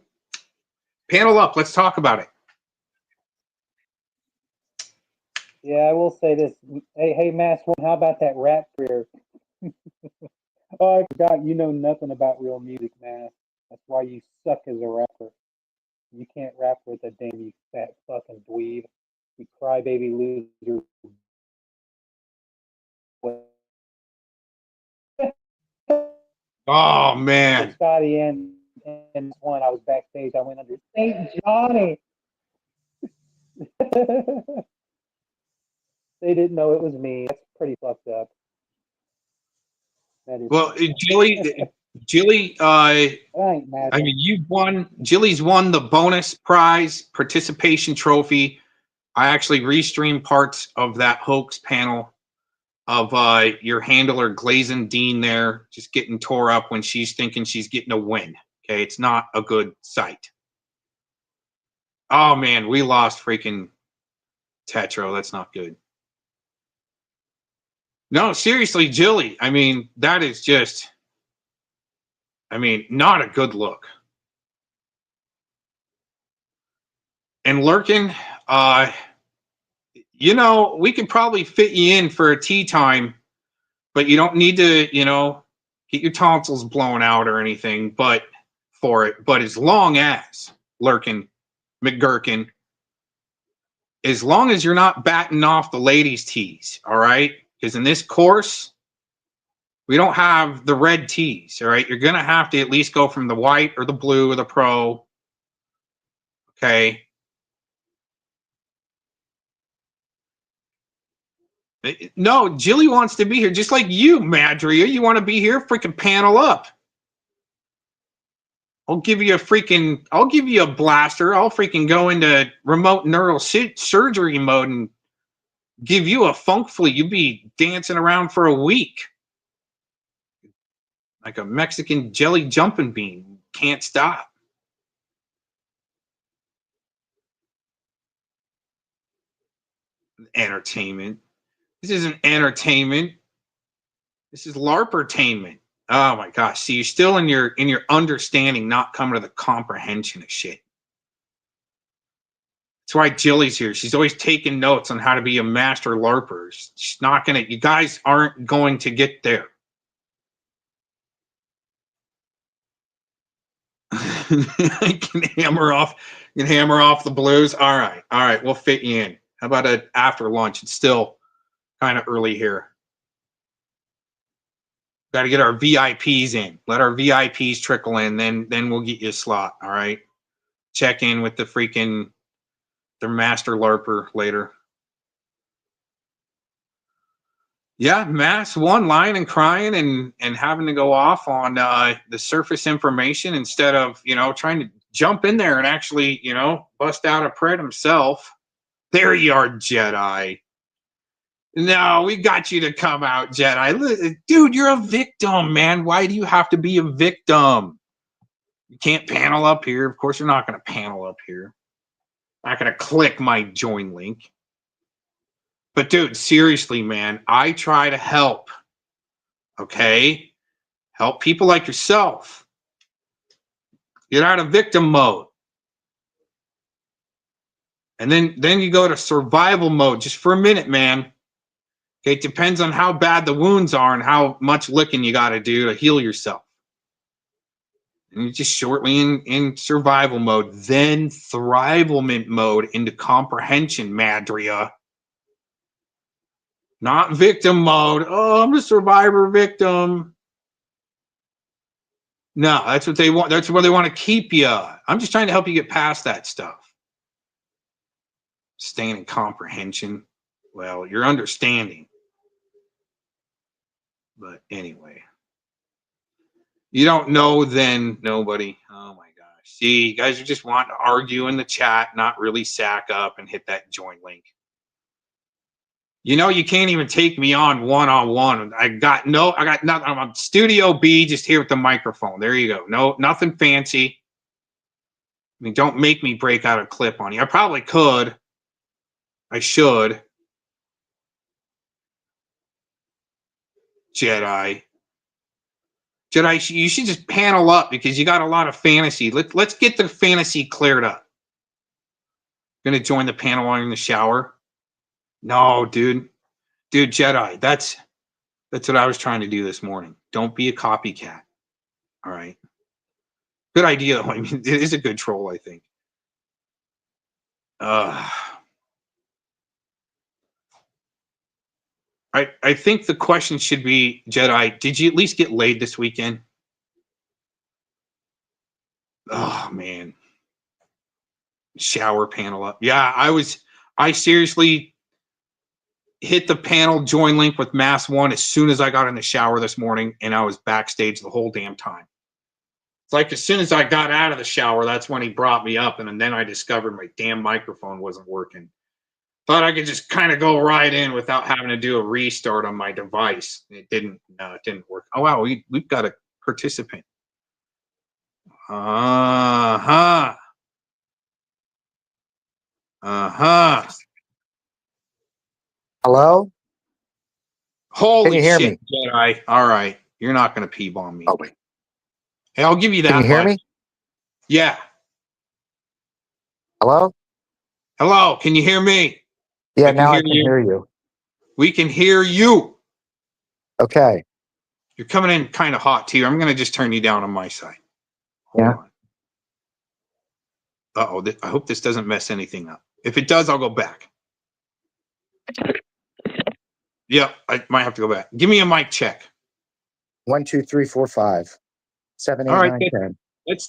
Panel up, let's talk about it. Yeah, I will say this. Hey, Mass One, how about that rap career? Oh, I forgot. You know nothing about real music, man. That's why you suck as a rapper. You can't rap with a damn, you fat fucking dweeb. You crybaby loser. Oh For man. Scotty and one, I was backstage. I went under St. Johnny. They didn't know it was me. That's pretty fucked up. That is Well, Jilly, I ain't mad I at mean, you won. Jilly's won the bonus prize participation trophy. I actually restreamed parts of that hoax panel of your handler Glazen Dean there just getting tore up when she's thinking she's getting a win. Okay, it's not a good sight. Oh man, we lost freaking Tetro. That's not good. No, seriously, Jilly. I mean, that is just, I mean, not a good look. And Lurkin, you know, we could probably fit you in for a tea time, but you don't need to, you know, get your tonsils blown out or anything, but for it. But as long as Lurkin, McGurkin, as long as you're not batting off the ladies' tees, all right? Because in this course, we don't have the red tees, all right? You're going to have to at least go from the white or the blue or the pro, okay? No, Jilly wants to be here, just like you, Madria. You want to be here? Freaking panel up. I'll give you a blaster. I'll freaking go into remote neural surgery mode and give you a funk fleet. You'd be dancing around for a week. Like a Mexican jelly jumping bean. Can't stop. Entertainment. This isn't entertainment. This is LARPertainment. Oh my gosh. See, you're still in your understanding, not coming to the comprehension of shit. That's why Jilly's here. She's always taking notes on how to be a master LARPer. She's not gonna, you guys aren't going to get there. I can hammer off the blues. All right, we'll fit you in. How about it after lunch? It's still kind of early here. Got to get our VIPs in. Let our VIPs trickle in, then we'll get you a slot. All right. Check in with the master LARPer later. Yeah, Mass one lying and crying and having to go off on the surface information instead of, you know, trying to jump in there and actually, you know, bust out a pred himself. There you are, Jedi. No, we got you to come out, Jedi. Dude, you're a victim, man. Why do you have to be a victim? You can't panel up here. Of course, you're not going to panel up here. Not going to click my join link. But dude, seriously, man, I try to help. Okay? Help people like yourself. Get out of victim mode. And then you go to survival mode just for a minute, man. Okay, it depends on how bad the wounds are and how much licking you got to do to heal yourself. And you're just shortly in survival mode. Then thrivalment mode into comprehension, Madria. Not victim mode. Oh, I'm a survivor victim. No, that's what they want. That's where they want to keep you. I'm just trying to help you get past that stuff. Staying in comprehension. Well, you're understanding. But anyway. You don't know, then nobody. Oh my gosh. See, you guys are just wanting to argue in the chat, not really sack up and hit that join link. You know, you can't even take me on one-on-one. I got nothing. I'm on Studio B, just here with the microphone. There you go. No, nothing fancy. I mean, don't make me break out a clip on you. I probably could. I should. Jedi, you should just panel up because you got a lot of fantasy. Let's get the fantasy cleared up. Gonna join the panel while you're in the shower. No, dude. Dude, Jedi, that's what I was trying to do this morning. Don't be a copycat. All right. Good idea. I mean, it is a good troll, I think. I think the question should be, Jedi, did you at least get laid this weekend? Oh, man. Shower panel up. Yeah, I seriously hit the panel join link with Mass One as soon as I got in the shower this morning, and I was backstage the whole damn time. It's like as soon as I got out of the shower, that's when he brought me up, and then I discovered my damn microphone wasn't working. Thought I could just kind of go right in without having to do a restart on my device. It didn't work. Oh wow, we've got a participant. Uh-huh. Hello? Holy Can you hear shit, me? Jedi. All right. You're not going to P-bomb me. Oh, wait. Hey, I'll give you that Can you hear much. me? Yeah. Hello? Hello. Can you hear me? Yeah, now I can hear you. We can hear you. Okay. You're coming in kind of hot, too. I'm going to just turn you down on my side. Hold on. Uh-oh. I hope this doesn't mess anything up. If it does, I'll go back. Yep, I might have to go back. Give me a mic check. 1, 2, 3, 4, 5, 7, 8, All right, 9, 10.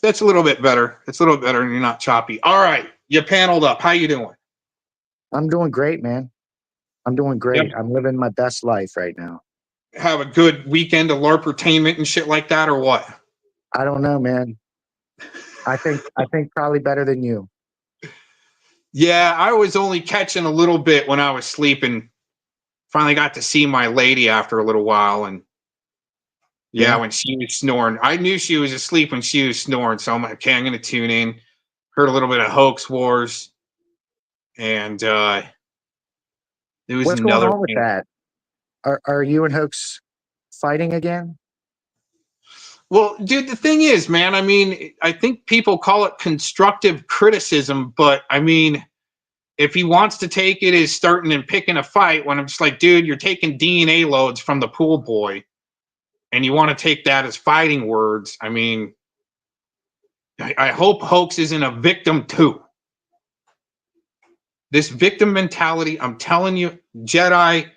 that's a little bit better. It's a little bit better, and you're not choppy. All right, you paneled up. How you doing? I'm doing great, man. I'm doing great. Yep. I'm living my best life right now. Have a good weekend of LARPertainment and shit like that, or what? I don't know, man. I think probably better than you. Yeah, I was only catching a little bit when I was sleeping. Finally got to see my lady after a little while, and yeah, when she was snoring. I knew she was asleep when she was snoring, so I'm like, okay, I'm going to tune in. Heard a little bit of Hoax Wars, and there was What's another going on with thing. that? Are you and Hoax fighting again? Well, dude, the thing is, man, I mean, I think people call it constructive criticism, but I mean, if he wants to take it as starting and picking a fight, when I'm just like, dude, you're taking DNA loads from the pool boy, and you want to take that as fighting words. I mean, I hope Hoax isn't a victim too. This victim mentality, I'm telling you, Jedi,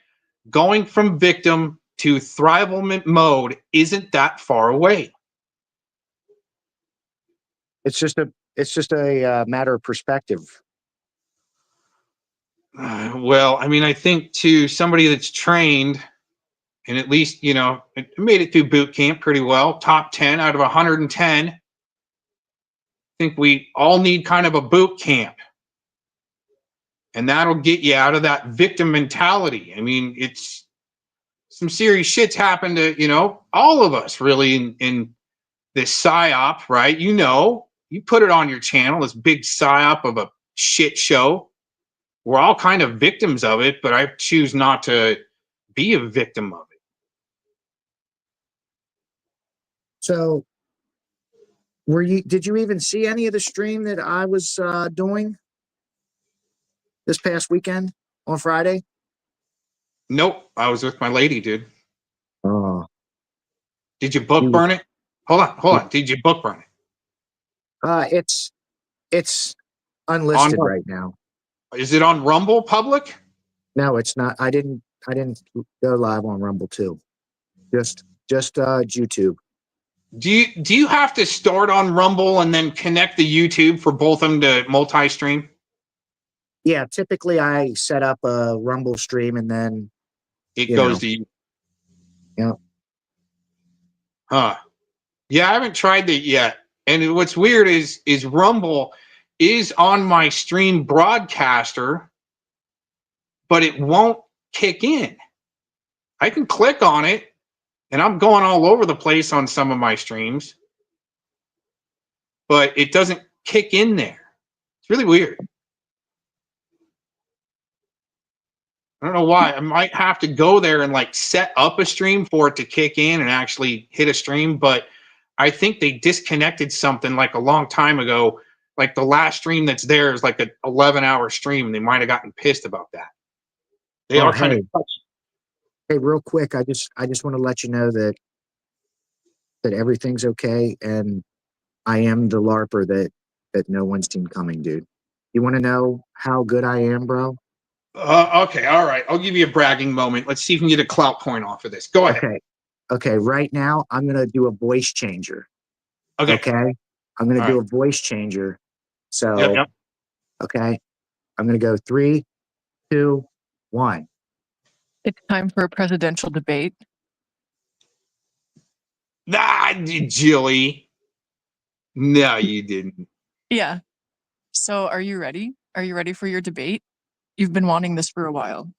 going from victim to thrivalment mode isn't that far away. It's just a matter of perspective. Well, I mean, I think to somebody that's trained and at least, you know, it made it through boot camp pretty well, top 10 out of 110. I think we all need kind of a boot camp. And that'll get you out of that victim mentality. I mean, it's some serious shit's happened to, you know, all of us really in this psyop, right? You know, you put it on your channel, this big psyop of a shit show. We're all kind of victims of it, but I choose not to be a victim of it. So, did you even see any of the stream that I was doing this past weekend on Friday? Nope, I was with my lady, dude. Oh. Did you book burn it? Hold on. Did you book burn it? It's unlisted right now. Is it on Rumble public? No, it's not. I didn't go live on Rumble too. Just YouTube. Do you have to start on Rumble and then connect the YouTube for both of them to multi-stream? Yeah, typically I set up a Rumble stream and then it goes to you. Yeah. Huh. Yeah, I haven't tried that yet. And what's weird is Rumble is on my stream broadcaster, but it won't kick in. I can click on it, and I'm going all over the place on some of my streams, but it doesn't kick in there. It's really weird. I don't know why. I might have to go there and like set up a stream for it to kick in and actually hit a stream, but I think they disconnected something like a long time ago. Like the last stream that's there is like an 11-hour stream, and they might have gotten pissed about that. They Oh, are kind of hey, touchy. hey, real quick, I just want to let you know that everything's okay, and I am the LARPer that no one's seen coming, dude. You want to know how good I am, bro? Okay, all right. I'll give you a bragging moment. Let's see if we can get a clout point off of this. Go ahead. Okay. Right now, I'm gonna do a voice changer. Okay. Okay, I'm gonna All do right. a voice changer. So, Yep. okay, I'm gonna go 3, 2, 1. It's time for a presidential debate. Nah, Jilly. No, you didn't. Yeah. So are you ready? Are you ready for your debate? You've been wanting this for a while.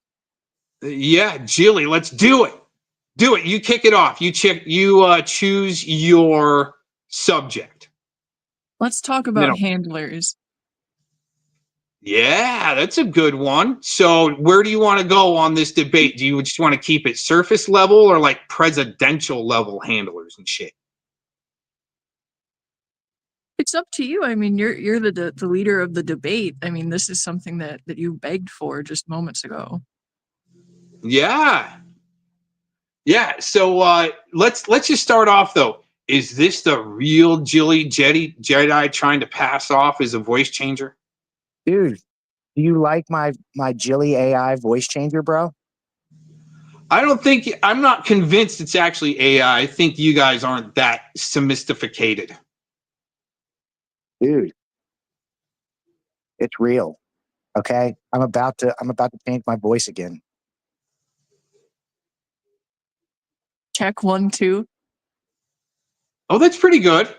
Yeah, Jilly, let's do it. Do it. You kick it off. You choose your subject. Let's talk about handlers. Yeah, that's a good one. So where do you want to go on this debate? Do you just want to keep it surface level or like presidential level handlers and shit? It's up to you. I mean, you're the leader of the debate. I mean, this is something that you begged for just moments ago. Yeah. Yeah. So let's just start off though. Is this the real Jedi trying to pass off as a voice changer? Dude, do you like my Jilly AI voice changer, bro? I'm not convinced it's actually AI. I think you guys aren't that sophisticated. Dude, it's real. Okay, I'm about to change my voice again. Check 1, 2. Oh, that's pretty good.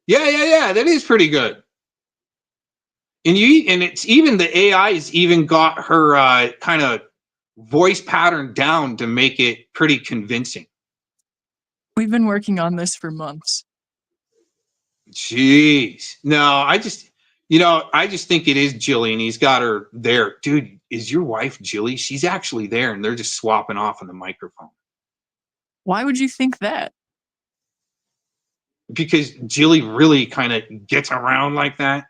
Yeah. That is pretty good. And it's even the AI's even got her kind of voice pattern down to make it pretty convincing. We've been working on this for months. Jeez. No, I just think it is Jilly and he's got her there. Dude, is your wife Jilly? She's actually there and they're just swapping off on the microphone. Why would you think that? Because Jilly really kind of gets around like that.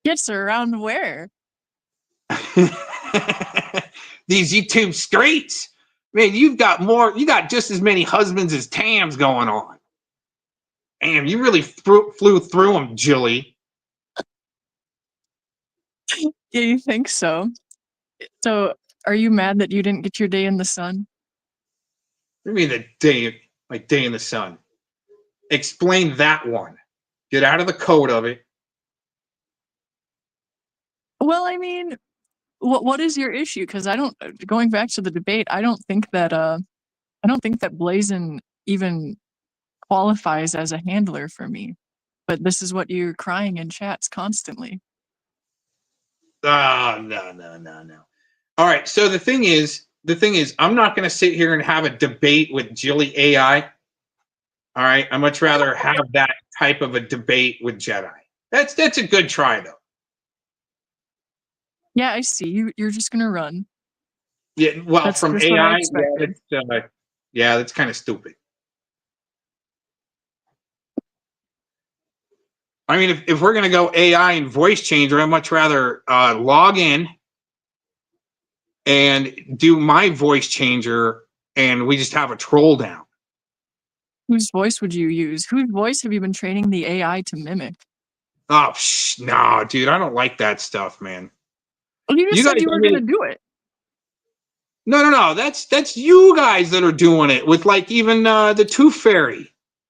Gets around where? These YouTube Skreetz. Man, you got just as many husbands as Tams going on. Damn, you really flew through them, Jilly. Yeah, you think so? So, are you mad that you didn't get your day in the sun? What do you mean day in the sun? Explain that one. Get out of the code of it. Well, I mean, what is your issue? Because going back to the debate, I don't think that Blazin even qualifies as a handler for me. But this is what you're crying in chats constantly. Oh, no. All right. So the thing is, I'm not going to sit here and have a debate with Jilly AI. All right. I'd much rather have that type of a debate with Jedi. That's a good try, though. Yeah, I see. You're just gonna run. Yeah. Well, That's from just what I AI, expected. that's kind of stupid. I mean, if we're going to go AI and voice changer, I'd much rather log in and do my voice changer and we just have a troll down. Whose voice would you use? Whose voice have you been training the AI to mimic? Oh, no, dude. I don't like that stuff, man. Well, you just said you were going to do it. No. That's you guys that are doing it with like even the Tooth Fairy.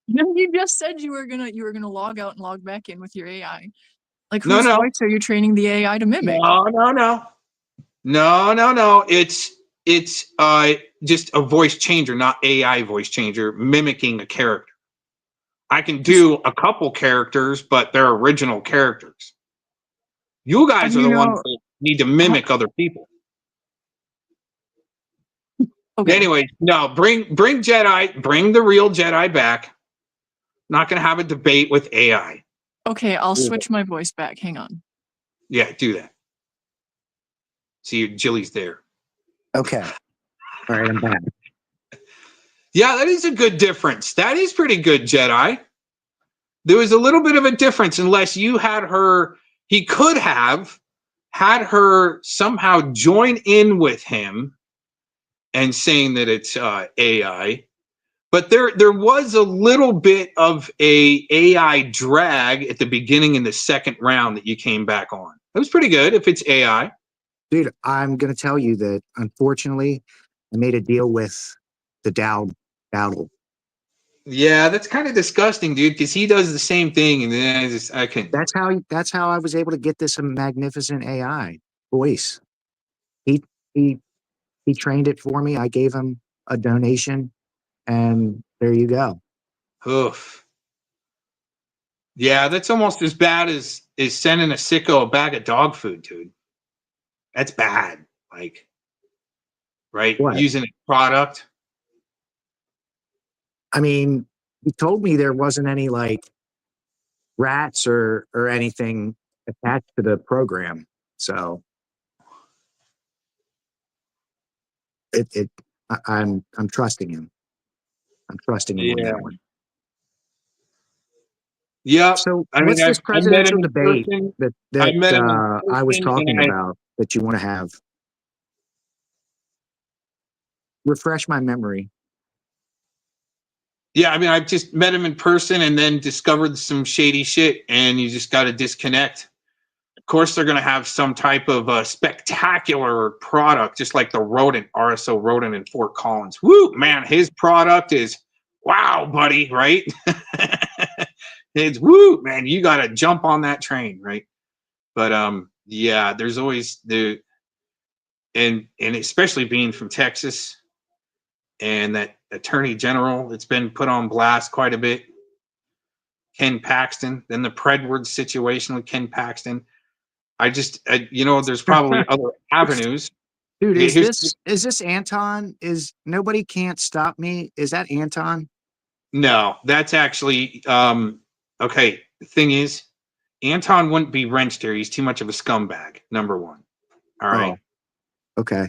No, you just said you were gonna log out and log back in with your AI. Like whose voice are you training the AI to mimic? No. It's just a voice changer, not AI voice changer, mimicking a character. I can do a couple characters, but they're original characters. You guys are the ones that need to mimic other people. Okay. Anyway, no, bring Jedi, bring the real Jedi back. Not going to have a debate with AI. Okay, I'll switch my voice back. Hang on. Yeah, do that. See, Jilly's there. Okay. All right, I'm back. Yeah, that is a good difference. That is pretty good, Jedi. There was a little bit of a difference, unless you had her. He could have had her somehow join in with him and saying that it's AI. But there was a little bit of a AI drag at the beginning in the second round that you came back on. It was pretty good if it's AI. Dude, I'm going to tell you that, unfortunately, I made a deal with the Dowdle. Yeah, that's kind of disgusting, dude, because he does the same thing, and then I can. That's how I was able to get this magnificent AI voice. He trained it for me. I gave him a donation, and there you go. Oof. Yeah, that's almost as bad as sending a sicko a bag of dog food, dude. That's bad. Like, right? What? Using a product. I mean, he told me there wasn't any like rats or anything attached to the program. So I'm trusting him. I'm trusting him on that one. Yeah. So I what's mean, this I met him presidential in debate person. that I was and talking about that you want to have? Refresh my memory. Yeah, I mean, I just met him in person and then discovered some shady shit, and you just got to disconnect. Of course, they're going to have some type of spectacular product, just like the rodent, RSO rodent in Fort Collins. Woo, man, his product is wow, buddy, right? It's woo, man, you got to jump on that train, right? But yeah, there's always and especially being from Texas, and that attorney general that's been put on blast quite a bit, Ken Paxton, then the Predward situation with Ken Paxton. There's probably other avenues. Dude, Okay, is this Anton? Is Nobody Can't Stop Me? Is that Anton? No, that's actually okay. The thing is, Anton wouldn't be wrenched here. He's too much of a scumbag, number one. All right. Oh, okay.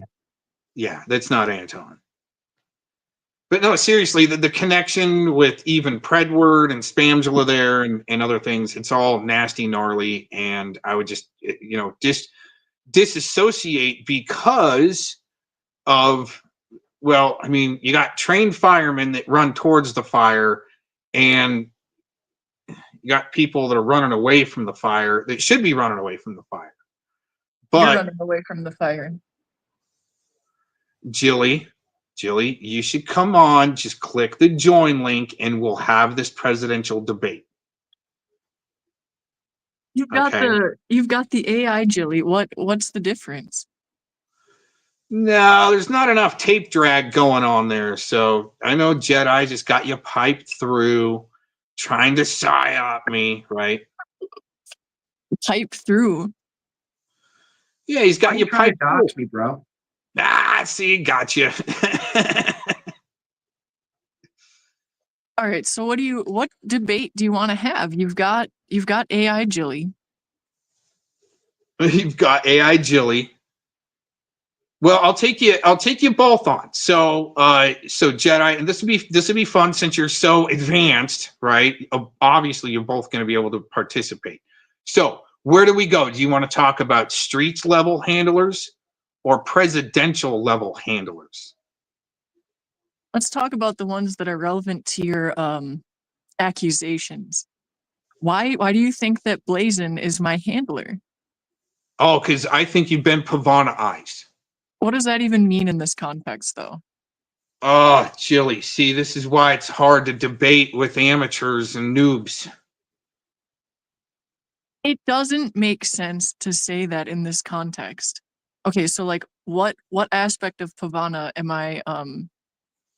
Yeah, that's not Anton. But no, seriously, the connection with even Predward and Spamgula there and other things, it's all nasty, gnarly, and I would just disassociate because of, well, I mean, you got trained firemen that run towards the fire, and you got people that are running away from the fire that should be running away from the fire. But you're running away from the fire. Jilly, you should come on, just click the join link and we'll have this presidential debate. You've got the AI, Jilly. What's the difference? No, there's not enough tape drag going on there. So I know Jedi just got you piped through, trying to psyop me, right? Pipe through. Yeah, he's got you piped through. Me, bro. See, got you. All right. So what debate do you want to have? You've got AI Jilly. You've got AI Jilly. Well, I'll take you both on. So Jedi, and this would be fun since you're so advanced, right? Obviously, you're both going to be able to participate. So where do we go? Do you want to talk about streets level handlers or presidential level handlers? Let's talk about the ones that are relevant to your accusations. Why do you think that Blazin is my handler? Oh, because I think you've been Pavana-ized. What does that even mean in this context, though? Oh, Jilly, see, this is why it's hard to debate with amateurs and noobs. It doesn't make sense to say that in this context. Okay, so like what aspect of Pavana am I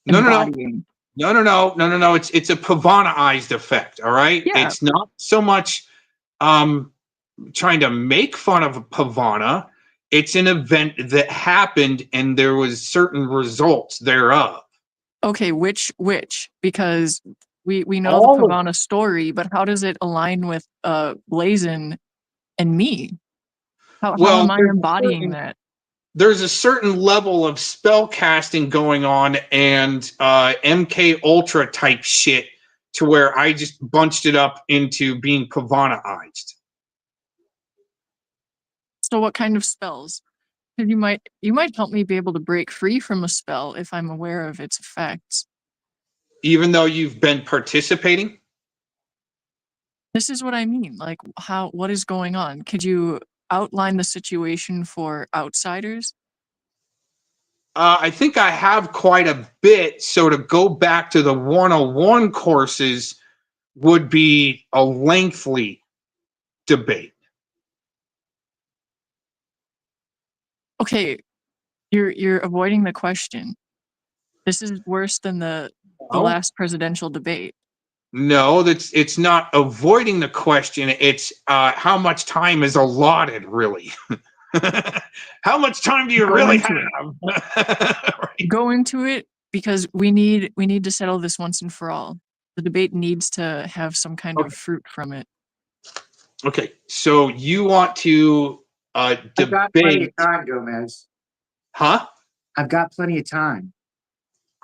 embodying? No. It's a Pavana-ized effect, all right? Yeah. It's not so much trying to make fun of Pavana. It's an event that happened and there was certain results thereof. Okay, which? Because we know the Pavana story, but how does it align with Blazin and me? How am I embodying that? There's a certain level of spell casting going on and MK Ultra type shit to where I just bunched it up into being Pavana-ized. So what kind of spells? 'Cause you might help me be able to break free from a spell if I'm aware of its effects. Even though you've been participating? This is what I mean. Like, what is going on? Could you outline the situation for outsiders? I think I have quite a bit. So to go back to the 101 courses would be a lengthy debate. Okay, you're avoiding the question. This is worse than the last presidential debate. No, it's not avoiding the question. It's how much time is allotted, really. How much time do you really have? Go into it because we need to settle this once and for all. The debate needs to have some kind of fruit from it. Okay, so you want to I've got plenty debate? of time, Gomez. Huh? I've got plenty of time.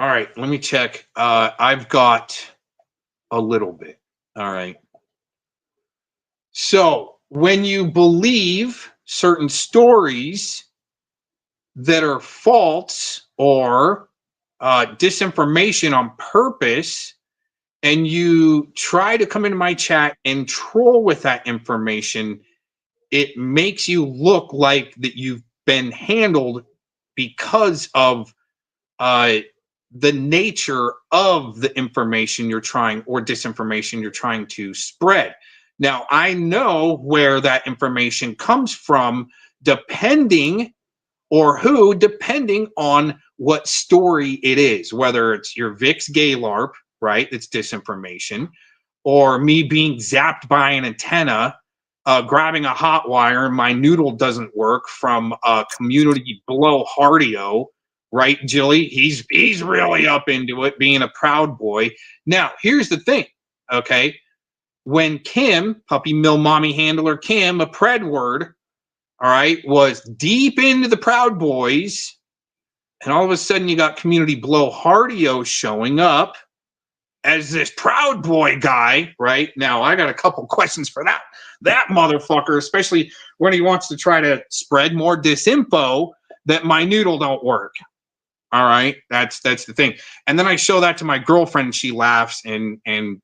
All right, let me check. I've got a little bit. All right. So when you believe certain stories that are false or disinformation on purpose, and you try to come into my chat and troll with that information, it makes you look like that you've been handled because of the nature of the information you're trying or disinformation you're trying to spread. Now, I know where that information comes from, depending on what story it is, whether it's your Vix gay LARP, right? It's disinformation, or me being zapped by an antenna, grabbing a hot wire and my noodle doesn't work from a community blowhardio, right, Jilly? He's really up into it, being a proud boy. Now, here's the thing, okay? When Kim, puppy mill mommy handler Kim, a pred word, all right, was deep into the Proud Boys, and all of a sudden you got community blowhardio showing up as this Proud Boy guy, right? Now, I got a couple questions for that motherfucker, especially when he wants to try to spread more disinfo that my noodle don't work. All right, that's the thing. And then I show that to my girlfriend, and she laughs, and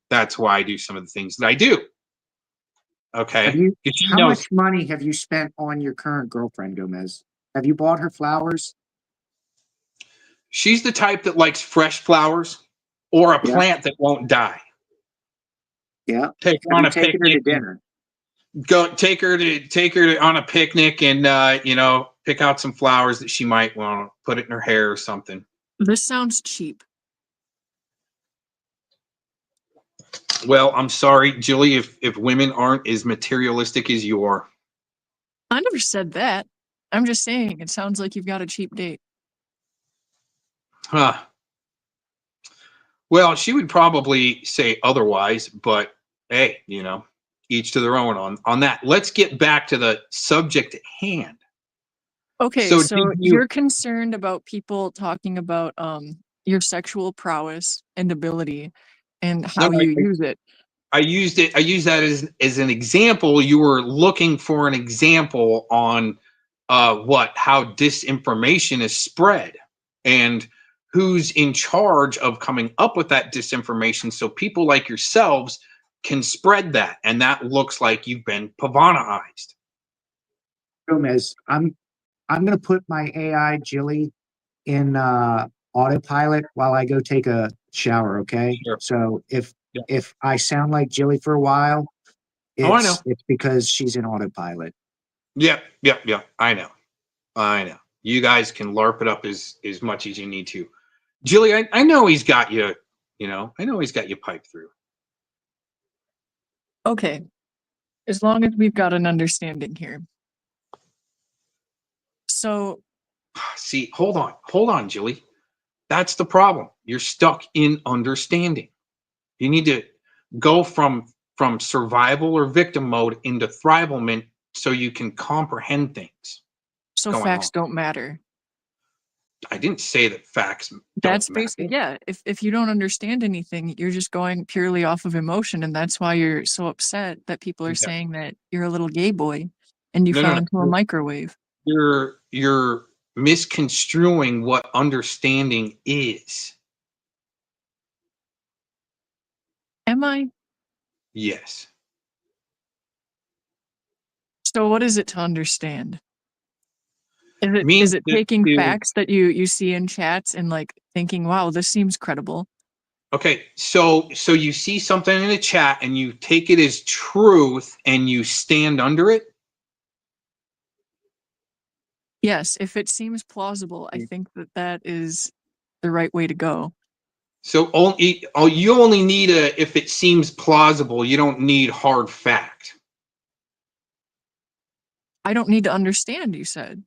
that's why I do some of the things that I do. Okay. How much money have you spent on your current girlfriend, Gomez? Have you bought her flowers? She's the type that likes fresh flowers or a plant that won't die. Yeah. Take her on a picnic. Her to dinner. Take her on a picnic and pick out some flowers that she might want to put it in her hair or something. This sounds cheap. Well, I'm sorry, Julie, if women aren't as materialistic as you are. I never said that. I'm just saying it sounds like you've got a cheap date. Huh. Well, she would probably say otherwise, but hey, each to their own on that. Let's get back to the subject at hand. Okay, so you're concerned about people talking about your sexual prowess and ability and how you use it. I used that as an example. You were looking for an example on how disinformation is spread and who's in charge of coming up with that disinformation so people like yourselves can spread that. And that looks like you've been Pavanaized. Gomez, I'm going to put my AI Jilly in autopilot while I go take a shower, okay? Sure. So if I sound like Jilly for a while, it's because she's in autopilot. Yep. I know. You guys can LARP it up as much as you need to. Jilly, I know he's got you, I know he's got you piped through. Okay. As long as we've got an understanding here. So. See, hold on, Jilly. That's the problem. You're stuck in understanding. You need to go from survival or victim mode into thrivalment so you can comprehend things. So facts don't matter. I didn't say that facts That's basically, if you don't understand anything, you're just going purely off of emotion, and that's why you're so upset that people are saying that you're a little gay boy and you No, fell no, into a no. microwave. You're misconstruing what understanding is. Am I? Yes. So what is it to understand? Is It it means is it to, taking to facts that you see in chats and like thinking, wow, this seems credible? okay, so you see something in a chat and you take it as truth and you stand under it. Yes, if it seems plausible, I think that is the right way to go. So you only need if it seems plausible, you don't need hard fact. I don't need to understand, you said.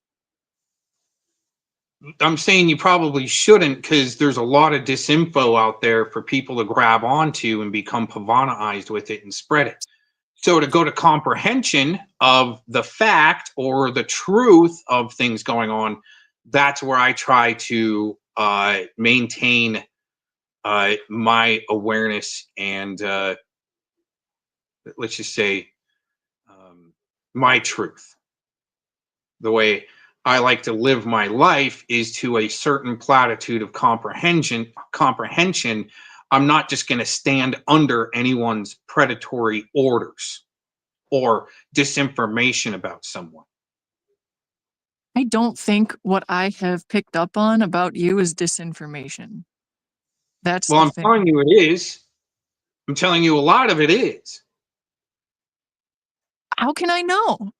I'm saying you probably shouldn't because there's a lot of disinfo out there for people to grab onto and become Pavanaized with it and spread it. So to go to comprehension of the fact or the truth of things going on, that's where I try to maintain my awareness and let's just say my truth. The way I like to live my life is to a certain platitude of comprehension. I'm not just going to stand under anyone's predatory orders or disinformation about someone. I don't think what I have picked up on about you is disinformation. That's Well, the I'm thing. telling you it is. I'm telling you a lot of it is. How can I know?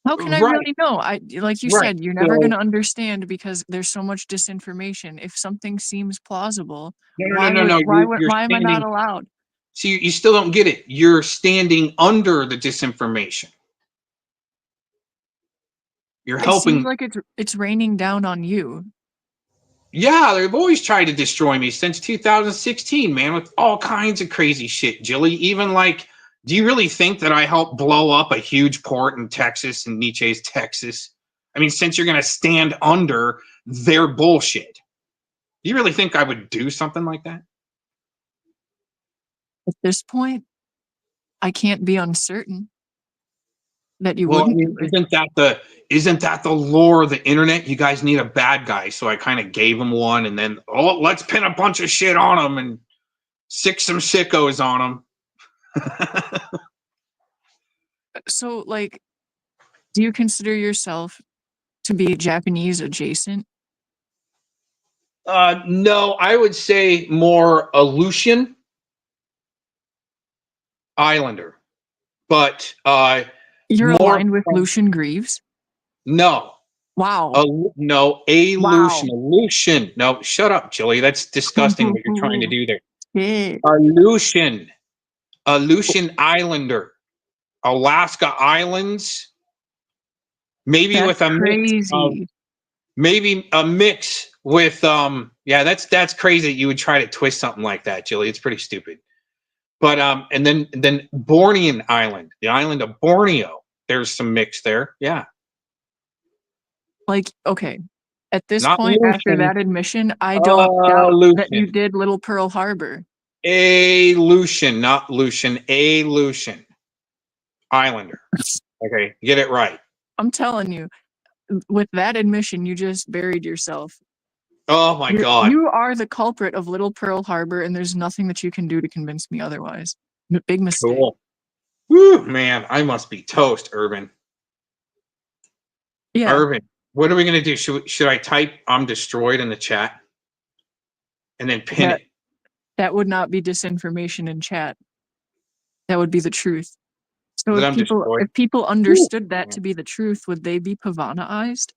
How can I Right. really know? Like you Right. said, you're never So going to understand because there's so much disinformation. If something seems plausible, no. You're why am I not standing. allowed? See, you still don't get it. You're standing under the disinformation. You're It seems helping. like it's raining down on you. Yeah, they've always tried to destroy me since 2016, man, with all kinds of crazy shit, Jilly. Even like, do you really think that I helped blow up a huge port in Texas, in Nietzsche's Texas? I mean, since you're going to stand under their bullshit, do you really think I would do something like that? At this point, I can't be uncertain that you Well, I wouldn't mean, do it. isn't that the lore of the internet? You guys need a bad guy, so I kind of gave him one, and then let's pin a bunch of shit on him and sick some sickos on him. So, like, do you consider yourself to be Japanese adjacent? No, I would say more Aleutian Islander, but You're more aligned with Lucian Greaves? no. Wow. No, Aleutian. Wow. Aleutian. No, shut up, Jilly. That's disgusting what you're trying to do there. Yeah. Aleutian. Aleutian Islander. Alaska Islands. Maybe That's with a mix of crazy. maybe a mix with yeah, that's crazy that you would try to twist something like that, Jilly. It's pretty stupid. But and then Bornean Island, the island of Borneo. There's some mix there. Yeah. Like, okay. At this Not point, after Lucian. that admission, I don't doubt that you Lucian. did Little Pearl Harbor. Aleutian, not Lucian. Aleutian Islander. Okay, get it right. I'm telling you, with that admission, you just buried yourself. Oh my God. You are the culprit of Little Pearl Harbor, and there's nothing that you can do to convince me otherwise. Big mistake. Cool. Woo, man, I must be toast, Urban. Yeah. Urban, what are we gonna do? Should I type "I'm destroyed" in the chat and then pin it? That would not be disinformation in chat. That would be the truth. So That I'm destroyed. if people understood that to be the truth, would they be Pavanaized?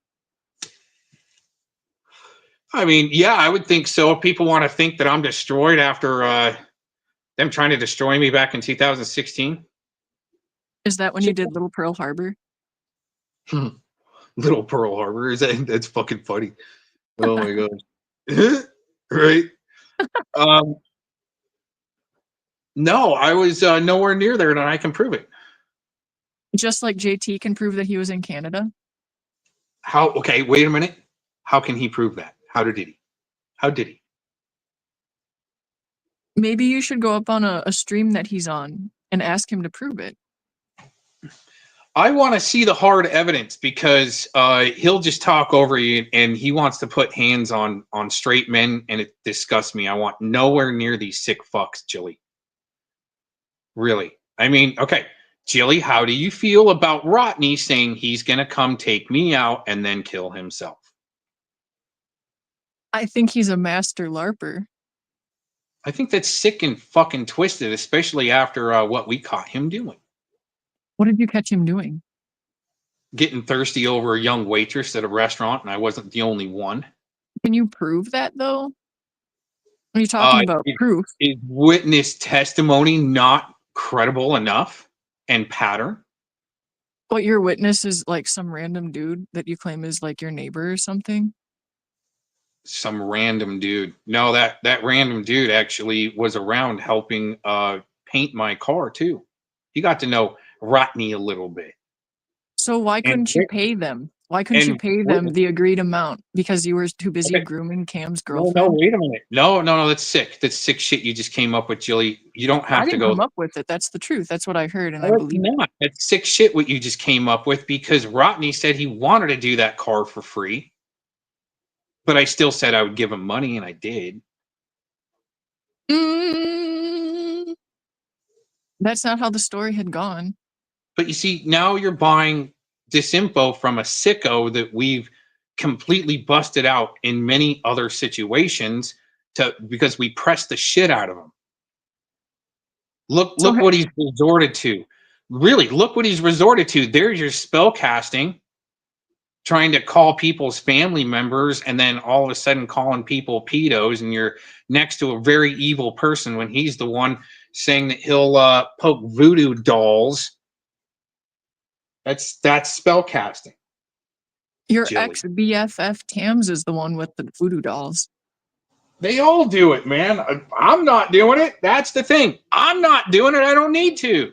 I mean, yeah, I would think so. If people want to think that I'm destroyed after them trying to destroy me back in 2016. Is that when you did Little Pearl Harbor? Little Pearl Harbor, that's fucking funny. Oh my gosh. Right. No, I was nowhere near there, and I can prove it. Just like JT can prove that he was in Canada. How? Okay, wait a minute. How can he prove that? How did he? How did he? Maybe you should go up on a stream that he's on and ask him to prove it. I want to see the hard evidence because he'll just talk over you, and he wants to put hands on straight men, and it disgusts me. I want nowhere near these sick fucks, Jilly. Really. I mean, okay, Jilly, how do you feel about Rodney saying he's going to come take me out and then kill himself? I think he's a master LARPer. I think that's sick and fucking twisted, especially after what we caught him doing. What did you catch him doing? Getting thirsty over a young waitress at a restaurant, and I wasn't the only one. Can you prove that, though? Are you talking about proof? Is witness testimony not credible enough and pattern? What, your witness is like some random dude that you claim is like your neighbor or something? Some random dude. No, that random dude actually was around helping paint my car too. He got to know Rodney a little bit. So why couldn't you pay them? Why couldn't you pay them the agreed amount? Because you were too busy grooming Cam's girlfriend? No, wait a minute. No, that's sick. That's sick shit you just came up with, Jilly. You don't have I didn't to go. come up with it. That's the truth. That's what I heard, and No, I believe it. not. That's sick shit what you just came up with, because Rodney said he wanted to do that car for free. But I still said I would give him money, and I did. That's not how the story had gone. But you see, now you're buying this info from a sicko that we've completely busted out in many other situations because we pressed the shit out of him. Look what he's resorted to. Really, look what he's resorted to. There's your spell casting, trying to call people's family members, and then all of a sudden calling people pedos, and you're next to a very evil person when he's the one saying that he'll poke voodoo dolls. That's spell casting. Your ex-BFF Tams is the one with the voodoo dolls. They all do it, man. I'm not doing it. That's the thing. I'm not doing it. I don't need to.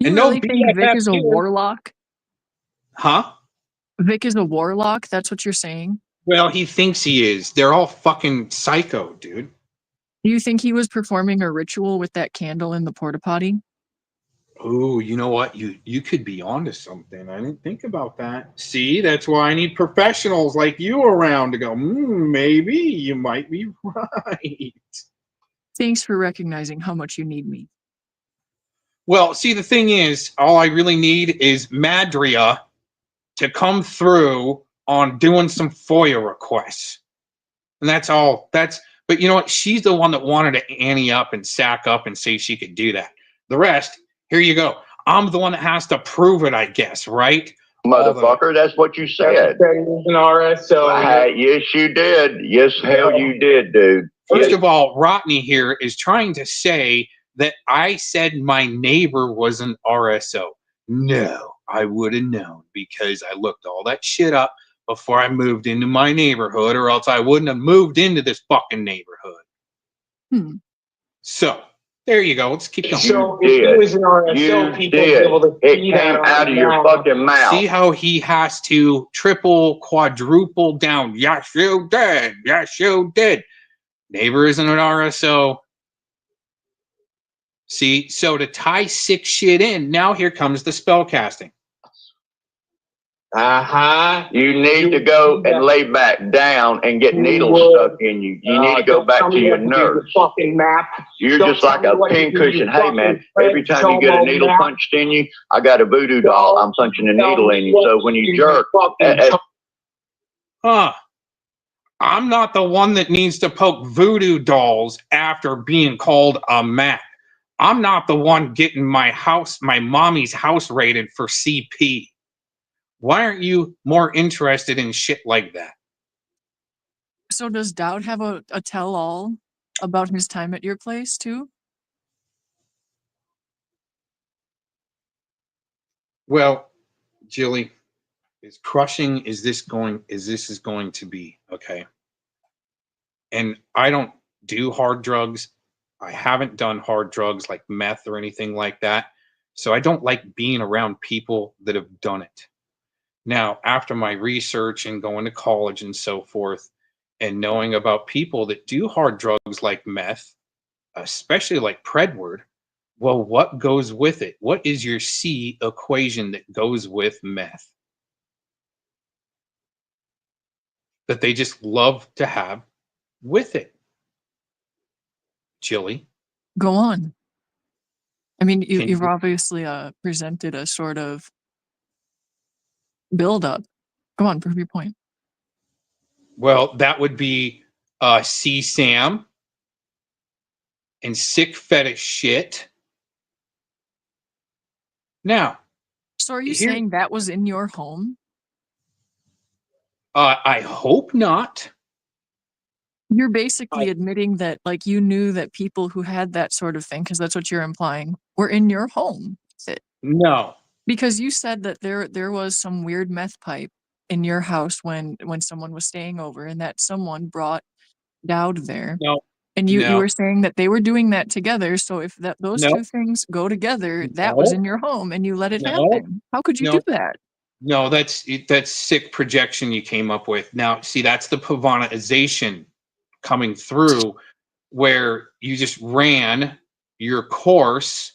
You really think Vic is a warlock? Huh? Vic is a warlock? That's what you're saying? Well, he thinks he is. They're all fucking psycho, dude. Do you think he was performing a ritual with that candle in the porta potty? Oh, you know what? You could be onto something. I didn't think about that. See, that's why I need professionals like you around to go, maybe you might be right. Thanks for recognizing how much you need me. Well, see, the thing is, all I really need is Madria to come through on doing some FOIA requests. And that's all. But you know what? She's the one that wanted to ante up and sack up and say she could do that. The rest, here you go. I'm the one that has to prove it, I guess, right? Motherfucker, that's what you said. An RSO. Yes, you did. Yes, hell, you did, dude. First of all, Rodney here is trying to say that I said my neighbor was an RSO. No, I would have known because I looked all that shit up before I moved into my neighborhood, or else I wouldn't have moved into this fucking neighborhood. So, there you go. Let's keep going. So, if he was an RSO, people would be able to see that out of your fucking mouth. See how he has to triple, quadruple down. Yes, you did. Yes, you did. Neighbor isn't an RSO. See, so to tie sick shit in, now here comes the spell casting. You need to go and lay back down and get needles stuck in you. You need to go back to your nerves. You're just like a pincushion. Hey, man, every time you get a needle punched in you, I got a voodoo doll. I'm punching a needle in you. So when you jerk... I'm not the one that needs to poke voodoo dolls after being called a map. I'm not the one getting my mommy's house raided for CP. Why aren't you more interested in shit like that? So does Dowd have a tell-all about his time at your place too? Well, Jilly, as crushing as this is going to be, okay? And I don't do hard drugs. I haven't done hard drugs like meth or anything like that. So I don't like being around people that have done it. Now, after my research and going to college and so forth, and knowing about people that do hard drugs like meth, especially like Predward, Well, what goes with it? What is your C equation that goes with meth? That they just love to have with it. Jilly. Go on. I mean, Can you've you- obviously presented a sort of build up. Go on, prove your point. Well, that would be CSAM and sick fetish shit. Now, So are you here, saying that was in your home? I hope not. You're basically admitting that, like, you knew that people who had that sort of thing, because that's what you're implying, were in your home. No. Because you said that there was some weird meth pipe in your house when someone was staying over, and that someone brought Dowd there. No. And you No. were saying that they were doing that together. So if those No. two things go together, that No. was in your home, and you let it No. happen. How could you No. do that? No, that's sick projection you came up with. Now, see, that's the Pavanaization coming through, where you just ran your course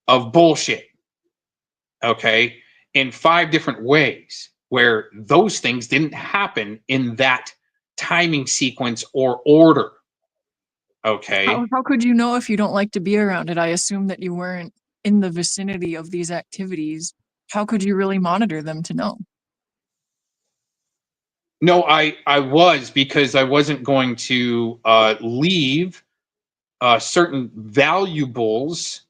of bullshit, okay, in 5 different ways, where those things didn't happen in that timing sequence or order, okay? How could you know if you don't like to be around it? I assume that you weren't in the vicinity of these activities. How could you really monitor them to know? No, I was, because I wasn't going to leave certain valuables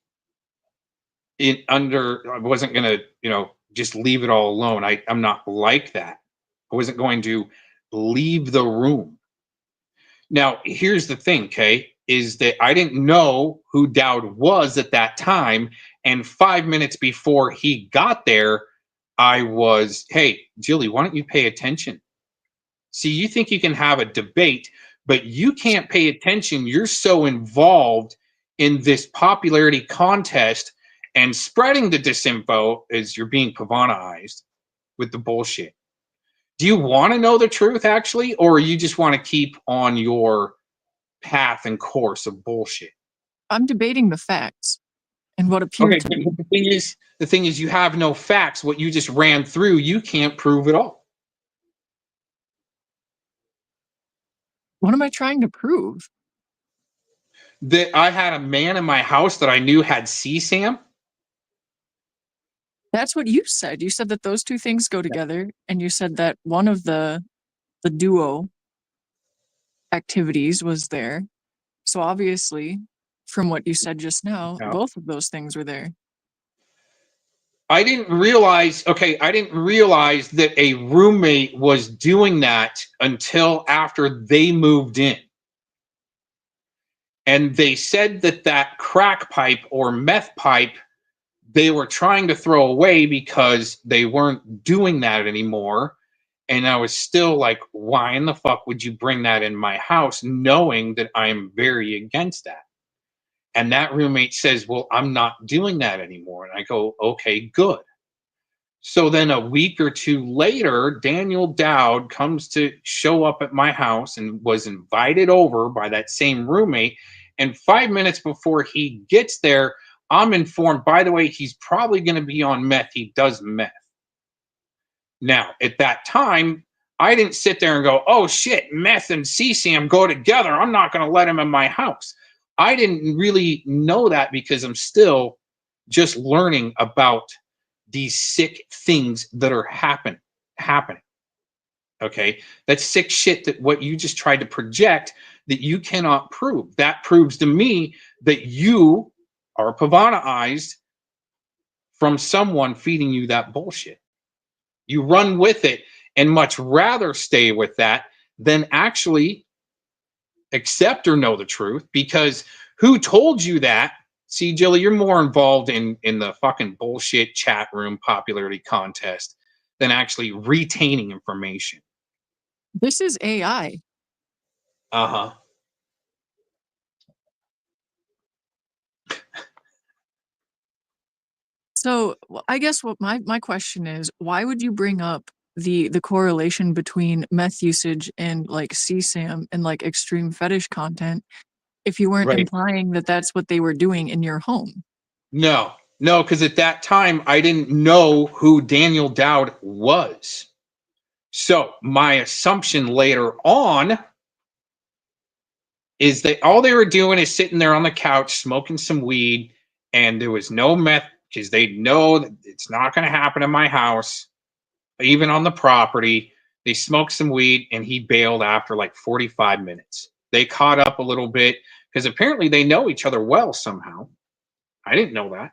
I wasn't going to, just leave it all alone. I'm not like that. I wasn't going to leave the room. Now, here's the thing, Kay, is that I didn't know who Dowd was at that time. And 5 minutes before he got there, I was, hey, Jilly, why don't you pay attention? See, you think you can have a debate, but you can't pay attention. You're so involved in this popularity contest and spreading the disinfo as you're being Pavanaized with the bullshit. Do you want to know the truth, actually, or you just want to keep on your path and course of bullshit? I'm debating the facts and what appear to be. But the thing is, you have no facts. What you just ran through, you can't prove at all. What am I trying to prove? That I had a man in my house that I knew had CSAM. That's what you said. You said that those two things go together, and you said that one of the duo activities was there. So obviously, from what you said just now, No. both of those things were there. I didn't realize that a roommate was doing that until after they moved in. And they said that crack pipe or meth pipe they were trying to throw away because they weren't doing that anymore. And I was still like, why in the fuck would you bring that in my house, knowing that I'm very against that? And that roommate says, well, I'm not doing that anymore. And I go, okay, good. So then a week or two later, Daniel Dowd comes to show up at my house and was invited over by that same roommate. And 5 minutes before he gets there, I'm informed, by the way, he's probably going to be on meth. He does meth. Now, at that time, I didn't sit there and go, oh shit, meth and CSAM go together. I'm not going to let him in my house. I didn't really know that because I'm still just learning about these sick things that are happening. Okay, that's sick shit, that what you just tried to project that you cannot prove. That proves to me that you are Pavanaized from someone feeding you that bullshit. You run with it and much rather stay with that than actually accept or know the truth, because who told you that? See, Jilly, you're more involved in the fucking bullshit chat room popularity contest than actually retaining information. This is AI. Uh-huh. So I guess what my question is, why would you bring up the correlation between meth usage and like CSAM and like extreme fetish content if you weren't Right. implying that that's what they were doing in your home? No, because at that time I didn't know who Daniel Dowd was. So my assumption later on is that all they were doing is sitting there on the couch smoking some weed, and there was no meth because they know that it's not going to happen in my house, even on the property. They smoked some weed, and he bailed after like 45 minutes. They caught up a little bit because apparently they know each other well somehow. I didn't know that.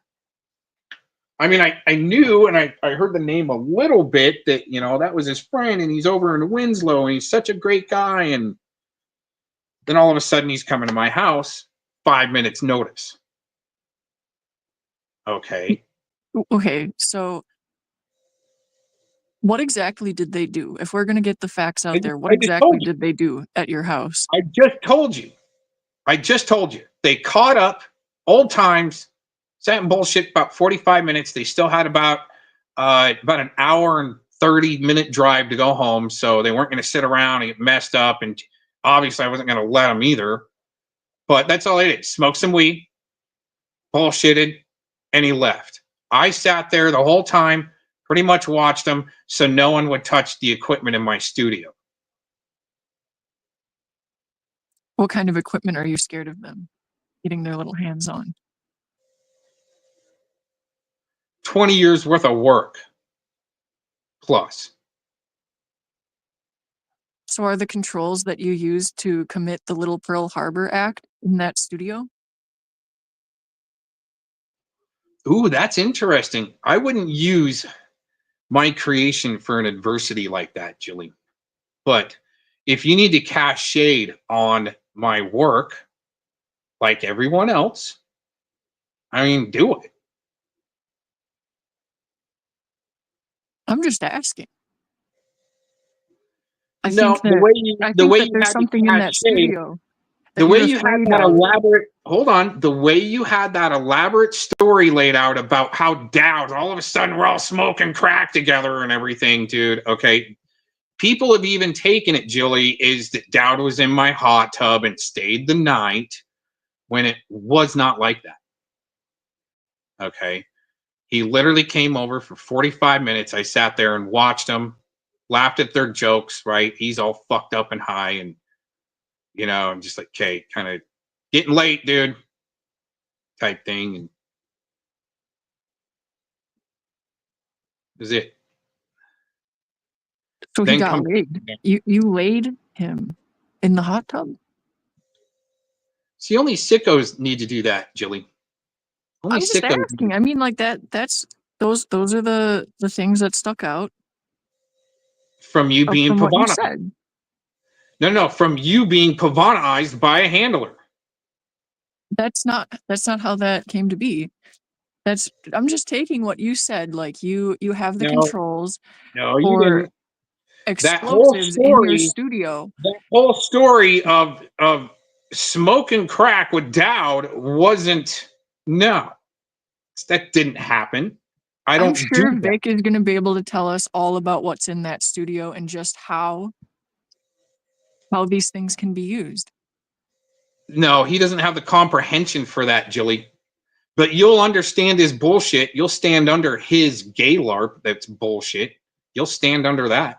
I mean, I knew, and I heard the name a little bit that, you know, that was his friend, and he's over in Winslow, and he's such a great guy. And then all of a sudden he's coming to my house, 5 minutes notice. Okay. Okay, so what exactly did they do? If we're going to get the facts out there, what exactly did they do at your house? I just told you. They caught up, old times, sat in bullshit about 45 minutes. They still had about an hour and 30-minute drive to go home, so they weren't going to sit around and get messed up, and obviously I wasn't going to let them either. But that's all they did. Smoked some weed, bullshitted, and he left. I sat there the whole time, pretty much watched him, so no one would touch the equipment in my studio. What kind of equipment are you scared of them getting their little hands on? 20 years worth of work plus. So are the controls that you used to commit the Little Pearl Harbor Act in that studio? Ooh, that's interesting. I wouldn't use my creation for an adversity like that, Jilly. But if you need to cast shade on my work, like everyone else, I mean, do it. I'm just asking. I No, think that there's something in that studio. The way you had that elaborate, hold on, the way you had that elaborate story laid out about how Dowd, all of a sudden we're all smoking crack together and everything, dude. Okay. People have even taken it, Jilly, is that Dowd was in my hot tub and stayed the night when it was not like that. Okay. He literally came over for 45 minutes. I sat there and watched him, laughed at their jokes, right? He's all fucked up and high, and, you know, I'm just like, okay, kind of getting late, dude, type thing. And that was it. So he got laid. You laid him in the hot tub? See, only sickos need to do that, Jilly. Only I'm just asking. I mean, like that's those are the things that stuck out from you being from what you Pavana. said. No, from you being Pavanaized by a handler. That's not how that came to be. I'm just taking what you said. Like you have the controls for explosives in your studio. That whole story of smoking crack with Dowd wasn't. No, that didn't happen. I'm sure Vic is going to be able to tell us all about what's in that studio and just how these things can be used. No, he doesn't have the comprehension for that, Jilly. But you'll understand his bullshit. You'll stand under his gay LARP that's bullshit. You'll stand under that.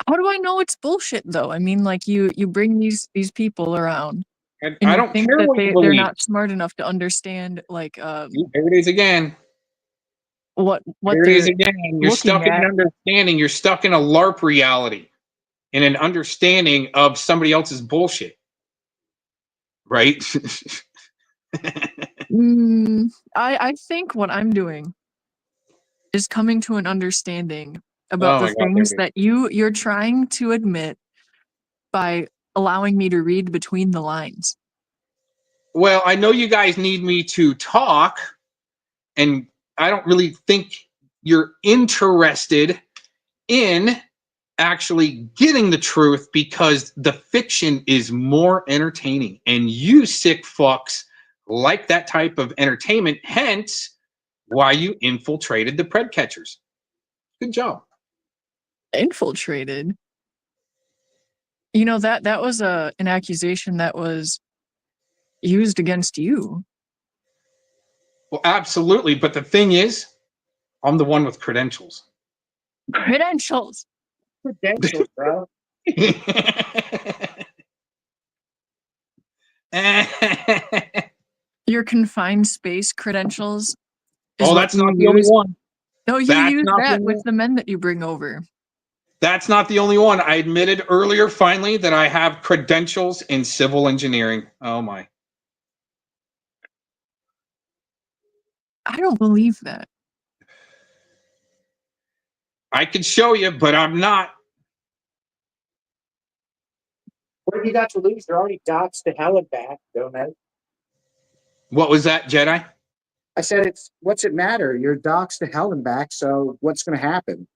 How do I know it's bullshit, though? I mean, like you bring these people around. And I don't think care that what you they're believe. not smart enough to understand, like There it is again. What there it is again. You're stuck in an understanding. You're stuck in a LARP reality, in an understanding of somebody else's bullshit. Right? I think what I'm doing is coming to an understanding about the things that you're trying to admit by allowing me to read between the lines. Well, I know you guys need me to talk, and I don't really think you're interested in actually getting the truth because the fiction is more entertaining, and you sick fucks like that type of entertainment, hence why you infiltrated the pred catchers. Good job. Infiltrated? You know, that was an accusation that was used against you. Well, absolutely. But the thing is, I'm the one with credentials. Credentials. Credentials, bro. Your confined space credentials is Oh, what that's you not the only use. one. No, you That's use not the that only with one. the men that you bring over. That's not the only one. I admitted earlier, finally, that I have credentials in civil engineering. Oh my. I don't believe that. I could show you, but I'm not. What have you got to lose? They're already doxed to hell and back, don't they? What was that, Jedi? I said, it's what's it matter? You're doxed to hell and back, so what's going to happen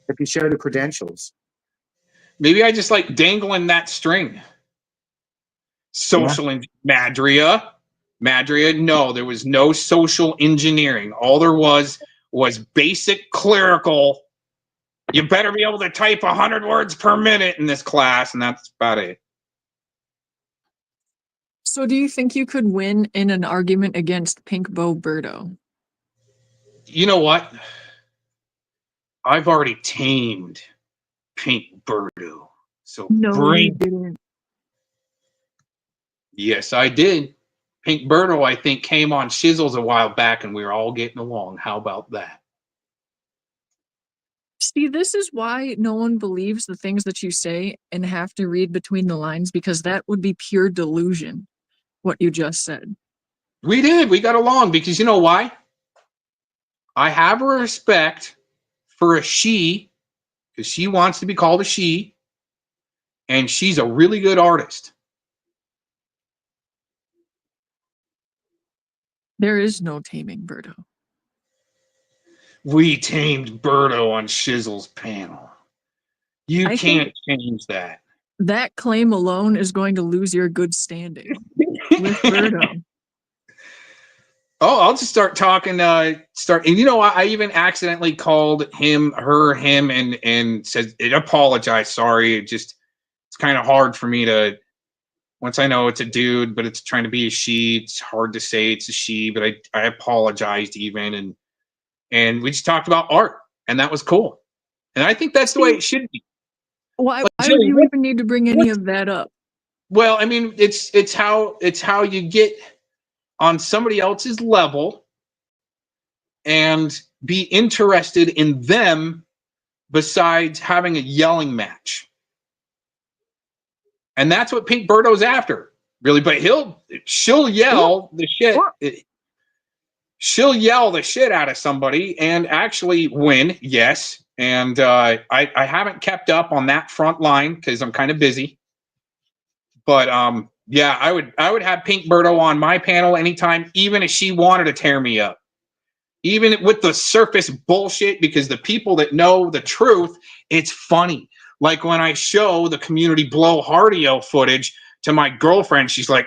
if you show the credentials? Maybe I just like dangling that string. Social Madria. Madria, no, there was no social engineering. All there was basic clerical. You better be able to type 100 words per minute in this class, and that's about it. So do you think you could win in an argument against Pink Bo Birdo? You know what? I've already tamed Pink Birdo. So No, you didn't. Yes, I did. Pink Birdo, I think, came on Shizzles a while back, and we were all getting along. How about that? See, this is why no one believes the things that you say and have to read between the lines, because that would be pure delusion, what you just said. We did. We got along because you know why? I have a respect for a she because she wants to be called a she, and she's a really good artist. There is no taming Birdo. We tamed Birdo on Shizzle's panel. You can't change that. That claim alone is going to lose your good standing with Birdo. Oh, I'll just start talking. And you know, I even accidentally called him, her, him, and said it. Apologize, sorry. It's kind of hard for me to. Once I know it's a dude, but it's trying to be a she. It's hard to say it's a she, but I apologized even, and we just talked about art, and that was cool. And I think that's the way it should be. Why Like, would you even need to bring any of that up? Well, I mean, it's how you get on somebody else's level and be interested in them besides having a yelling match. And that's what Pink Birdo's after, really. But she'll yell the shit. She'll yell the shit out of somebody and actually win, yes. And I haven't kept up on that front line because I'm kind of busy. But yeah, I would have Pink Birdo on my panel anytime, even if she wanted to tear me up. Even with the surface bullshit, because the people that know the truth, it's funny. Like when I show the community blow hardeo footage to my girlfriend, she's like,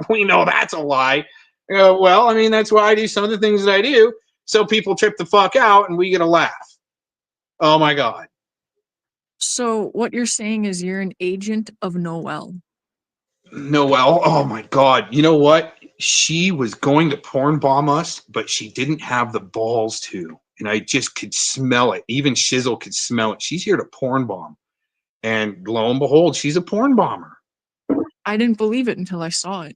we know that's a lie. Well, I mean, that's why I do some of the things that I do. So people trip the fuck out and we get a laugh. Oh my God. So what you're saying is you're an agent of Noelle. Noelle, oh my God. You know what? She was going to porn bomb us, but she didn't have the balls to. And I just could smell it. Even Shizzle could smell it. She's here to porn bomb. And lo and behold, she's a porn bomber. I didn't believe it until I saw it.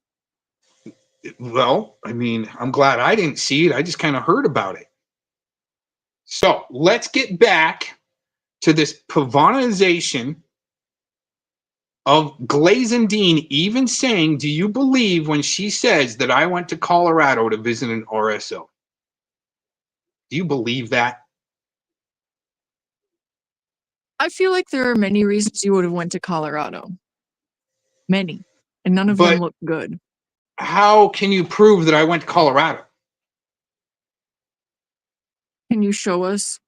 Well, I mean, I'm glad I didn't see it. I just kind of heard about it. So let's get back to this Pavanization of Glazendine even saying, do you believe when she says that I went to Colorado to visit an RSO? Do you believe that? I feel like there are many reasons you would have went to Colorado. Many. And none of them look good. How can you prove that I went to Colorado? Can you show us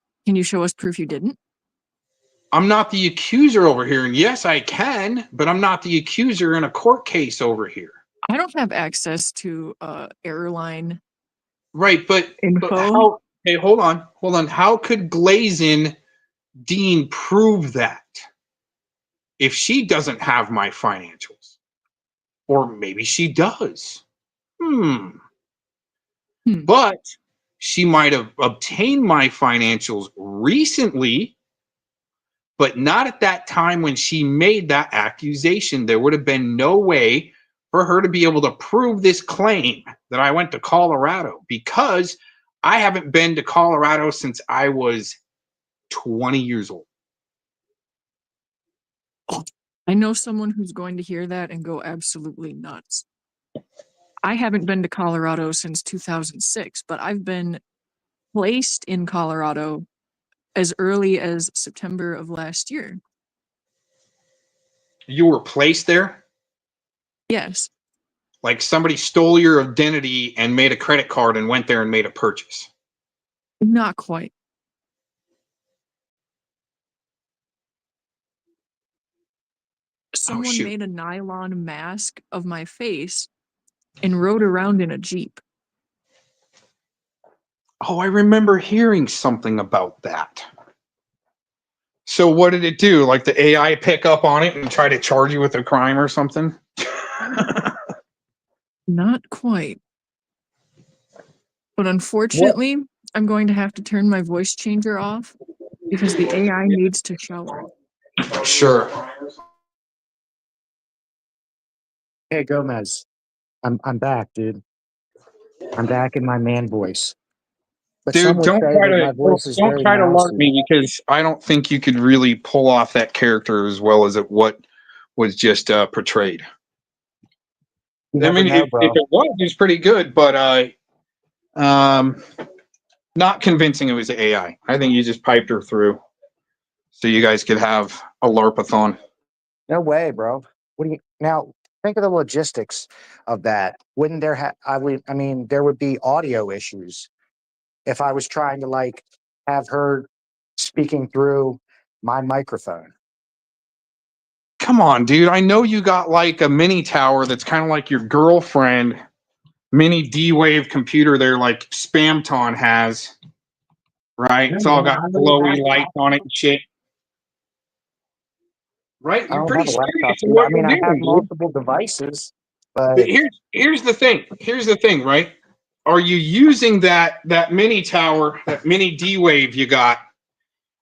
proof you didn't? I'm not the accuser over here. And yes, I can, but I'm not the accuser in a court case over here. I don't have access to airline. Right, but how? Hey, hold on. How could Glazin Dean prove that if she doesn't have my financials? Or maybe she does. But she might have obtained my financials recently, but not at that time when she made that accusation. There would have been no way for her to be able to prove this claim that I went to Colorado, because I haven't been to Colorado since I was 20 years old. I know someone who's going to hear that and go absolutely nuts. I haven't been to Colorado since 2006, but I've been placed in Colorado as early as September of last year. You were placed there? Yes. Like somebody stole your identity and made a credit card and went there and made a purchase? Not quite. Someone made a nylon mask of my face and rode around in a Jeep. Oh, I remember hearing something about that. So what did it do? Like the AI pick up on it and try to charge you with a crime or something? Not quite. But unfortunately, I'm going to have to turn my voice changer off because the AI needs to shower. Sure. Hey, Gomez. I'm back, dude. I'm back in my man voice. But some Dude, would don't say try that to my voice is don't very try to larp mousy. me, because I don't think you could really pull off that character as well as what was just portrayed. You I never mean, know, if bro. it was, it's pretty good, but not convincing it was AI. I think you just piped her through so you guys could have a LARP-a-thon. No way, bro. What do you now? Think of the logistics of that. Wouldn't there I mean, there would be audio issues if I was trying to like have her speaking through my microphone. Come on, dude. I know you got like a mini tower that's kind of like your girlfriend mini D-Wave computer there, like Spamton has, right? It's all got glowy lights on it and shit. Right? I You're don't pretty have a serious laptop, in dude. I what mean, you're I have doing, dude. multiple devices, But but here's the thing. Here's the thing, right? Are you using that mini tower, that mini D-Wave you got?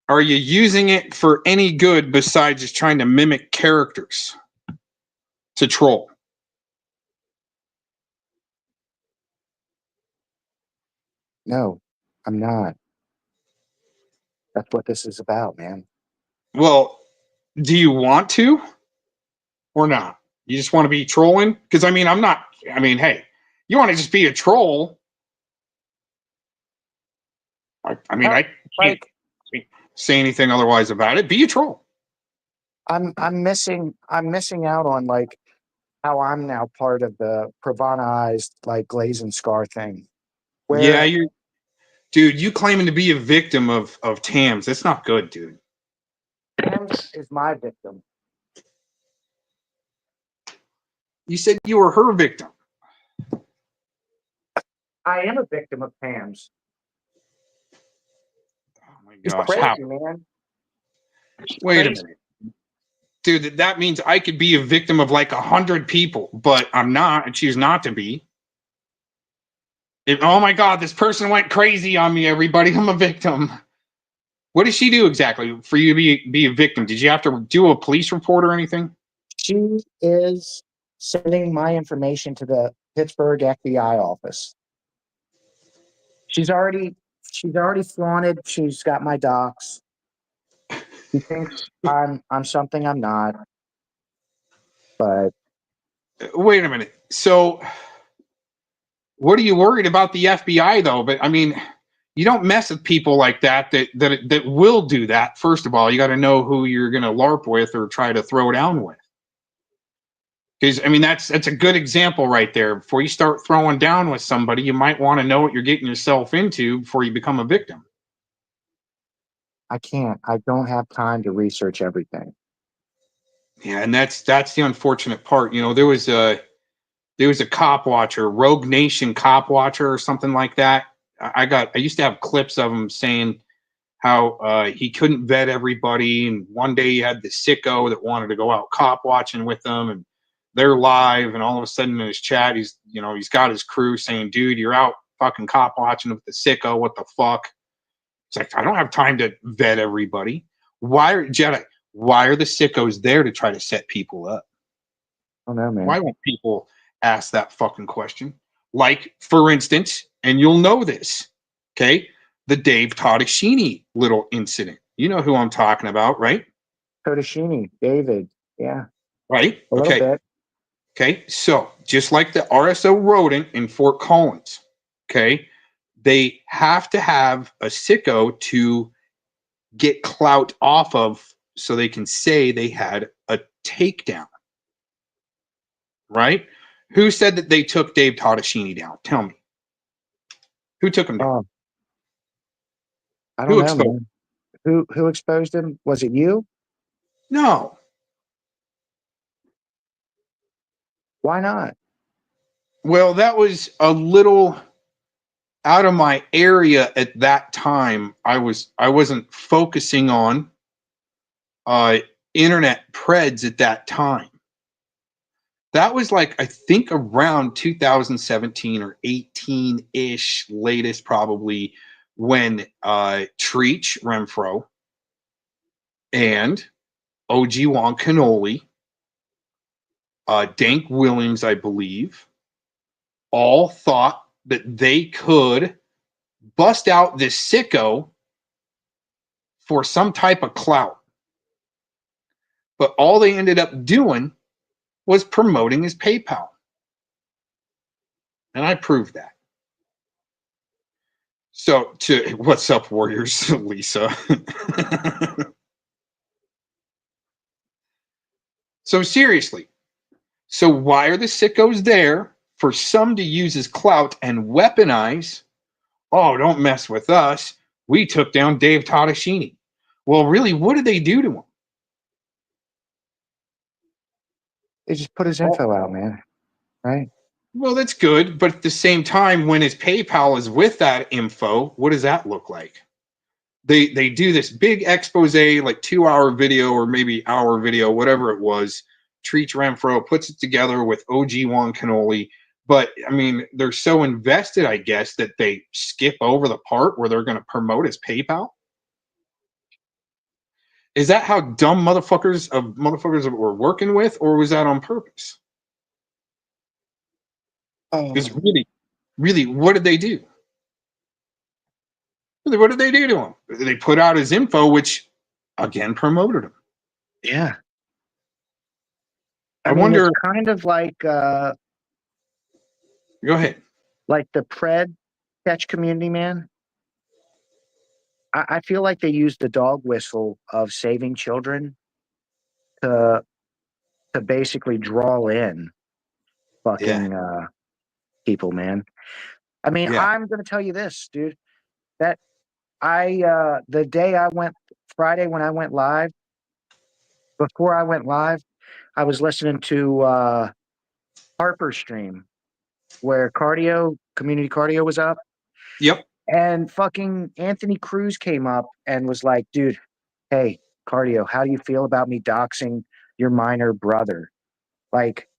Are you using it for any good besides just trying to mimic characters to troll? no, I'm not. That's what this is about, man. Well, do you want to or not? You just want to be trolling? Because I mean, hey, you want to just be a troll? I can't say anything otherwise about it. Be a troll. I'm missing out on like how I'm now part of the Pravanized like glaze and scar thing. Yeah, Where dude, you claiming to be a victim of TAMS. That's not good, dude. Tams is my victim. You said you were her victim. I am a victim of Tams. Oh my It's gosh. crazy, How? man. Wait a minute. Dude, that means I could be a victim of like 100 people, but I'm not. I choose not to be. Oh my God, this person went crazy on me, everybody. I'm a victim. What did she do exactly for you to be a victim? Did you have to do a police report or anything? She is sending my information to the Pittsburgh FBI office. She's already flaunted. She's got my docs. She thinks I'm something I'm not. But wait a minute. So what are you worried about the FBI though? But I mean, you don't mess with people like that will do that. First of all, you got to know who you're going to LARP with or try to throw down with. Because I mean, that's a good example right there. Before you start throwing down with somebody, you might want to know what you're getting yourself into before you become a victim. I can't. I don't have time to research everything. Yeah, and that's the unfortunate part. You know, there was a cop watcher, Rogue Nation cop watcher, or something like that. I used to have clips of him saying how he couldn't vet everybody, and one day he had the sicko that wanted to go out cop watching with them, and they're live, and all of a sudden in his chat, he's got his crew saying, "Dude, you're out fucking cop watching with the sicko. What the fuck? It's like, I don't have time to vet everybody. Why are the sickos there to try to set people up? I don't know, man. Why won't people ask that fucking question? Like, for instance, and you'll know this, okay? The Dave Tottashini little incident. You know who I'm talking about, right? Tottashini, David. Yeah. Right? A little bit. Okay. So just like the RSO rodent in Fort Collins, okay, they have to have a sicko to get clout off of so they can say they had a takedown. Right? Who said that they took Dave Tottashini down? Tell me. Who took him down? I don't know, man. Who exposed him? Was it you? No. Why not? Well, that was a little out of my area at that time. I wasn't focusing on internet preds at that time. That was like, I think around 2017 or 18-ish, latest probably, when Treach Renfro and OG Juan Cannoli, Dank Williams, I believe, all thought that they could bust out this sicko for some type of clout. But all they ended up doing was promoting his PayPal. And I proved that. So, what's up, Warriors, Lisa? So, seriously. So, why are the sickos there? For some to use as clout and weaponize. Oh, don't mess with us. We took down Dave Tottashini. Well, really, what did they do to him? They just put his info out, man. Right? Well, that's good. But at the same time, when his PayPal is with that info, what does that look like? They do this big expose, like 2-hour video or maybe hour video, whatever it was. Treach Renfro puts it together with OG Juan Cannoli. But, I mean, they're so invested, I guess, that they skip over the part where they're going to promote his PayPal. Is that how dumb motherfuckers that we're working with, or was that on purpose? Because really, what did they do? What did they do to him? They put out his info, which, again, promoted him. Yeah. I wonder. It's kind of like. Go ahead. Like the pred catch community, man. I feel like they use the dog whistle of saving children to basically draw in fucking people, man. I mean, I'm gonna tell you this, dude. That the day I went Friday when I went live, before I went live, I was listening to Harper's stream where community cardio was up. Yep. And fucking Anthony Cruz came up and was like, dude, hey, cardio, how do you feel about me doxing your minor brother? Like,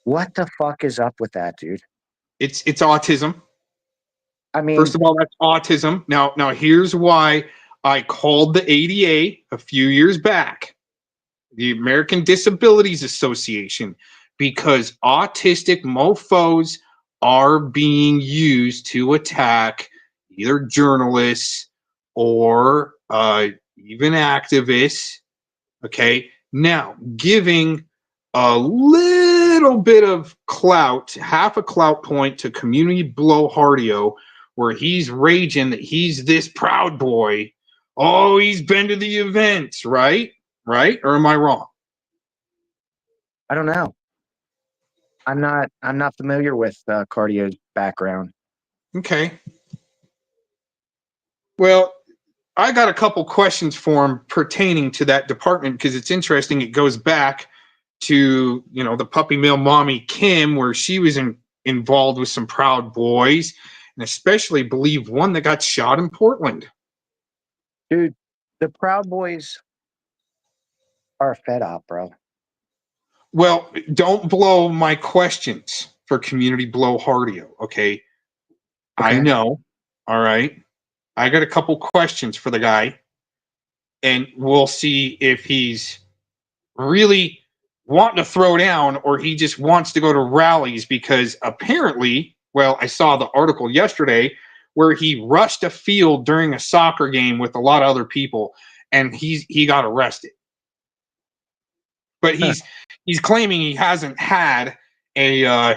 what the fuck is up with that, dude? It's autism. I mean, first of all, that's autism. Now here's why I called the ADA a few years back, the American Disabilities Association, because autistic mofos are being used to attack either journalists or even activists. Okay. Now, giving a little bit of clout, half a clout point to Community Blowhardio, where he's raging that he's this proud boy. Oh, he's been to the events, right? Right? Or am I wrong? I don't know. I'm not familiar with Cardio's background. Okay. Well, I got a couple questions for him pertaining to that department because it's interesting. It goes back to, the puppy mill mommy Kim, where she was involved with some Proud Boys, and especially believe one that got shot in Portland. Dude, the Proud Boys are fed up, bro. Well, don't blow my questions for Community Blowhardio, okay? I know. All right. I got a couple questions for the guy, and we'll see if he's really wanting to throw down or he just wants to go to rallies because apparently, well, I saw the article yesterday where he rushed a field during a soccer game with a lot of other people and he got arrested. But he's claiming he hasn't had any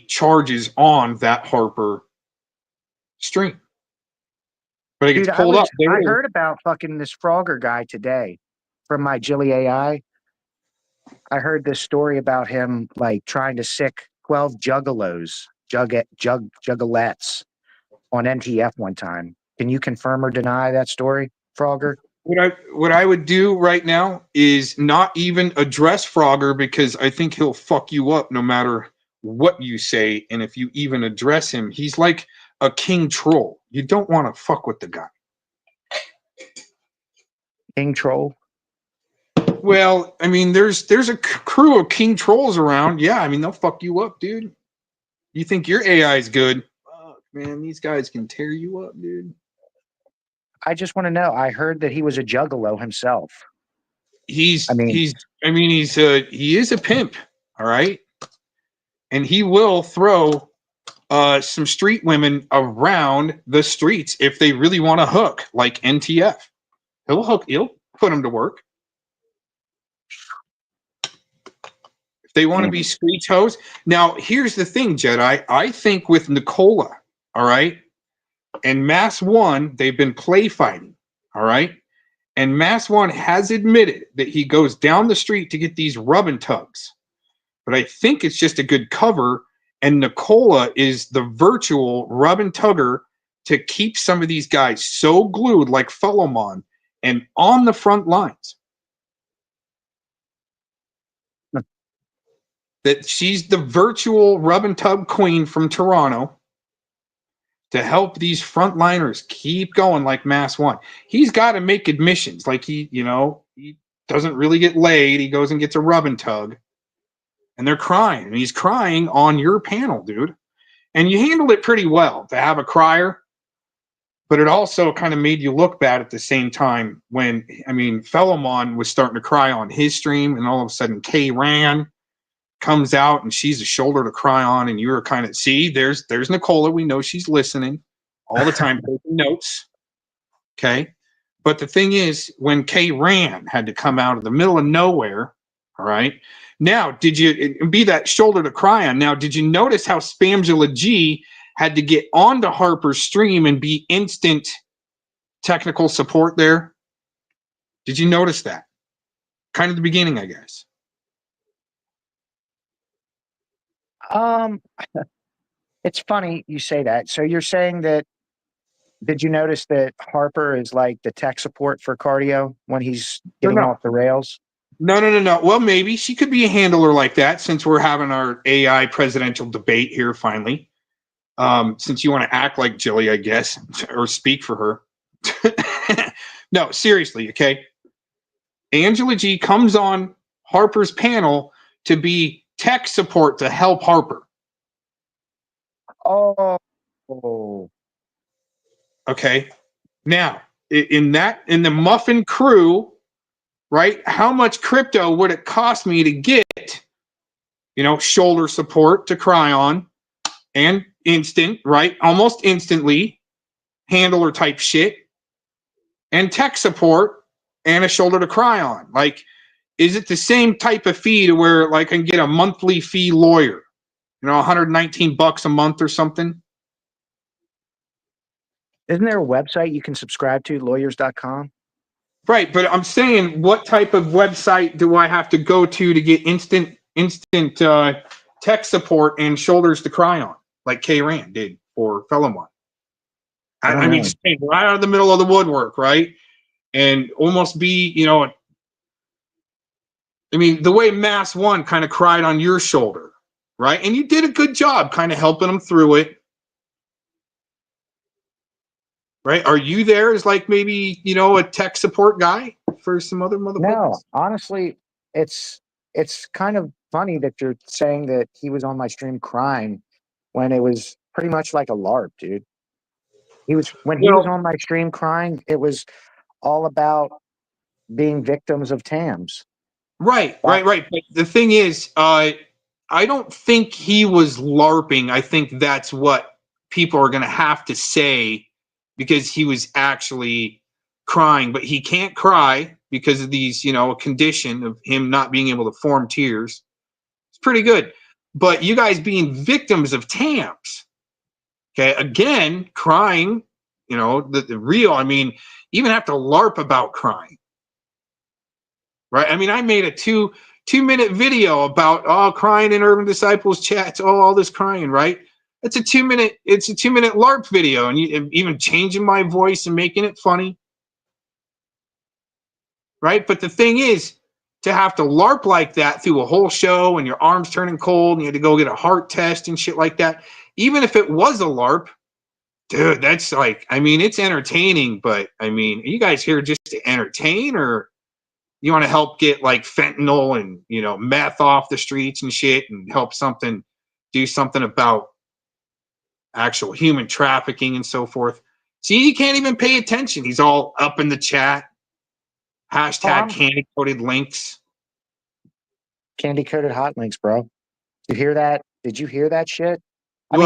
charges on that Harper stream. But it gets Dude, pulled up. I heard about fucking this Frogger guy today from my Jilly AI. I heard this story about him like trying to sick 12 juggalettes on NTF one time. Can you confirm or deny that story, Frogger? What I would do right now is not even address Frogger because I think he'll fuck you up no matter what you say. And if you even address him, he's like a king troll. You don't want to fuck with the guy. King troll? Well, I mean, there's a crew of king trolls around. Yeah, I mean, they'll fuck you up, dude. You think your AI is good? Fuck, man, these guys can tear you up, dude. I just want to know. I heard that he was a juggalo himself. He is a pimp, all right? And he will throw some street women around the streets if they really want to hook, like NTF. He'll put them to work. If they want to be Skreetz hoes. Now, here's the thing, Jedi. I think with Nicola, all right, and Mass One, they've been play fighting, all right? And Mass One has admitted that he goes down the street to get these rub and tugs. But I think it's just a good cover, and Nicola is the virtual rub and tugger to keep some of these guys so glued like Philemon and on the front lines. That she's the virtual rub and tug queen from Toronto to help these frontliners keep going like Mass One. He's got to make admissions. Like he doesn't really get laid. He goes and gets a rub and tug. And they're crying. And he's crying on your panel, dude. And you handled it pretty well to have a crier. But it also kind of made you look bad at the same time when, I mean, Philemon was starting to cry on his stream. And all of a sudden, K Ran comes out and she's a shoulder to cry on. And you were kind of, see, there's Nicola. We know she's listening all the time, taking notes. Okay. But the thing is, when K Ran had to come out of the middle of nowhere, all right. Now, did you be that shoulder to cry on? Now, did you notice how Spamjula G had to get onto Harper's stream and be instant technical support there? Did you notice that? Kind of the beginning, I guess. It's funny you say that. So you're saying that, did you notice that Harper is like the tech support for cardio when he's getting off the rails? No. Well, maybe she could be a handler like that since we're having our AI presidential debate here finally. Since you want to act like Jilly, I guess, or speak for her. No, seriously, okay? Angela G comes on Harper's panel to be tech support to help Harper. Oh. Okay. Now, in the Muffin crew, right? How much crypto would it cost me to get, shoulder support to cry on and instant, right? Almost instantly handler type shit and tech support and a shoulder to cry on. Like, is it the same type of fee to where like I can get a monthly fee lawyer, $119 a month or something? Isn't there a website you can subscribe to, lawyers.com? Right, but I'm saying, what type of website do I have to go to get instant tech support and shoulders to cry on, like K Rand did for Philemon? I mean, right out of the middle of the woodwork, right? And almost be, I mean, the way Mass One kind of cried on your shoulder, right? And you did a good job kind of helping him through it. Right? Are you there as like maybe, a tech support guy for some other motherfuckers? No, honestly, it's kind of funny that you're saying that he was on my stream crying when it was pretty much like a LARP, dude. He was Well, on my stream crying, it was all about being victims of TAMs. right. But the thing is, I don't think he was LARPing. I think that's what people are going to have to say because he was actually crying. But he can't cry because of these, a condition of him not being able to form tears. It's pretty good. But you guys being victims of TAMs, okay, again, crying, the real, even have to LARP about crying. Right? I made a two-minute video about crying in Urban Disciples chats, all this crying, right? It's a 2-minute LARP video, and even changing my voice and making it funny. Right? But the thing is, to have to LARP like that through a whole show and your arms turning cold and you had to go get a heart test and shit like that, even if it was a LARP, dude, that's like, it's entertaining, but are you guys here just to entertain, or you want to help get like fentanyl and, meth off the streets and shit and do something about actual human trafficking and so forth? See, you can't even pay attention. He's all up in the chat. Hashtag candy coated links. Candy coated hot links, bro. You hear that? Did you hear that shit? I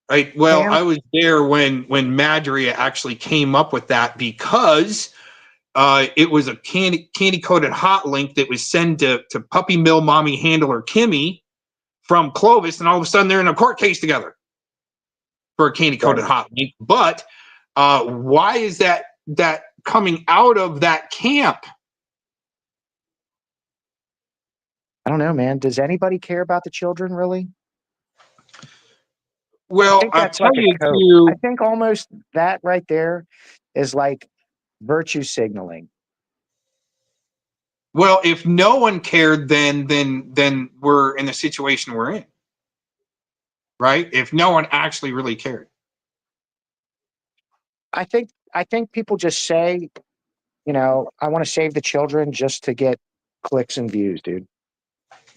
was there when Madria actually came up with that, because it was a candy coated hot link that was sent to Puppy Mill mommy handler Kimmy from Clovis, and all of a sudden they're in a court case together for a candy coated hot link. But why is that coming out of that camp? I don't know, man. Does anybody care about the children, really? Well, I think almost that right there is like virtue signaling. Well, if no one cared, then we're in the situation we're in, right? If no one actually really cared. I think people just say, I want to save the children just to get clicks and views, dude.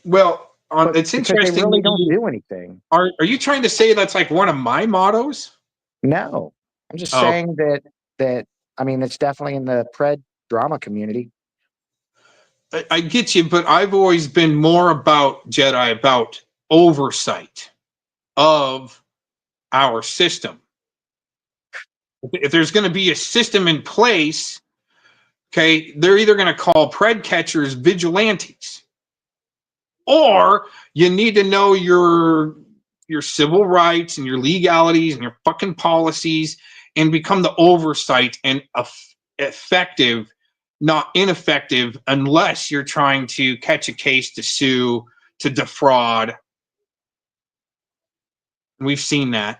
Well, it's interesting. They really don't do anything. Are you trying to say that's like one of my mottos? No, I'm just saying that it's definitely in the pred drama community. I get you, but I've always been more about oversight of our system. If there's going to be a system in place, okay, they're either going to call pred catchers vigilantes, or you need to know your civil rights and your legalities and your fucking policies and become the oversight and effective, not ineffective, unless you're trying to catch a case to sue, to defraud. We've seen that.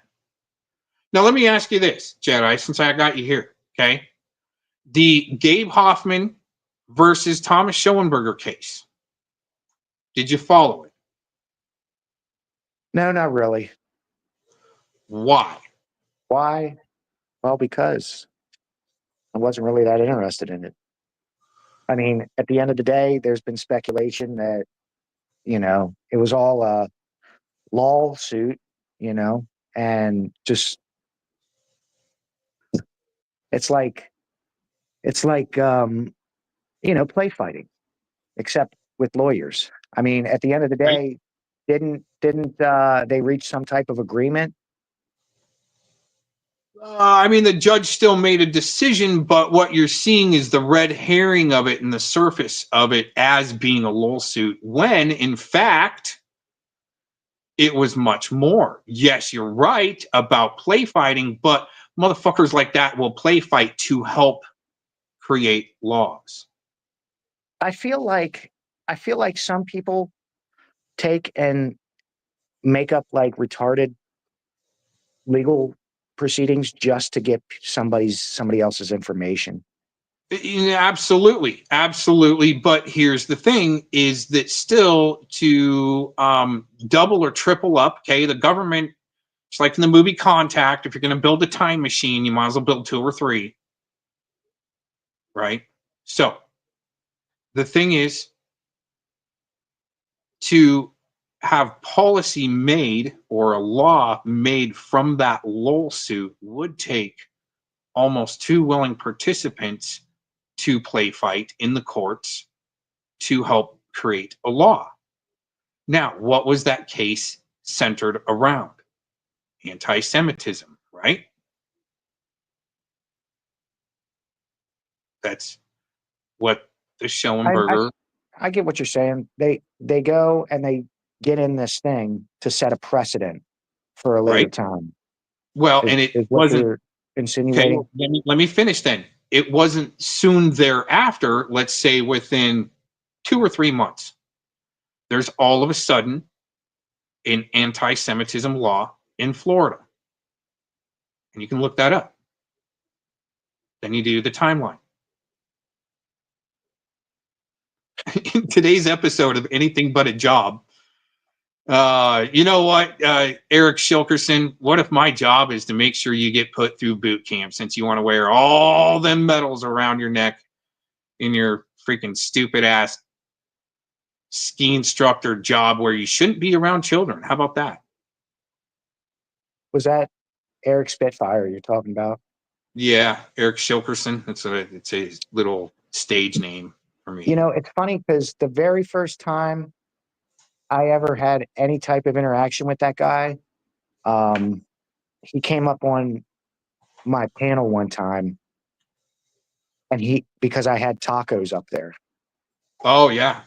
Now, let me ask you this, Jedi, since I got you here, okay? The Gabe Hoffman versus Thomas Schoenberger case. Did you follow it? No, not really. Why? Why? Well, because I wasn't really that interested in it. At the end of the day, there's been speculation that, it was all a lawsuit, and just, it's like, play fighting, except with lawyers. At the end of the day, didn't they reach some type of agreement? The judge still made a decision, but what you're seeing is the red herring of it and the surface of it as being a lawsuit, when in fact it was much more. Yes, you're right about play fighting, but motherfuckers like that will play fight to help create laws. I feel like some people take and make up like retarded legal proceedings just to get somebody else's information. Absolutely. But here's the thing, is that still to double or triple up, okay, the government, it's like in the movie Contact, if you're going to build a time machine, you might as well build 2 or 3. Right? So the thing is, to have policy made or a law made from that lawsuit would take almost 2 willing participants to play fight in the courts to help create a law. Now, what was that case centered around? Anti-Semitism, right? That's what the Schellenberger. I get what you're saying. They go and they get in this thing to set a precedent for a later Right. time. Well, and it is what wasn't. you're insinuating. Okay, let me finish then. It wasn't soon thereafter, let's say within 2 or 3 months, there's all of a sudden an anti-Semitism law in Florida. And you can look that up. Then you do the timeline. In today's episode of Anything But a Job, you know what, Eric Shilkerson, what if my job is to make sure you get put through boot camp since you want to wear all them medals around your neck in your freaking stupid ass ski instructor job where you shouldn't be around children? How about that? Was that Eric Spitfire you're talking about? Yeah, Eric Shilkerson. It's a little stage name for me. You know, it's funny because the very first time I ever had any type of interaction with that guy, he came up on my panel one time, and because I had tacos up there. Oh yeah.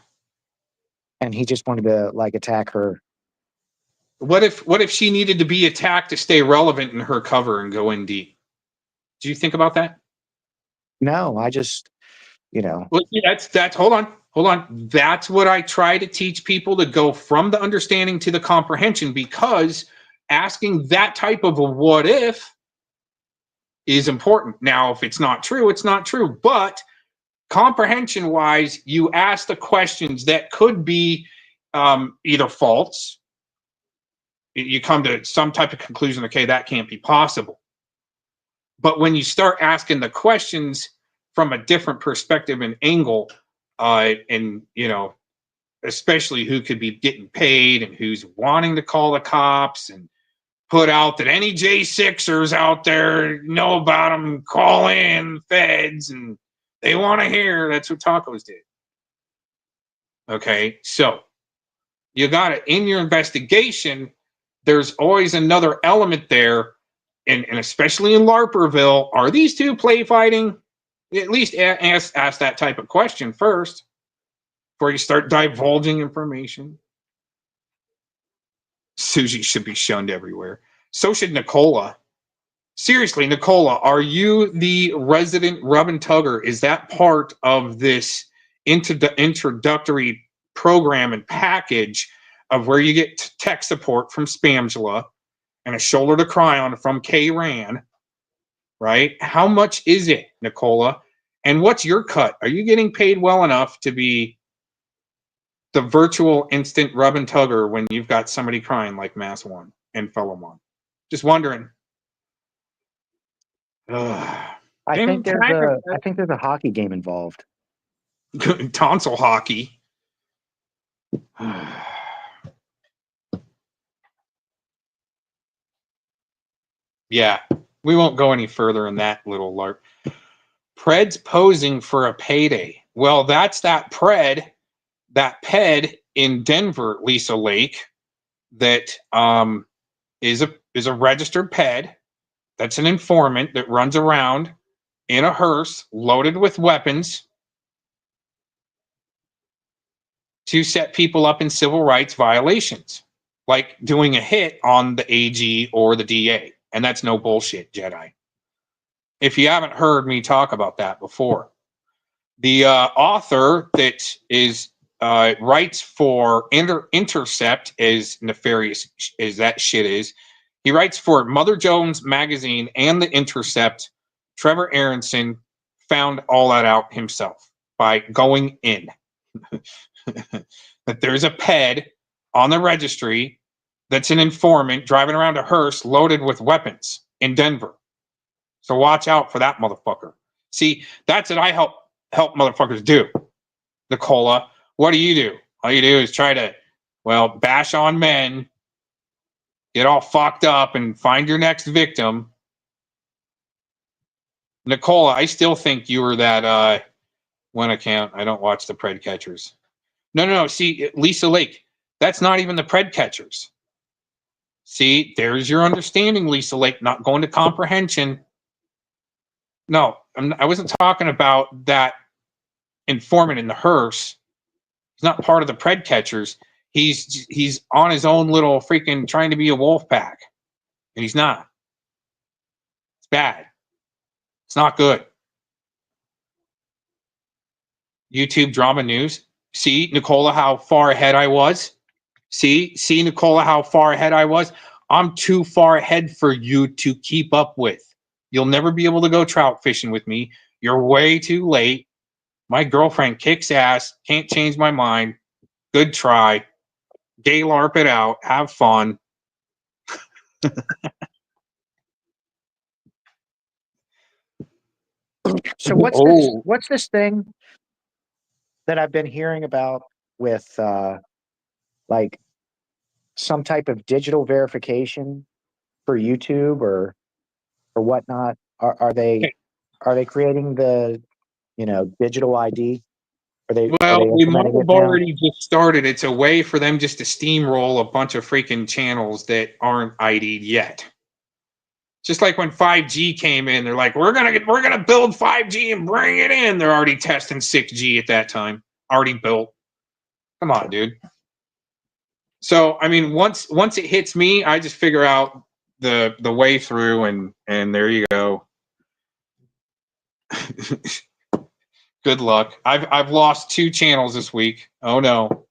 And he just wanted to like attack her. What if she needed to be attacked to stay relevant in her cover and go in deep? Do you think about that? No, I just, Well, see, that's hold on. That's what I try to teach people, to go from the understanding to the comprehension, because asking that type of a what if is important. Now, if it's not true, it's not true. But comprehension wise, you ask the questions that could be either false. You come to some type of conclusion, okay, that can't be possible. But when you start asking the questions from a different perspective and angle, and especially who could be getting paid and who's wanting to call the cops and put out that any J6ers out there know about them, call in feds, and they want to hear. That's what tacos did. Okay, so you got it in your investigation. There's always another element there, and especially in Larperville, are these two play fighting? At least ask that type of question first before you start divulging information. Susie should be shunned everywhere. So should Nicola. Seriously, Nicola, are you the resident rub and tugger? Is that part of this introductory program and package of where you get tech support from Spamgela and a shoulder to cry on from K-Ran, right? How much is it, Nicola? And what's your cut? Are you getting paid well enough to be the virtual instant rub and tugger when you've got somebody crying like Mass One and Fellow One? Just wondering. I think there's a hockey game involved. Tonsil hockey. Yeah, we won't go any further in that little LARP. Pred's posing for a payday. Well, that's that ped in Denver, Lisa Lake, that is a registered ped. That's an informant that runs around in a hearse loaded with weapons to set people up in civil rights violations, like doing a hit on the AG or the DA. And that's no bullshit, Jedi. If you haven't heard me talk about that before, the author that is writes for Intercept, as nefarious as that shit is, he writes for Mother Jones Magazine and the Intercept. Trevor Aronson found all that out himself by going in. That there's a ped on the registry that's an informant driving around a hearse loaded with weapons in Denver. So watch out for that motherfucker. See, that's what I help motherfuckers do. Nicola, what do? All you do is try to Well, bash on men, get all fucked up, and find your next victim. Nicola, I still think you were that one account. I don't watch the Pred Catchers. No. See, Lisa Lake, that's not even the Pred Catchers. See, there's your understanding, Lisa Lake, not going to comprehension. No, I wasn't talking about that informant in the hearse. He's not part of the Pred Catchers. He's on his own little freaking trying to be a wolf pack, and he's not. It's bad. It's not good. YouTube drama news. See, Nicola, how far ahead I was? See, Nicola, how far ahead I was? I'm too far ahead for you to keep up with. You'll never be able to go trout fishing with me. You're way too late. My girlfriend kicks ass. Can't change my mind. Good try. Gay LARP it out. Have fun. So what's this thing that I've been hearing about with like some type of digital verification for YouTube or whatnot? Are they creating the digital ID? Are they Well, they might implementing it have now? already just started. It's a way for them just to steamroll a bunch of freaking channels that aren't ID'd yet. Just like when 5G came in, they're like, we're gonna build 5G and bring it in. They're already testing 6G at that time. Already built. Come on, dude. So I mean, once it hits me, I just figure out the way through, and there you go. Good luck. I've lost 2 channels this week. Oh no.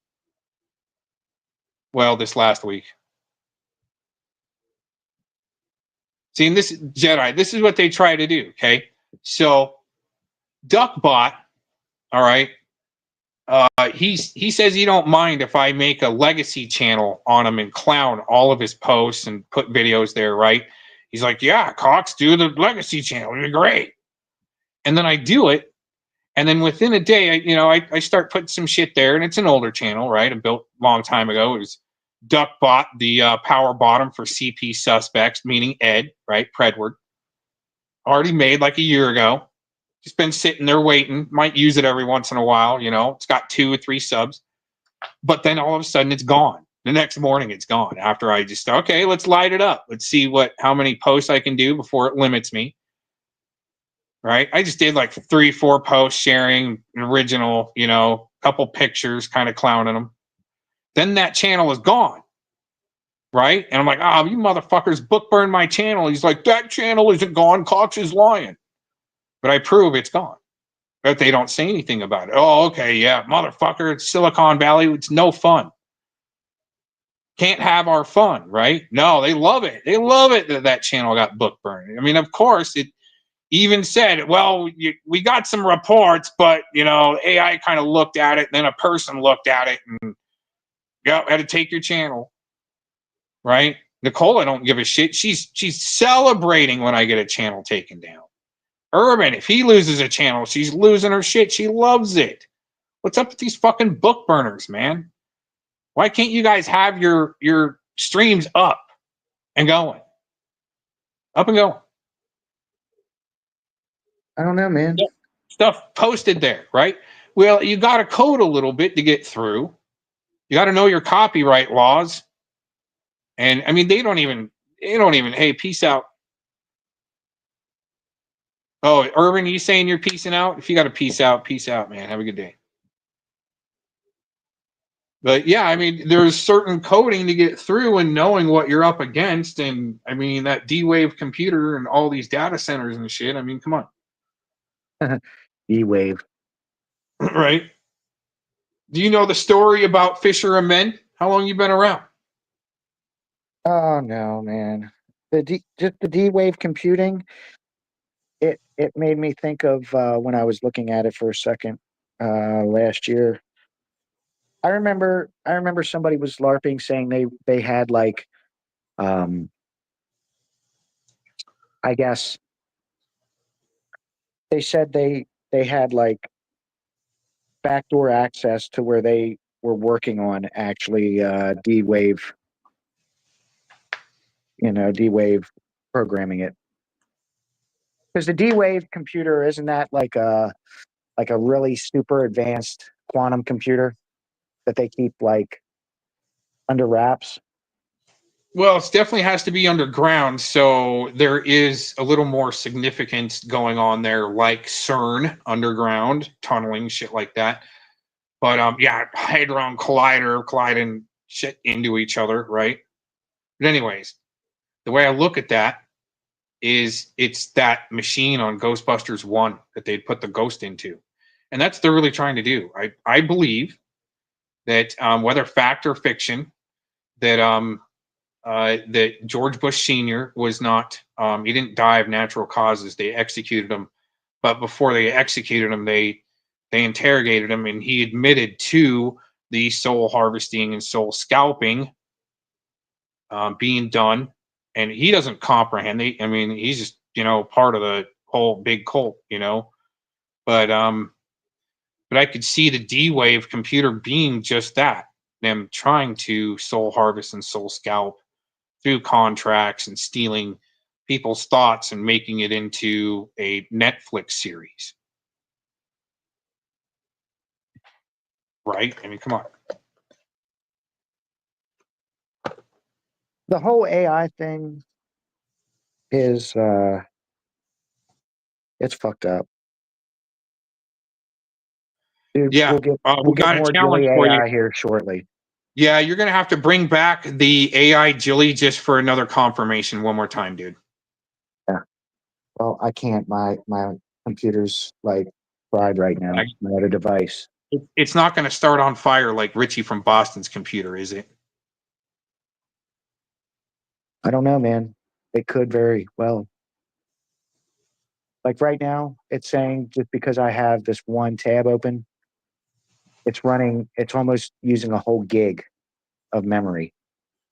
Well, this last week. See, and this Jedi, this is what they try to do. Okay, so Duckbot, all right. He says he don't mind if I make a legacy channel on him and clown all of his posts and put videos there, right? He's like, yeah, Cox, do the legacy channel. It'd be great. And then I do it. And then within a day, I start putting some shit there, and it's an older channel, right? I built a long time ago. It was Duckbot, the power bottom for CP suspects, meaning Ed, right? Predward. Already made like a year ago. Just been sitting there waiting. Might use it every once in a while, It's got 2 or 3 subs. But then all of a sudden it's gone. The next morning it's gone. After I just, okay, let's light it up. Let's see how many posts I can do before it limits me. Right? I just did like 3, 4 posts sharing an original, couple pictures, kind of clowning them. Then that channel is gone. Right? And I'm like, you motherfuckers book burned my channel. He's like, that channel isn't gone. Cox is lying. But I prove it's gone. But they don't say anything about it. Oh, okay, yeah, motherfucker, it's Silicon Valley. It's no fun. Can't have our fun, right? No, they love it. They love it that channel got book burned. I mean, of course, it even said, well, we got some reports, but, AI kind of looked at it, and then a person looked at it, and, had to take your channel, right? Nicola don't give a shit. She's celebrating when I get a channel taken down. Urban, if he loses a channel, she's losing her shit. She loves it. What's up with these fucking book burners, man? Why can't you guys have your streams up and going? Up and going. I don't know, man. Stuff posted there, right? Well, you got to code a little bit to get through. You got to know your copyright laws. And I mean, they don't even, hey, peace out. Oh, Urban, you saying you're peacing out? If you got to peace out, man. Have a good day. But yeah, I mean, there's certain coding to get through and knowing what you're up against. And I mean, that D-Wave computer and all these data centers and shit. I mean, come on. D-Wave. Right. Do you know the story about Fisher and Men? How long you been around? Oh no, man. Just the D-Wave computing. It made me think of when I was looking at it for a second last year. I remember somebody was LARPing saying they had like I guess they said they had like backdoor access to where they were working on actually D-Wave, D-Wave programming it. Because the D-Wave computer, isn't that like a really super advanced quantum computer that they keep like under wraps? Well, it definitely has to be underground, so there is a little more significance going on there, like CERN, underground, tunneling, shit like that. But yeah, Hadron Collider, colliding shit into each other, right? But anyways, the way I look at that is it's that machine on Ghostbusters 1 that they'd put the ghost into. And that's what they're really trying to do. I believe that whether fact or fiction, that George Bush Sr. was not, he didn't die of natural causes. They executed him. But before they executed him, they interrogated him, and he admitted to the soul harvesting and soul scalping being done. And he doesn't comprehend. He's just, part of the whole big cult, But I could see the D-Wave computer being just that, them trying to soul harvest and soul scalp through contracts and stealing people's thoughts and making it into a Netflix series. Right? I mean, come on. The whole AI thing is it's fucked up. Dude, Yeah, we'll get got a more challenge Jilly for you. AI here shortly. Yeah, you're gonna have to bring back the AI Jilly just for another confirmation one more time, dude. Yeah. Well, I can't. My computer's like fried right now. My other device. It's not gonna start on fire like Richie from Boston's computer, is it? I don't know, man. It could very well. Like right now, it's saying just because I have this one tab open, it's almost using a whole gig of memory.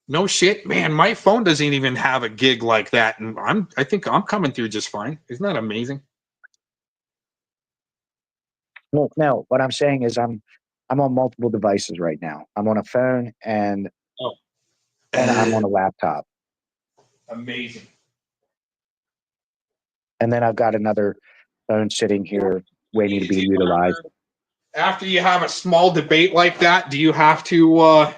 No shit, man. My phone doesn't even have a gig like that, and I think I'm coming through just fine. Isn't that amazing? Well, no, what I'm saying is I'm on multiple devices right now. I'm on a phone and I'm on a laptop. Amazing. And then I've got another phone sitting here waiting to be utilized. After you have a small debate like that, do you have to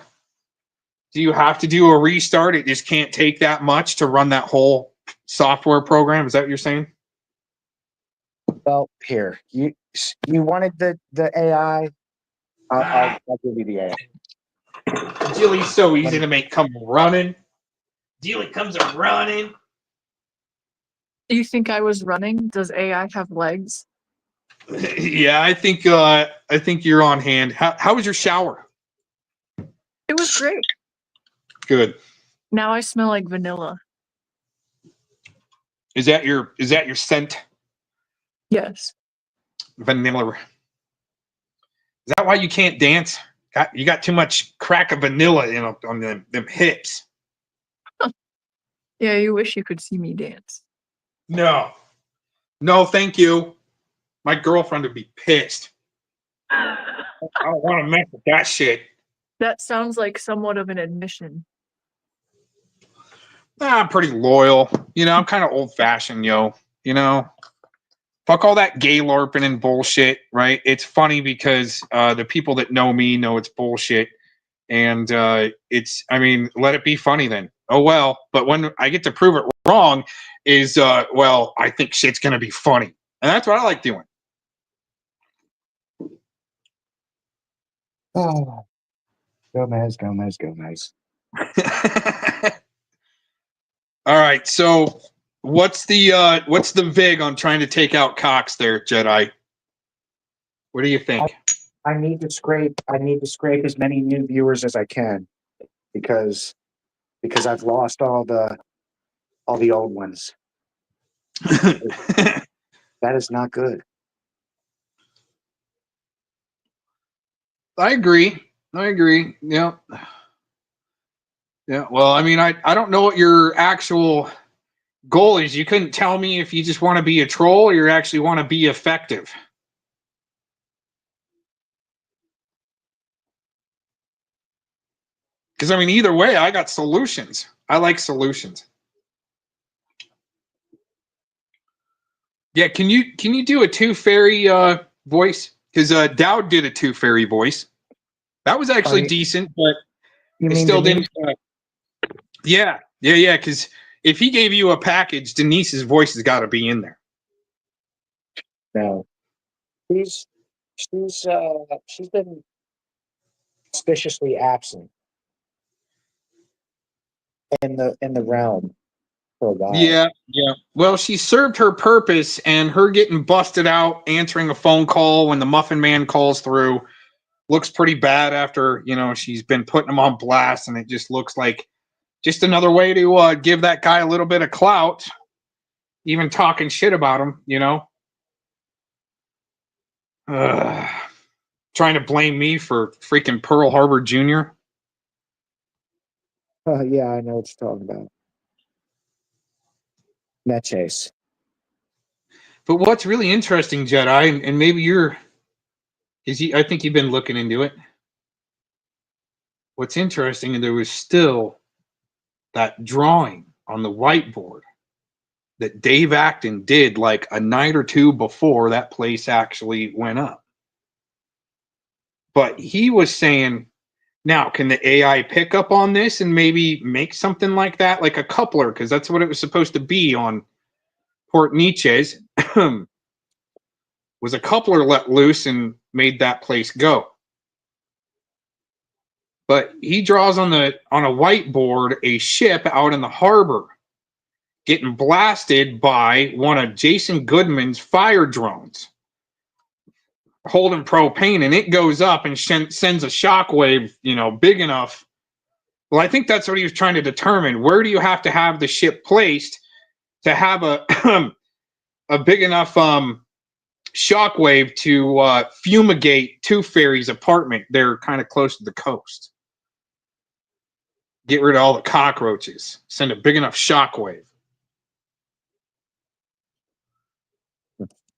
do a restart? It just can't take that much to run that whole software program. Is that what you're saying? Well, here you wanted the AI. I'll give you the AI. Jilly's so easy to make come running. Jilly comes a running. Do you think I was running? Does AI have legs? Yeah, I think you're on hand. How was your shower? It was great. Good. Now I smell like vanilla. Is that your scent? Yes. Vanilla. Is that why you can't dance? You got too much crack of vanilla on them hips. Huh. Yeah, you wish you could see me dance. No, thank you. My girlfriend would be pissed. I don't want to mess with that shit. That sounds like somewhat of an admission. I'm pretty loyal. I'm kind of old-fashioned, yo. Fuck all that gay LARPing and bullshit, right? It's funny because the people that know me know it's bullshit. And let it be funny then. Oh, well. But when I get to prove it wrong is, I think shit's going to be funny. And that's what I like doing. Oh, Gomez. All right. So what's the vig on trying to take out Cox there, Jedi? What do you think? I need to scrape as many new viewers as I can because I've lost all the old ones. That is not good. I agree. Yeah. Yeah. Well, I don't know what your actual goal is. You couldn't tell me if you just want to be a troll or you actually want to be effective. Because, I mean, either way, I got solutions. I like solutions. Yeah, can you do a Tooth Fairy voice? Because Dowd did a Tooth Fairy voice. That was actually decent, but You it mean still Denise? didn't. Yeah. Because if he gave you a package, Denise's voice has got to be in there. No, she's been suspiciously absent in the realm for a while. Yeah. Well, she served her purpose, and her getting busted out answering a phone call when the Muffin Man calls through looks pretty bad after, she's been putting him on blast, and it just looks like just another way to give that guy a little bit of clout, even talking shit about him, trying to blame me for freaking Pearl Harbor Jr. Yeah, I know what you're talking about. Net chase. But what's really interesting, Jedi, and maybe I think you've been looking into it. What's interesting, and there was still that drawing on the whiteboard that Dave Acton did like a night or two before that place actually went up. But he was saying, now, can the AI pick up on this and maybe make something like that, like a coupler? Because that's what it was supposed to be on Port Nietzsche's. Was a coupler let loose and made that place go. But he draws on a whiteboard a ship out in the harbor getting blasted by one of Jason Goodman's fire drones holding propane, and it goes up and sends a shockwave, big enough. Well, I think that's what he was trying to determine. Where do you have to have the ship placed to have a a big enough shockwave to fumigate Tooth Fairy's apartment? They're kind of close to the coast. Get rid of all the cockroaches. Send a big enough shockwave.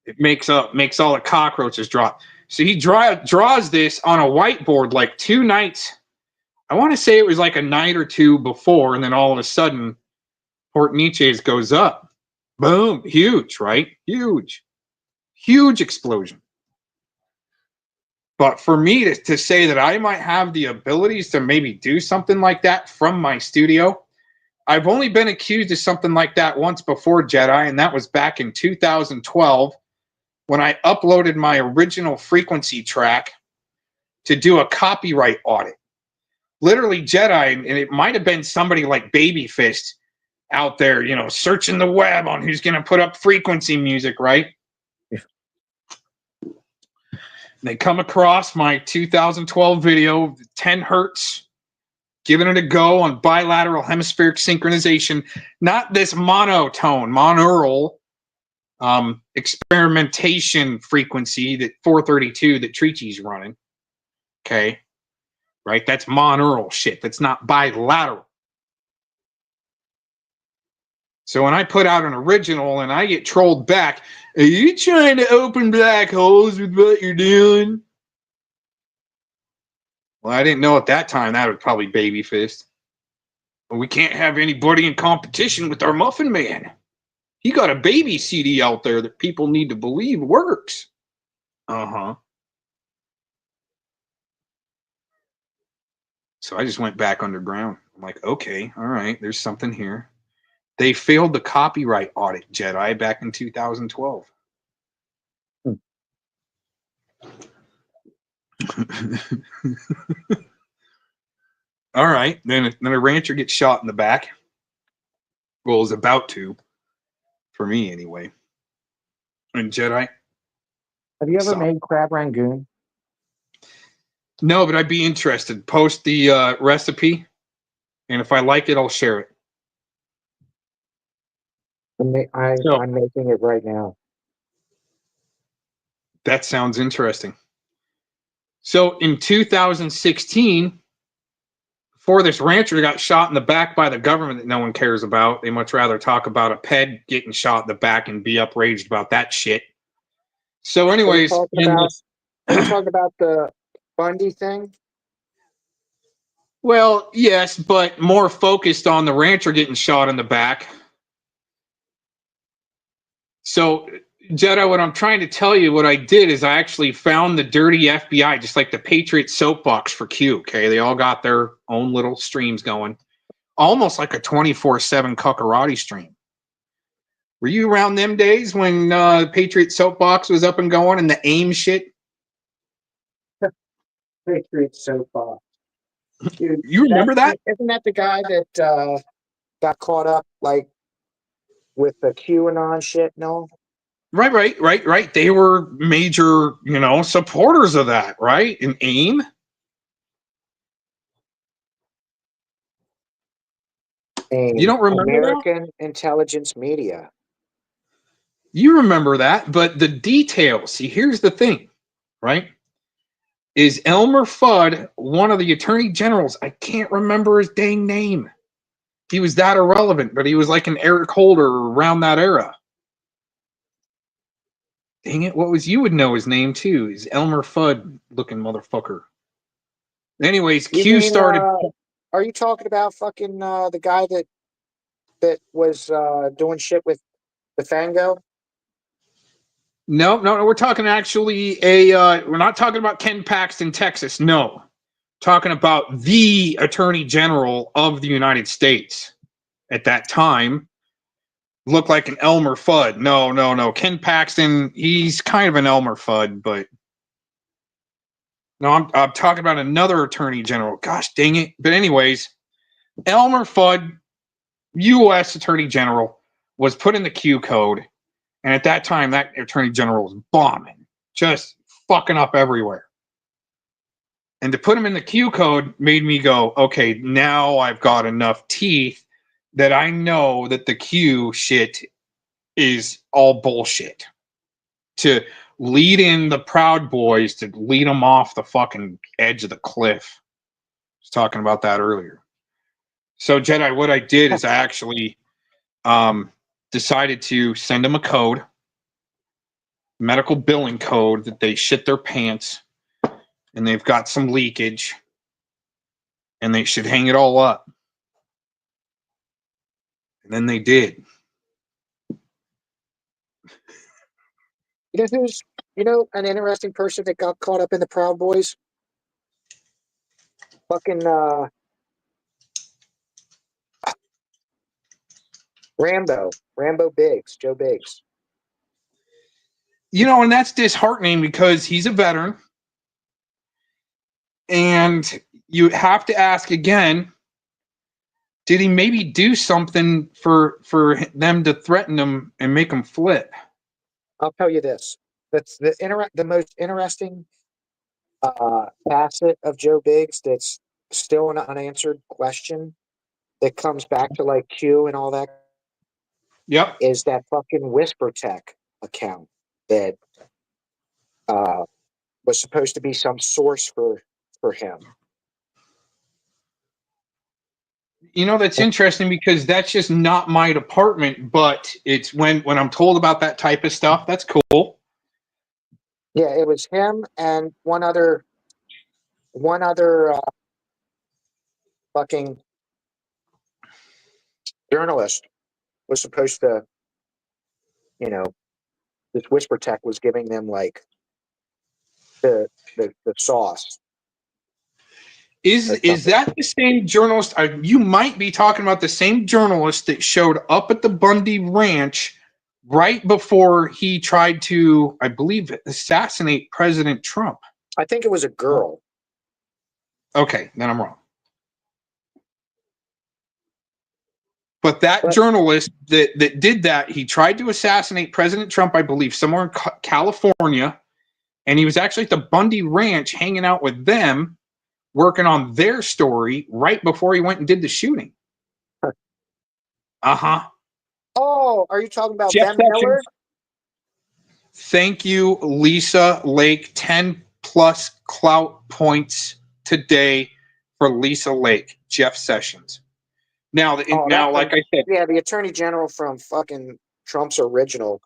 It makes all the cockroaches drop. So he draws this on a whiteboard like 2 nights. I want to say it was like a night or two before, and then all of a sudden, Port Nietzsche's goes up. Boom. Huge, right? Huge explosion. But for me to say that I might have the abilities to maybe do something like that from my studio, I've only been accused of something like that once before, Jedi, and that was back in 2012 when I uploaded my original frequency track to do a copyright audit. Literally, Jedi, and it might have been somebody like Babyfist out there, searching the web on who's going to put up frequency music, right? They come across my 2012 video, 10 hertz, giving it a go on bilateral hemispheric synchronization, not this monaural experimentation frequency that 432 that Trichi's running. Okay. Right? That's monaural shit. That's not bilateral. So when I put out an original and I get trolled back, are you trying to open black holes with what you're doing? Well, I didn't know at that time that would probably Babyfist. But we can't have anybody in competition with our Muffin Man. He got a baby CD out there that people need to believe works. Uh-huh. So I just went back underground. I'm like, okay, all right, there's something here. They failed the copyright audit, Jedi, back in 2012. All right, then a rancher gets shot in the back. Well, is about to, for me anyway. And Jedi. Have you ever made crab rangoon? No, but I'd be interested. Post the recipe, and if I like it, I'll share it. I'm making it right now. That sounds interesting. So in 2016, before this rancher got shot in the back by the government that no one cares about, they much rather talk about a ped getting shot in the back and be outraged about that shit. So anyways, are you talking about the Bundy thing? Well, yes, but more focused on the rancher getting shot in the back. So, Jedi, what I'm trying to tell you, what I did is I actually found the dirty FBI, just like the Patriot soapbox for Q. Okay, they all got their own little streams going, almost like a 24/7 cuckarati stream. Were you around them days when Patriot soapbox was up and going and the AIM shit? Patriot soapbox. Dude, You remember that? Isn't that the guy that got caught up like with the QAnon shit? No. Right. They were major, supporters of that, right? In AIM. You don't remember American Intelligence Media. You remember that, but the details. See, here's the thing, right? Is Elmer Fudd one of the attorney generals? I can't remember his dang name. He was that irrelevant, but he was like an Eric Holder around that era. Dang it, you would know his name too. He's Elmer Fudd looking motherfucker. Anyways, Q started. Are you talking about fucking the guy that was doing shit with the Fango? No. We're talking actually we're not talking about Ken Paxton, Texas. No. Talking about the Attorney General of the United States at that time. Looked like an Elmer Fudd. No. Ken Paxton, he's kind of an Elmer Fudd, but no, I'm talking about another Attorney General. Gosh dang it. But anyways, Elmer Fudd, U.S. Attorney General, was put in the Q code. And at that time, that Attorney General was bombing, just fucking up everywhere. And to put him in the Q code made me go, okay, now I've got enough teeth that I know that the Q shit is all bullshit. To lead in the Proud Boys, to lead them off the fucking edge of the cliff. I was talking about that earlier. So, Jedi, what I did is I actually decided to send them a code, medical billing code, that they shit their pants and they've got some leakage and they should hang it all up. And then they did. You know who's, an interesting person that got caught up in the Proud Boys? Fucking Rambo Biggs, Joe Biggs. And that's disheartening because he's a veteran. And you have to ask again, did he maybe do something for them to threaten him and make him flip? I'll tell you this. That's the most interesting facet of Joe Biggs that's still an unanswered question that comes back to like Q and all that. Yep. Is that fucking Whisper Tech account that was supposed to be some source for him. That's interesting because that's just not my department, but it's when I'm told about that type of stuff, that's cool. Yeah, it was him and one other fucking journalist was supposed to, this Whisper Tech was giving them like the sauce. Is that the same journalist? You might be talking about the same journalist that showed up at the Bundy Ranch right before he tried to, I believe, assassinate President Trump. I think it was a girl. Okay, then I'm wrong. But that journalist that did that, he tried to assassinate President Trump, I believe, somewhere in California. And he was actually at the Bundy Ranch hanging out with them, working on their story right before he went and did the shooting. Uh-huh. Oh, are you talking about Jeff Ben Miller? Thank you, Lisa Lake. 10 plus clout points today for Lisa Lake. Jeff Sessions. Now, like I said. Yeah, the Attorney General from fucking Trump's original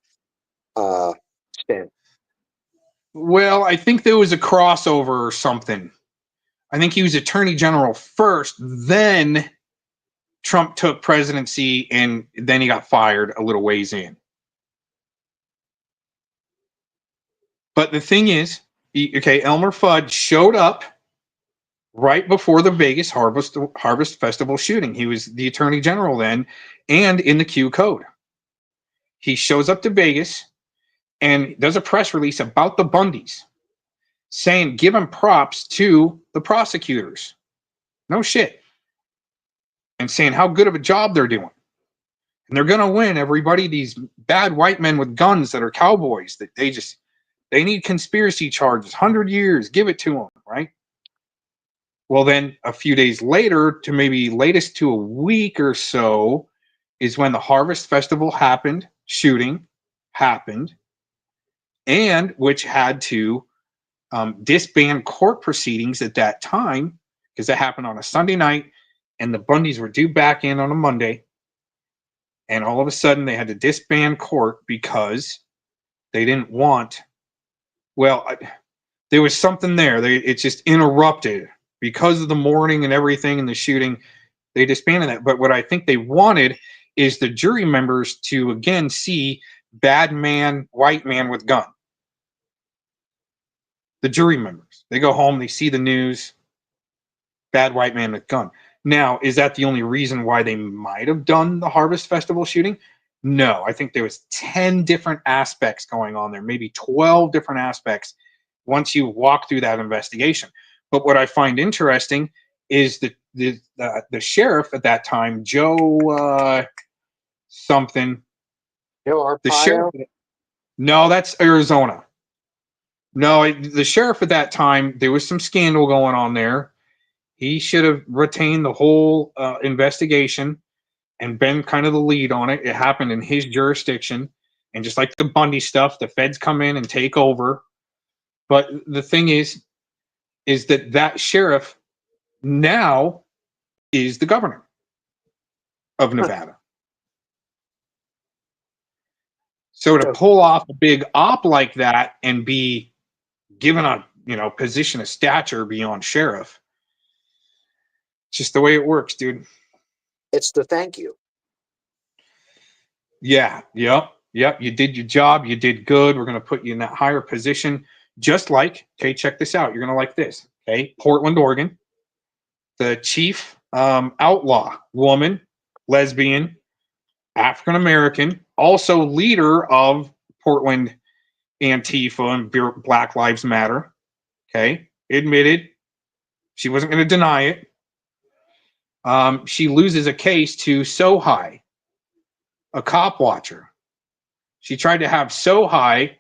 stint. Well, I think there was a crossover or something. I think he was attorney general first, then Trump took presidency, and then he got fired a little ways in. But the thing is, Elmer Fudd showed up right before the Vegas Harvest Festival shooting. He was the attorney general then, and in the Q code. He shows up to Vegas and does a press release about the Bundys, saying, give him props to the prosecutors. No shit. And saying how good of a job they're doing. And they're going to win, everybody. These bad white men with guns that are cowboys, that they need conspiracy charges, 100 years, give it to them, right? Well, then a few days later, to maybe latest to a week or so, is when the Harvest Festival shooting happened, and which had to disband court proceedings at that time, because that happened on a Sunday night, and the Bundys were due back in on a Monday, and all of a sudden they had to disband court because they didn't want, there was something there. It just interrupted. Because of the mourning and everything and the shooting, they disbanded that. But what I think they wanted is the jury members to, again, see bad man, white man with gun. The jury members. They go home, they see the news, bad white man with gun. Now, is that the only reason why they might have done the Harvest Festival shooting? No, I think there was 10 different aspects going on there, maybe 12 different aspects once you walk through that investigation. But what I find interesting is the sheriff at that time, Joe something. Joe Arpaio? The sheriff. No, that's Arizona. No, the sheriff at that time, there was some scandal going on there. He should have retained the whole investigation and been kind of the lead on it. It happened in his jurisdiction. And just like the Bundy stuff, the feds come in and take over. But the thing is that sheriff now is the governor of Nevada. So to pull off a big op like that and be given a position of stature beyond sheriff, it's just the way it works, dude. It's the thank you. Yeah, yep. You did your job. You did good. We're going to put you in that higher position. Just like, okay, check this out. You're going to like this. Okay, Portland, Oregon. The chief outlaw woman, lesbian, African American, also leader of Portland Antifa and Black Lives Matter. Okay, admitted she wasn't going to deny it. She loses a case to Sohai, a cop watcher. She tried to have Sohai.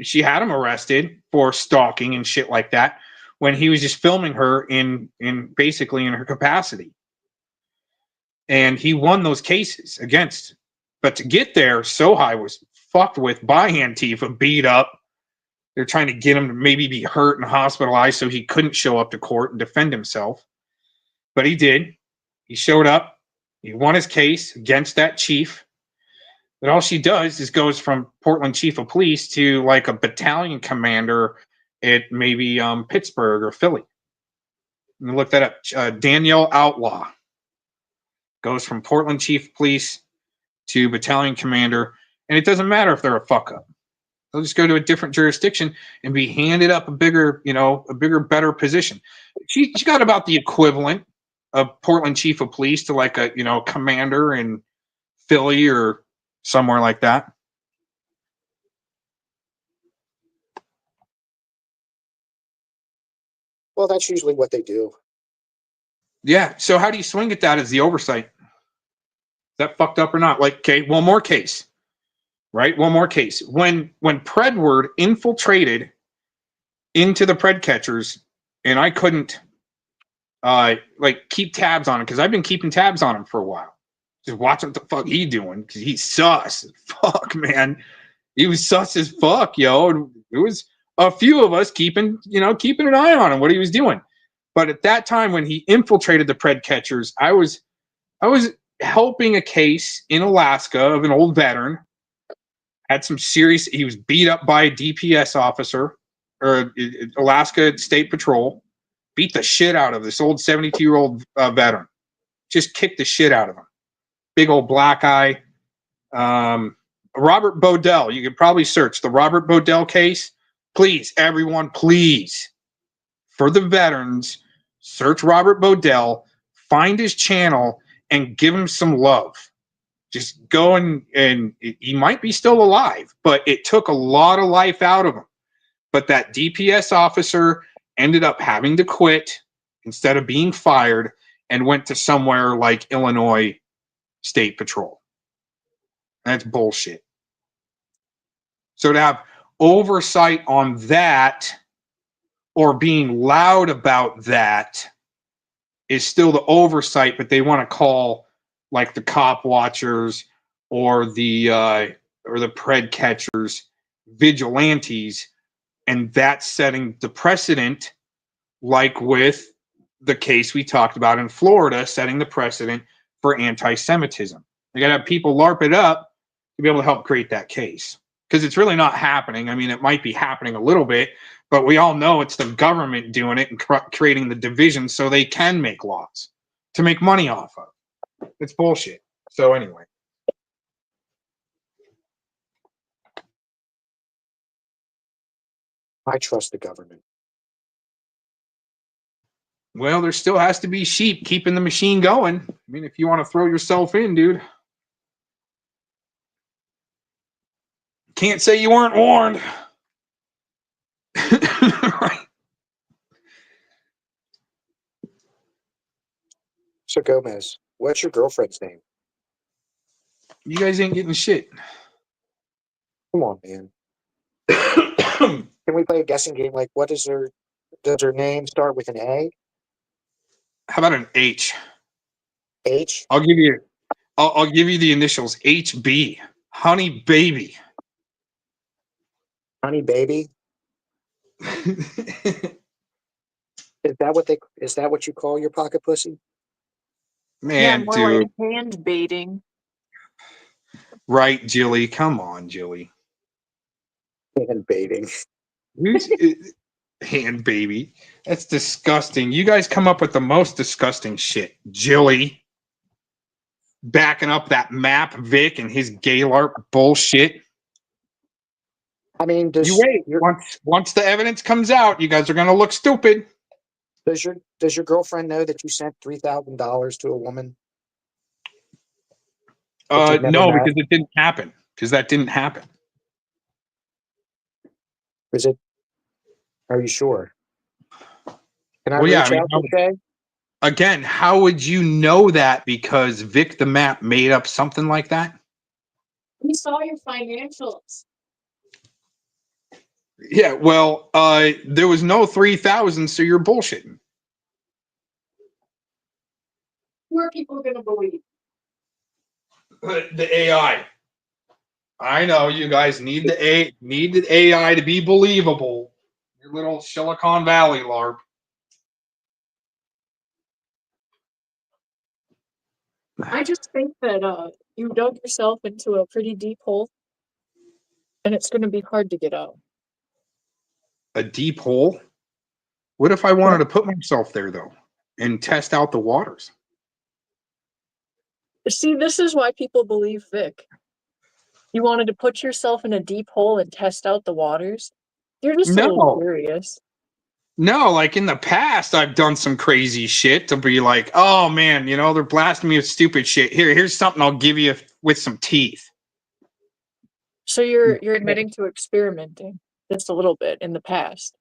She had him arrested for stalking and shit like that when he was just filming her in basically in her capacity. And he won those cases against. But to get there, Sohai was fucked with by Antifa, beat up. They're trying to get him to maybe be hurt and hospitalized so he couldn't show up to court and defend himself. But he did. He showed up. He won his case against that chief. But all she does is goes from Portland chief of police to like a battalion commander at maybe Pittsburgh or Philly. You look that up. Danielle Outlaw goes from Portland chief of police to battalion commander, and it doesn't matter if they're a fuck up. They'll just go to a different jurisdiction and be handed up a bigger, better position. She got about the equivalent of Portland chief of police to like a, commander in Philly or somewhere like that. Well, that's usually what they do. Yeah. So how do you swing at that as the oversight? Is that fucked up or not? Like, okay, one more case, right? One more case. When Predward infiltrated into the Pred catchers, and I couldn't keep tabs on him because I've been keeping tabs on him for a while. Just watching what the fuck he doing because he's sus. Fuck, man. He was sus as fuck, yo. And it was a few of us keeping an eye on him, what he was doing. But at that time when he infiltrated the Pred catchers, I was helping a case in Alaska of an old veteran. Had some serious, he was beat up by a DPS officer or Alaska State Patrol. beat the shit out of this old 72-year-old veteran. Just kicked the shit out of him. Big old black eye. Robert Bodell. You could probably search the Robert Bodell case. Please, everyone, please, for the veterans, search Robert Bodell, find his channel, and give him some love. Just go and he might be still alive, but it took a lot of life out of him. But that DPS officer ended up having to quit instead of being fired and went to somewhere like Illinois State Patrol. That's bullshit. So to have oversight on that or being loud about that is still the oversight, but they want to call like the cop watchers or the pred catchers vigilantes, and that's setting the precedent, like with the case we talked about in Florida, setting the precedent for anti-Semitism. You got to have people LARP it up to be able to help create that case, because it's really not happening. I mean, it might be happening a little bit, but we all know it's the government doing it and creating the division so they can make laws to make money off of. It's bullshit. So anyway. I trust the government. Well, there still has to be sheep keeping the machine going. I mean, if you want to throw yourself in, dude. Can't say you weren't warned. Right. So Gomez, what's your girlfriend's name? You guys ain't getting shit. Come on, man. Can we play a guessing game? Like, does her name start with an A? How about an H? H? I'll give you the initials. HB. Honey baby. Honey baby? Is that what you call your pocket pussy? Man, more dude. like hand baiting. Right, Jilly. Come on, Jilly. Hand baiting. Hand baby. That's disgusting. You guys come up with the most disgusting shit. Jilly. Backing up that map, Vic, and his gay LARP bullshit. I mean, you wait. Once the evidence comes out, you guys are gonna look stupid. Does your girlfriend know that you sent $3,000 to a woman? No, because it didn't happen. Because that didn't happen. Is it? Are you sure? Can I Well, yeah, reach out to Shay? Again, how would you know that? Because Vic the Map made up something like that? We saw your financials. Yeah, well, there was no 3,000, so you're bullshitting. Who are people going to believe? The AI. I know you guys need the AI to be believable. Your little Silicon Valley LARP. I just think that you dug yourself into a pretty deep hole, and it's going to be hard to get out. A deep hole? What if I wanted to put myself there, though, and test out the waters? See, this is why people believe Vic. You wanted to put yourself in a deep hole and test out the waters? You're just a little curious. No, like in the past, I've done some crazy shit to be like, oh man, they're blasting me with stupid shit. Here's something I'll give you with some teeth. So you're admitting to experimenting just a little bit in the past.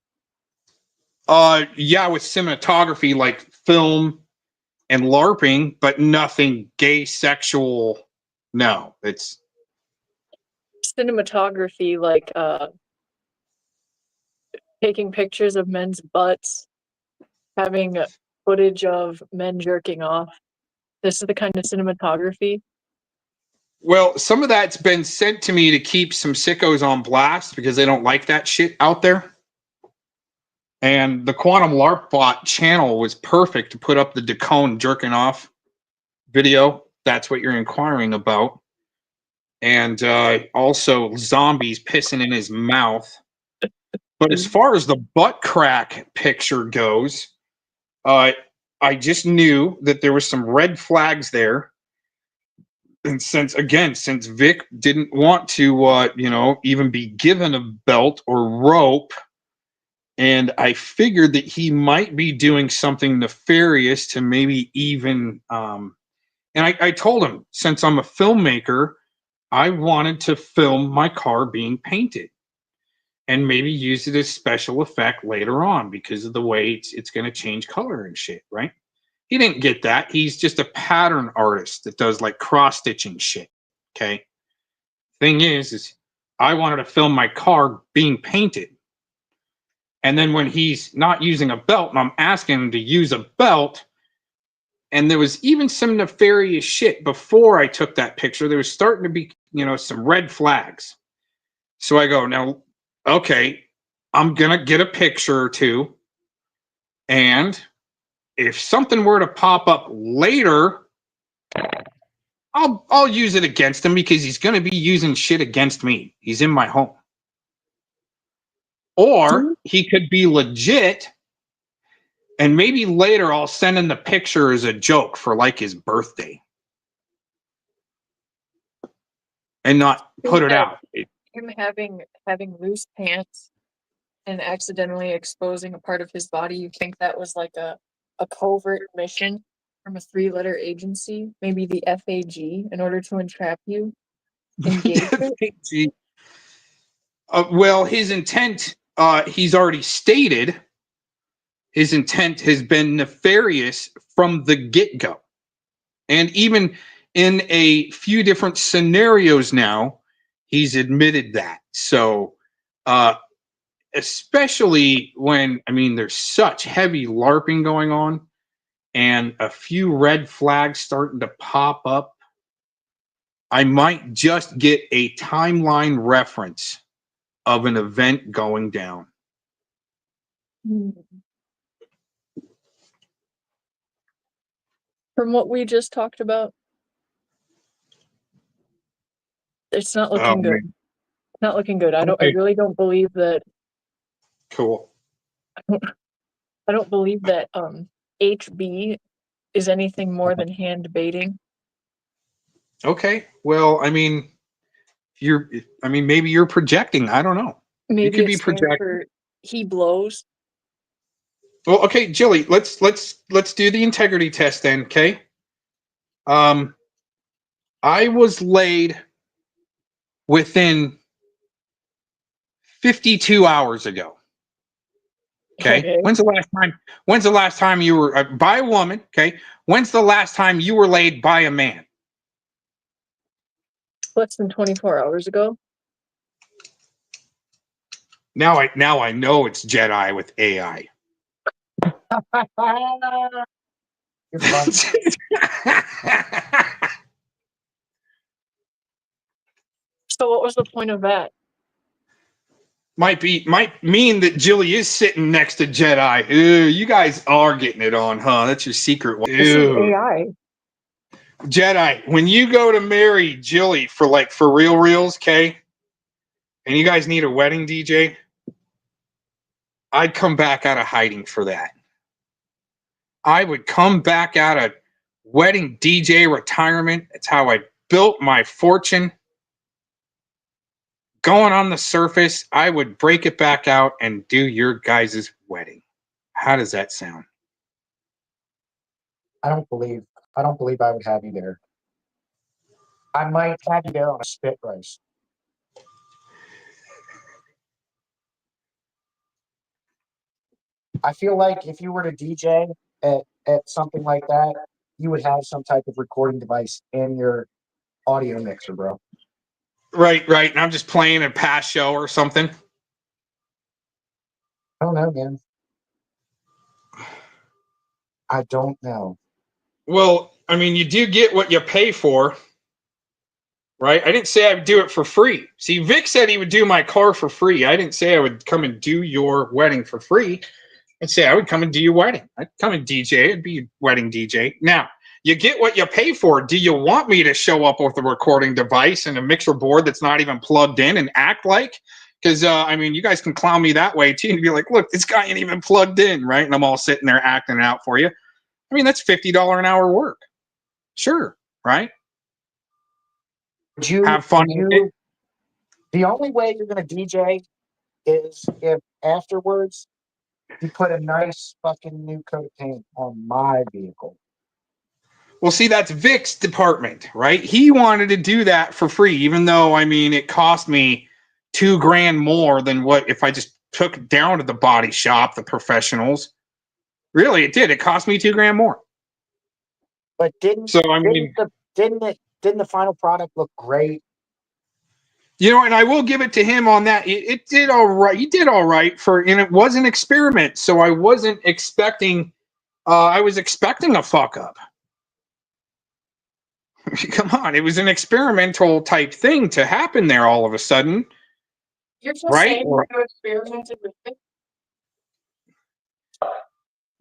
Yeah, with cinematography, like film and LARPing, but nothing gay, sexual. No, it's cinematography, like taking pictures of men's butts, having footage of men jerking off. This is the kind of cinematography. Well, some of that's been sent to me to keep some sickos on blast because they don't like that shit out there. And the Quantum LARP Bot channel was perfect to put up the Dacone jerking off video. That's what you're inquiring about. And also zombies pissing in his mouth. But as far as the butt crack picture goes, I just knew that there was some red flags there. And since Vic didn't want to, even be given a belt or rope, and I figured that he might be doing something nefarious to maybe even, and I told him, since I'm a filmmaker, I wanted to film my car being painted and maybe use it as special effect later on because of the way it's going to change color and shit, right? He didn't get that. He's just a pattern artist that does like cross-stitching shit, okay? Thing is I wanted to film my car being painted. And then when he's not using a belt and I'm asking him to use a belt, and there was even some nefarious shit before I took that picture. There was starting to be, some red flags. So I go, now, okay, I'm going to get a picture or two. And if something were to pop up later, I'll use it against him because he's going to be using shit against me. He's in my home. Or he could be legit, and maybe later I'll send him the picture as a joke for like his birthday and not put it out. Him having loose pants and accidentally exposing a part of his body, you think that was like a covert mission from a 3-letter agency, maybe the FAG, in order to entrap you? FAG. Well, his intent, he's already stated, his intent has been nefarious from the get-go. And even in a few different scenarios now, he's admitted that. So, especially when, there's such heavy LARPing going on and a few red flags starting to pop up, I might just get a timeline reference of an event going down. From what we just talked about, it's not looking good. Man. Not looking good. I really don't believe that. Cool. I don't believe that HB is anything more than hand baiting. Okay. Well, maybe you're projecting. I don't know. Maybe you could be projecting. He blows. Well, okay, Jilly, let's do the integrity test then, okay? I was laid within 52 hours ago. Okay? When's the last time you were by a woman, okay? When's the last time you were laid by a man? Less than 24 hours ago. Now I know it's Jedi with AI. You're fun. So what was the point of that? Might mean that Jilly is sitting next to Jedi. Ew, you guys are getting it on, huh? That's your secret one. This is AI. Jedi, when you go to marry Jilly for reals, okay? And you guys need a wedding DJ, I'd come back out of hiding for that. I would come back out of wedding DJ retirement. That's how I built my fortune. Going on the surface, I would break it back out and do your guys' wedding. How does that sound? I don't believe I would have you there. I might have you there on a spit race. I feel like if you were to DJ at something like that, you would have some type of recording device in your audio mixer, bro. Right. And I'm just playing a past show or something. I don't know, man. I don't know. Well, you do get what you pay for, right? I didn't say I would do it for free. See, Vic said he would do my car for free. I didn't say I would come and do your wedding for free. I'd say I would come and do your wedding. I'd come and DJ. I'd be a wedding DJ. Now, you get what you pay for. Do you want me to show up with a recording device and a mixer board that's not even plugged in and act like? Because, I mean, you guys can clown me that way, too. And be like, look, this guy ain't even plugged in, right? And I'm all sitting there acting it out for you. I mean, that's $50 an hour work. Sure, right? Would you have fun with it. The only way you're going to DJ is if afterwards you put a nice fucking new coat of paint on my vehicle. Well, see, that's Vic's department, right? He wanted to do that for free, even though, I mean, it cost me $2,000 more than what if I just took it down to the body shop, the professionals. Really, it did. It cost me $2,000 more. But didn't the final product look great? You know, and I will give it to him on that. It did all right. He did all right and it was an experiment, so I wasn't expecting. I was expecting a fuck up. Come on, it was an experimental type thing to happen there all of a sudden. You're just right? saying you experimented with it.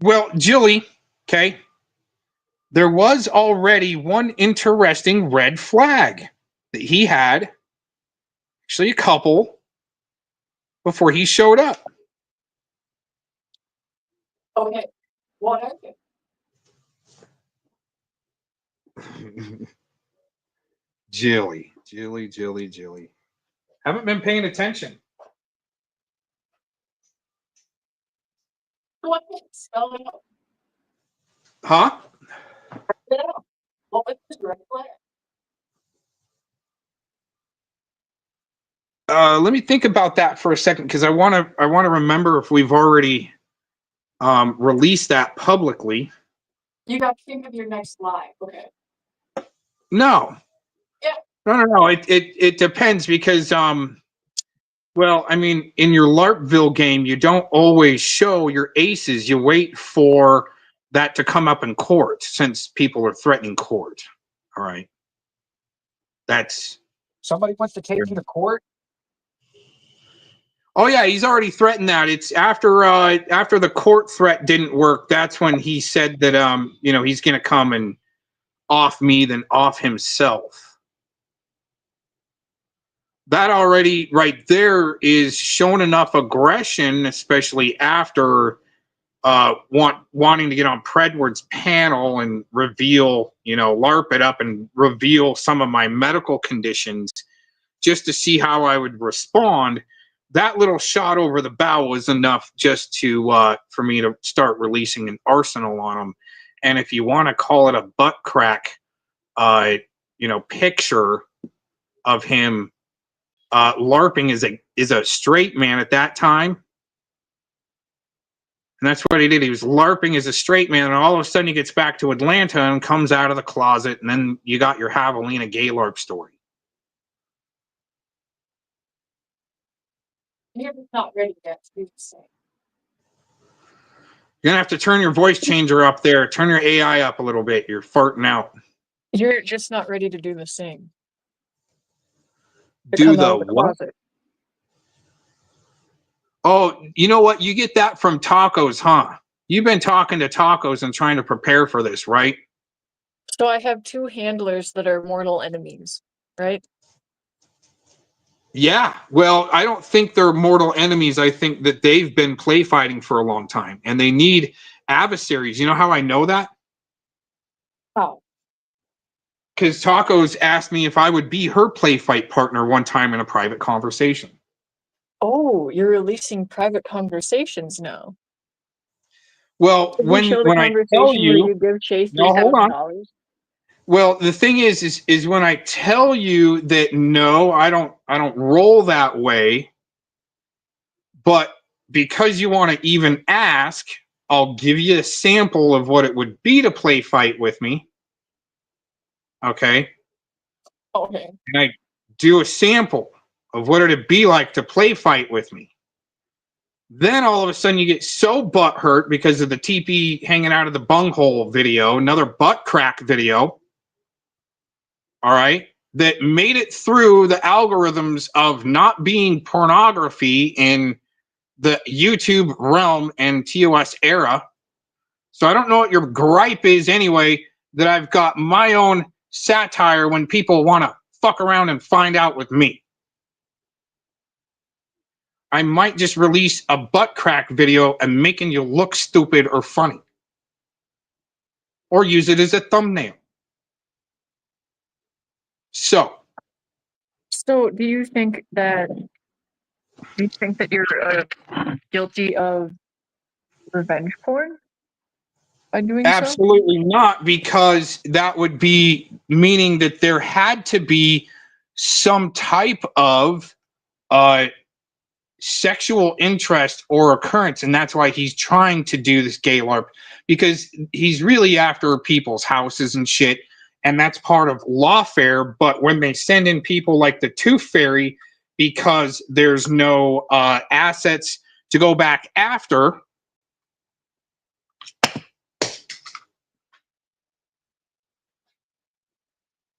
Well, Jilly, okay, there was already one interesting red flag that he had, actually a couple, before he showed up. Okay, what are you? Jilly. Haven't been paying attention. What spell it out? Huh? What was the red flag? Let me think about that for a second, because I want to remember if we've already released that publicly. You got to think of your next live. Okay. No. Yeah. No. It depends, because well, I mean, in your LARPville game, you don't always show your aces. You wait for that to come up in court, since people are threatening court. All right. That's somebody wants to take you to court. Oh yeah, he's already threatened that. It's after the court threat didn't work. That's when he said that he's going to come and off me, then off himself. That already right there is showing enough aggression, especially after wanting to get on Predward's panel and reveal, LARP it up and reveal some of my medical conditions, just to see how I would respond. That little shot over the bow was enough just to for me to start releasing an arsenal on him. And if you want to call it a butt crack, picture of him LARPing is a straight man at that time. And that's what he did. He was LARPing as a straight man, and all of a sudden he gets back to Atlanta and comes out of the closet, and then you got your Javelina gay LARP story. You're not ready yet to do the same. You're going to have to turn your voice changer up there. Turn your AI up a little bit. You're farting out. You're just not ready to do the same. Do the what? Oh, you know what? You get that from Tacos, huh? You've been talking to Tacos and trying to prepare for this, right? So I have two handlers that are mortal enemies, right? Yeah. Well, I don't think they're mortal enemies. I think that they've been play fighting for a long time, and they need adversaries. You know how I know that? How? Because Tacos asked me if I would be her play fight partner one time in a private conversation. Oh, you're releasing private conversations now. Well, when I tell you, give Chase no, hold on. Well, the thing is when I tell you that no, I don't roll that way. But because you want to even ask, I'll give you a sample of what it would be to play fight with me. Okay. Okay. And I do a sample of what it'd be like to play fight with me. Then all of a sudden you get so butthurt because of the TP hanging out of the bunghole video, another butt crack video. All right. That made it through the algorithms of not being pornography in the YouTube realm and TOS era. So I don't know what your gripe is anyway, that I've got my own satire when people want to fuck around and find out with me. I might just release a butt crack video and making you look stupid or funny. Or use it as a thumbnail. So do you think that you're guilty of revenge porn by doing so? absolutely not, because that would be meaning that there had to be some type of sexual interest or occurrence, and that's why he's trying to do this gay LARP, because he's really after people's houses and shit, and that's part of lawfare. But when they send in people like the Tooth Fairy, because there's no assets to go back after,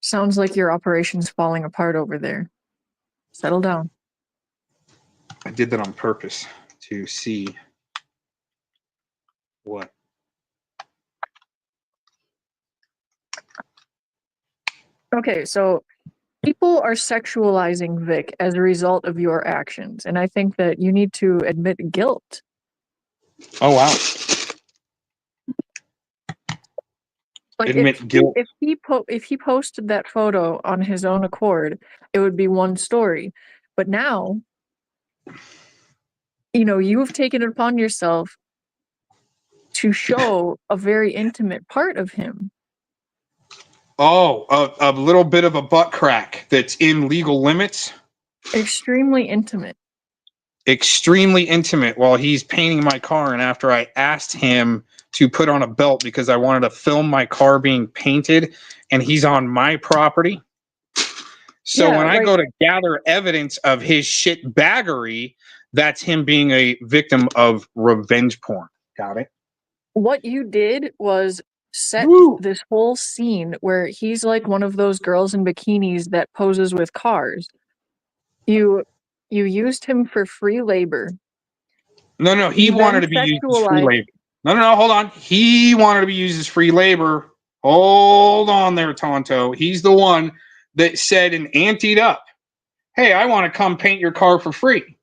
Sounds like your operation's falling apart over there. Settle down. I did that on purpose to see what. Okay, so people are sexualizing Vic as a result of your actions, and I think that you need to admit guilt. Oh wow! Like Admit guilt. If he posted that photo on his own accord, it would be one story. But now, you have taken it upon yourself to show a very intimate part of him. Oh, a little bit of a butt crack that's in legal limits. Extremely intimate. Extremely intimate while he's painting my car, and after I asked him to put on a belt because I wanted to film my car being painted, and he's on my property. So Yeah, when I like- go to gather evidence of his shit baggery, that's him being a victim of revenge porn. Got it? What you did was set this whole scene where he's like one of those girls in bikinis that poses with cars. You used him for free labor. No, he You wanted to then be used as free sexualized- labor. No, hold on. He wanted to be used as free labor. Hold on there, Tonto. He's the one that said and anteed up, hey, I want to come paint your car for free.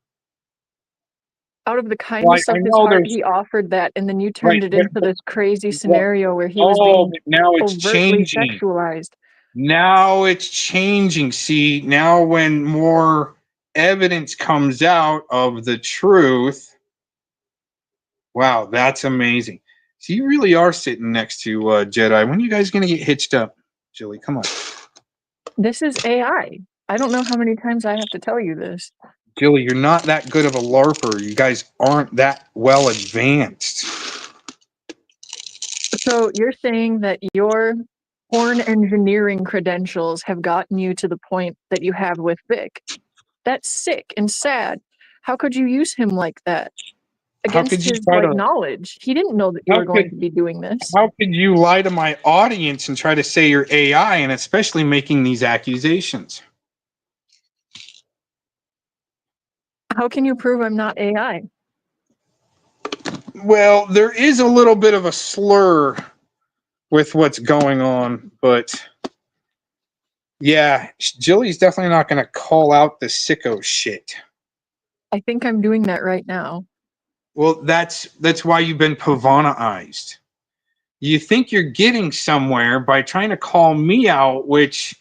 Out of the kindness of his heart, he offered that, and then you turned it into this crazy scenario where he was being now it's overtly changing. sexualized. Now it's changing. See, now when more evidence comes out of the truth, wow, that's amazing. So you really are sitting next to Jedi. When are you guys going to get hitched up, Jilly? Come on. This is AI. I don't know how many times I have to tell you this. Jilly, you're not that good of a LARPer. You guys aren't that well advanced. So you're saying that your porn engineering credentials have gotten you to the point that you have with Vic. That's sick and sad. How could you use him like that? Against his knowledge. He didn't know that you were going to be doing this. How could you lie to my audience and try to say you're AI, and especially making these accusations? How can you prove I'm not AI? Well, there is a little bit of a slur with what's going on, but yeah, Jilly's definitely not going to call out the sicko shit. I think I'm doing that right now. Well, that's why you've been Pavana-ized. You think you're getting somewhere by trying to call me out, which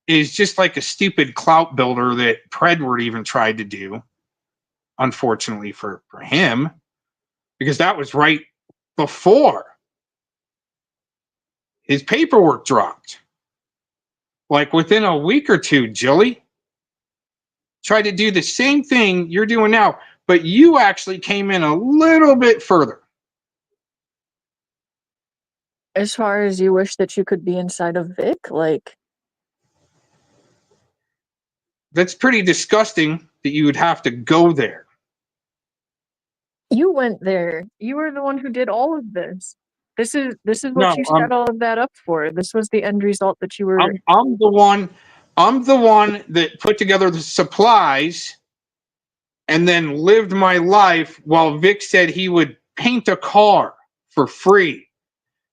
is just like a stupid clout builder that Predward even tried to do, unfortunately for him, because that was right before his paperwork dropped. Like within a week or two, Jilly tried to do the same thing you're doing now, but you actually came in a little bit further. As far as you wish that you could be inside of Vic, like... That's pretty disgusting that you would have to go there. You went there. You were the one who did all of this. This is what you set all of that up for. This was the end result that you were... I'm the one that put together the supplies and then lived my life while Vic said he would paint a car for free.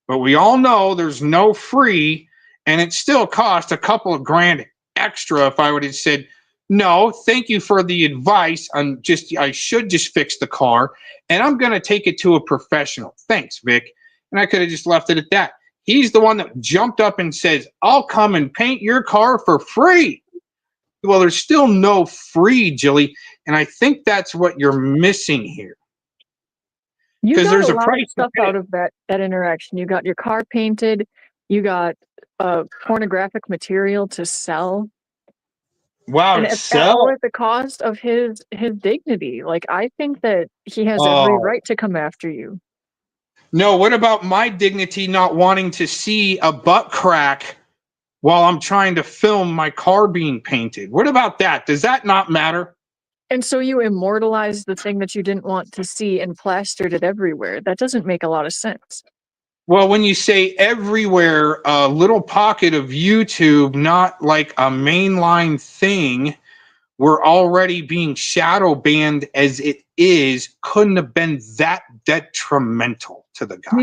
But we all know there's no free, and it still cost a couple of grand extra if I would have said, no, thank you for the advice. I should just fix the car, and I'm going to take it to a professional. Thanks, Vic. And I could have just left it at that. He's the one that jumped up and says, I'll come and paint your car for free. Well, there's still no free, Jilly, and I think that's what you're missing here. You got there's a a lot price of stuff out of that interaction. You got your car painted. You got pornographic material to sell. Wow, And to at sell? all at the cost of his dignity. Like, I think that he has every right to come after you. No, what about my dignity not wanting to see a butt crack while I'm trying to film my car being painted? What about that? Does that not matter? And so you immortalized the thing that you didn't want to see and plastered it everywhere. That doesn't make a lot of sense. Well, when you say everywhere, a little pocket of YouTube, not like a mainline thing, we're already being shadow banned as it is, couldn't have been that detrimental to the guy. Do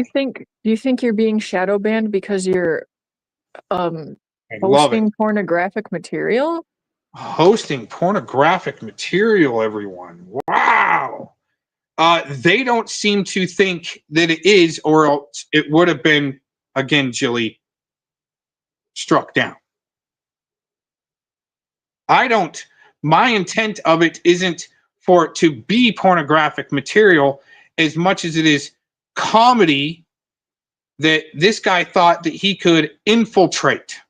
you think you're being shadow banned because you're I love it. posting pornographic material? Hosting pornographic material, everyone. Wow. They don't seem to think that it is, or else it would have been, again, Jilly, struck down. My intent of it isn't for it to be pornographic material as much as it is comedy that this guy thought that he could infiltrate.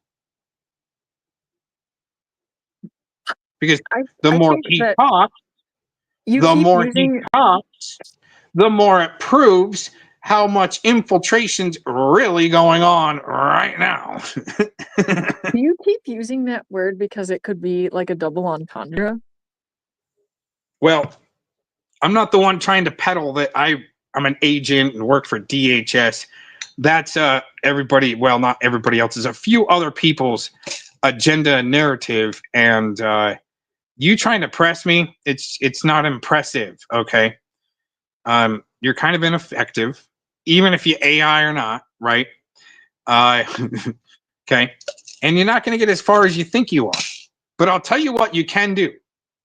Because the more he talks, the more it proves how much infiltration's really going on right now. Do you keep using that word because it could be like a double entendre? Well, I'm not the one trying to peddle that I'm an agent and work for DHS. That's everybody, well, not everybody else's, a few other people's agenda and narrative. And you trying to press me, it's not impressive, okay? You're kind of ineffective, even if you AI or not, right? Okay. And you're not going to get as far as you think you are. But I'll tell you what you can do,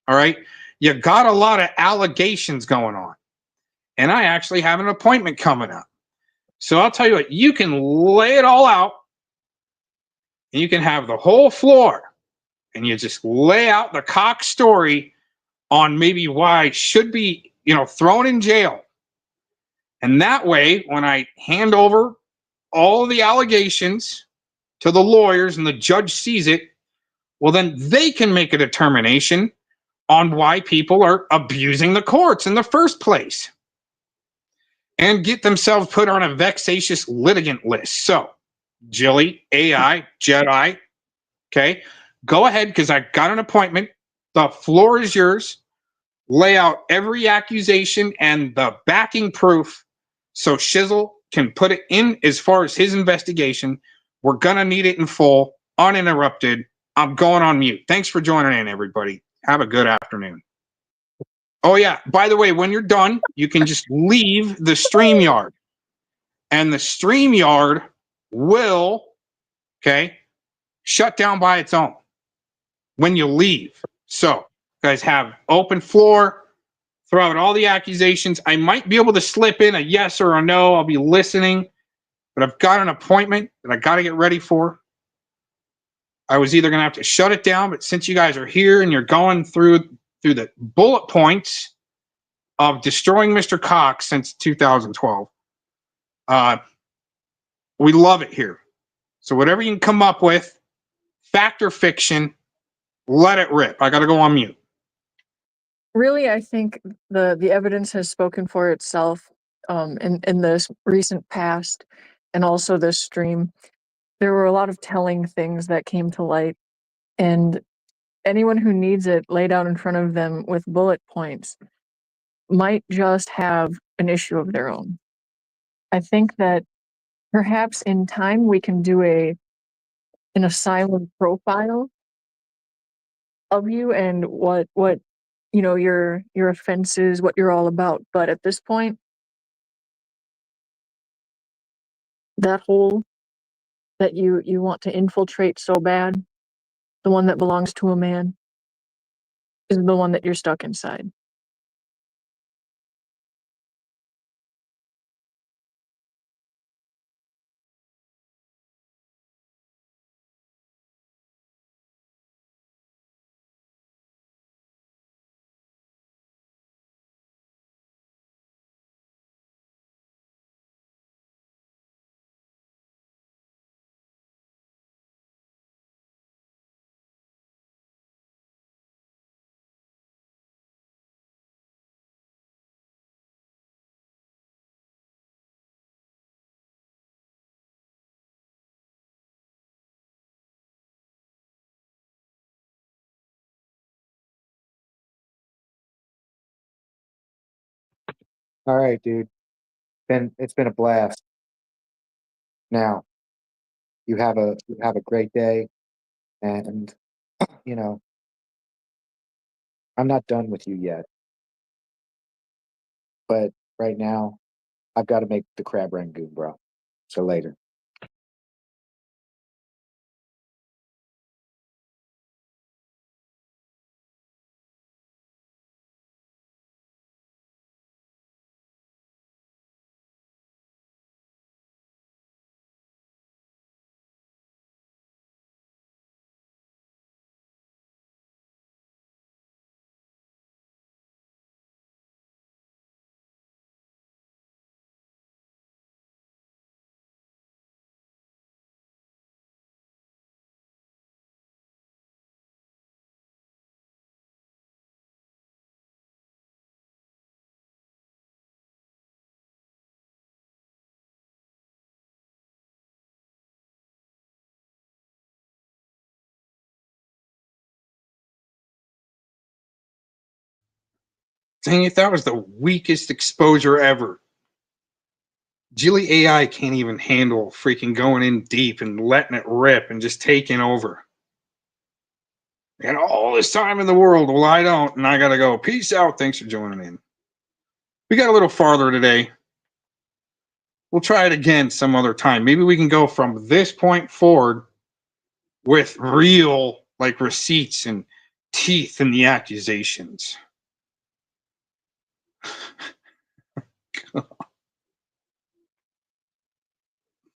all right? You got a lot of allegations going on. And I actually have an appointment coming up. So I'll tell you what, you can lay it all out. And you can have the whole floor. And you just lay out the cock story on maybe why I should be, thrown in jail. And that way, when I hand over all of the allegations to the lawyers and the judge sees it, well, then they can make a determination on why people are abusing the courts in the first place and get themselves put on a vexatious litigant list. So, Jilly, AI, Jedi, okay, go ahead because I got an appointment. The floor is yours. Lay out every accusation and the backing proof so Shizzle can put it in as far as his investigation. We're going to need it in full, uninterrupted. I'm going on mute. Thanks for joining in, everybody. Have a good afternoon. Oh, yeah. By the way, when you're done, you can just leave the StreamYard. And the StreamYard will, shut down by its own when you leave. So, you guys have open floor. Throw out all the accusations. I might be able to slip in a yes or a no. I'll be listening. But I've got an appointment that I got to get ready for. I was either going to have to shut it down, but since you guys are here and you're going through the bullet points of destroying Mr. Cox since 2012, we love it here. So whatever you can come up with, fact or fiction, let it rip. I got to go on mute. Really, I think the evidence has spoken for itself in this recent past and also this stream. There were a lot of telling things that came to light, and anyone who needs it laid out in front of them with bullet points might just have an issue of their own. I think that perhaps in time we can do an asylum profile of you and what your offenses, what you're all about. But at this point, that hole that you want to infiltrate so bad, the one that belongs to a man, is the one that you're stuck inside. All right, dude. It's been a blast. Now, you have a great day, and you know, I'm not done with you yet. But right now, I've got to make the crab rangoon, bro. So later. Dang it, that was the weakest exposure ever. Jilly AI can't even handle freaking going in deep and letting it rip and just taking over. I got all this time in the world. Well, I don't, and I gotta go. Peace out. Thanks for joining in. We got a little farther today. We'll try it again some other time. Maybe we can go from this point forward with real, like, receipts and teeth in the accusations.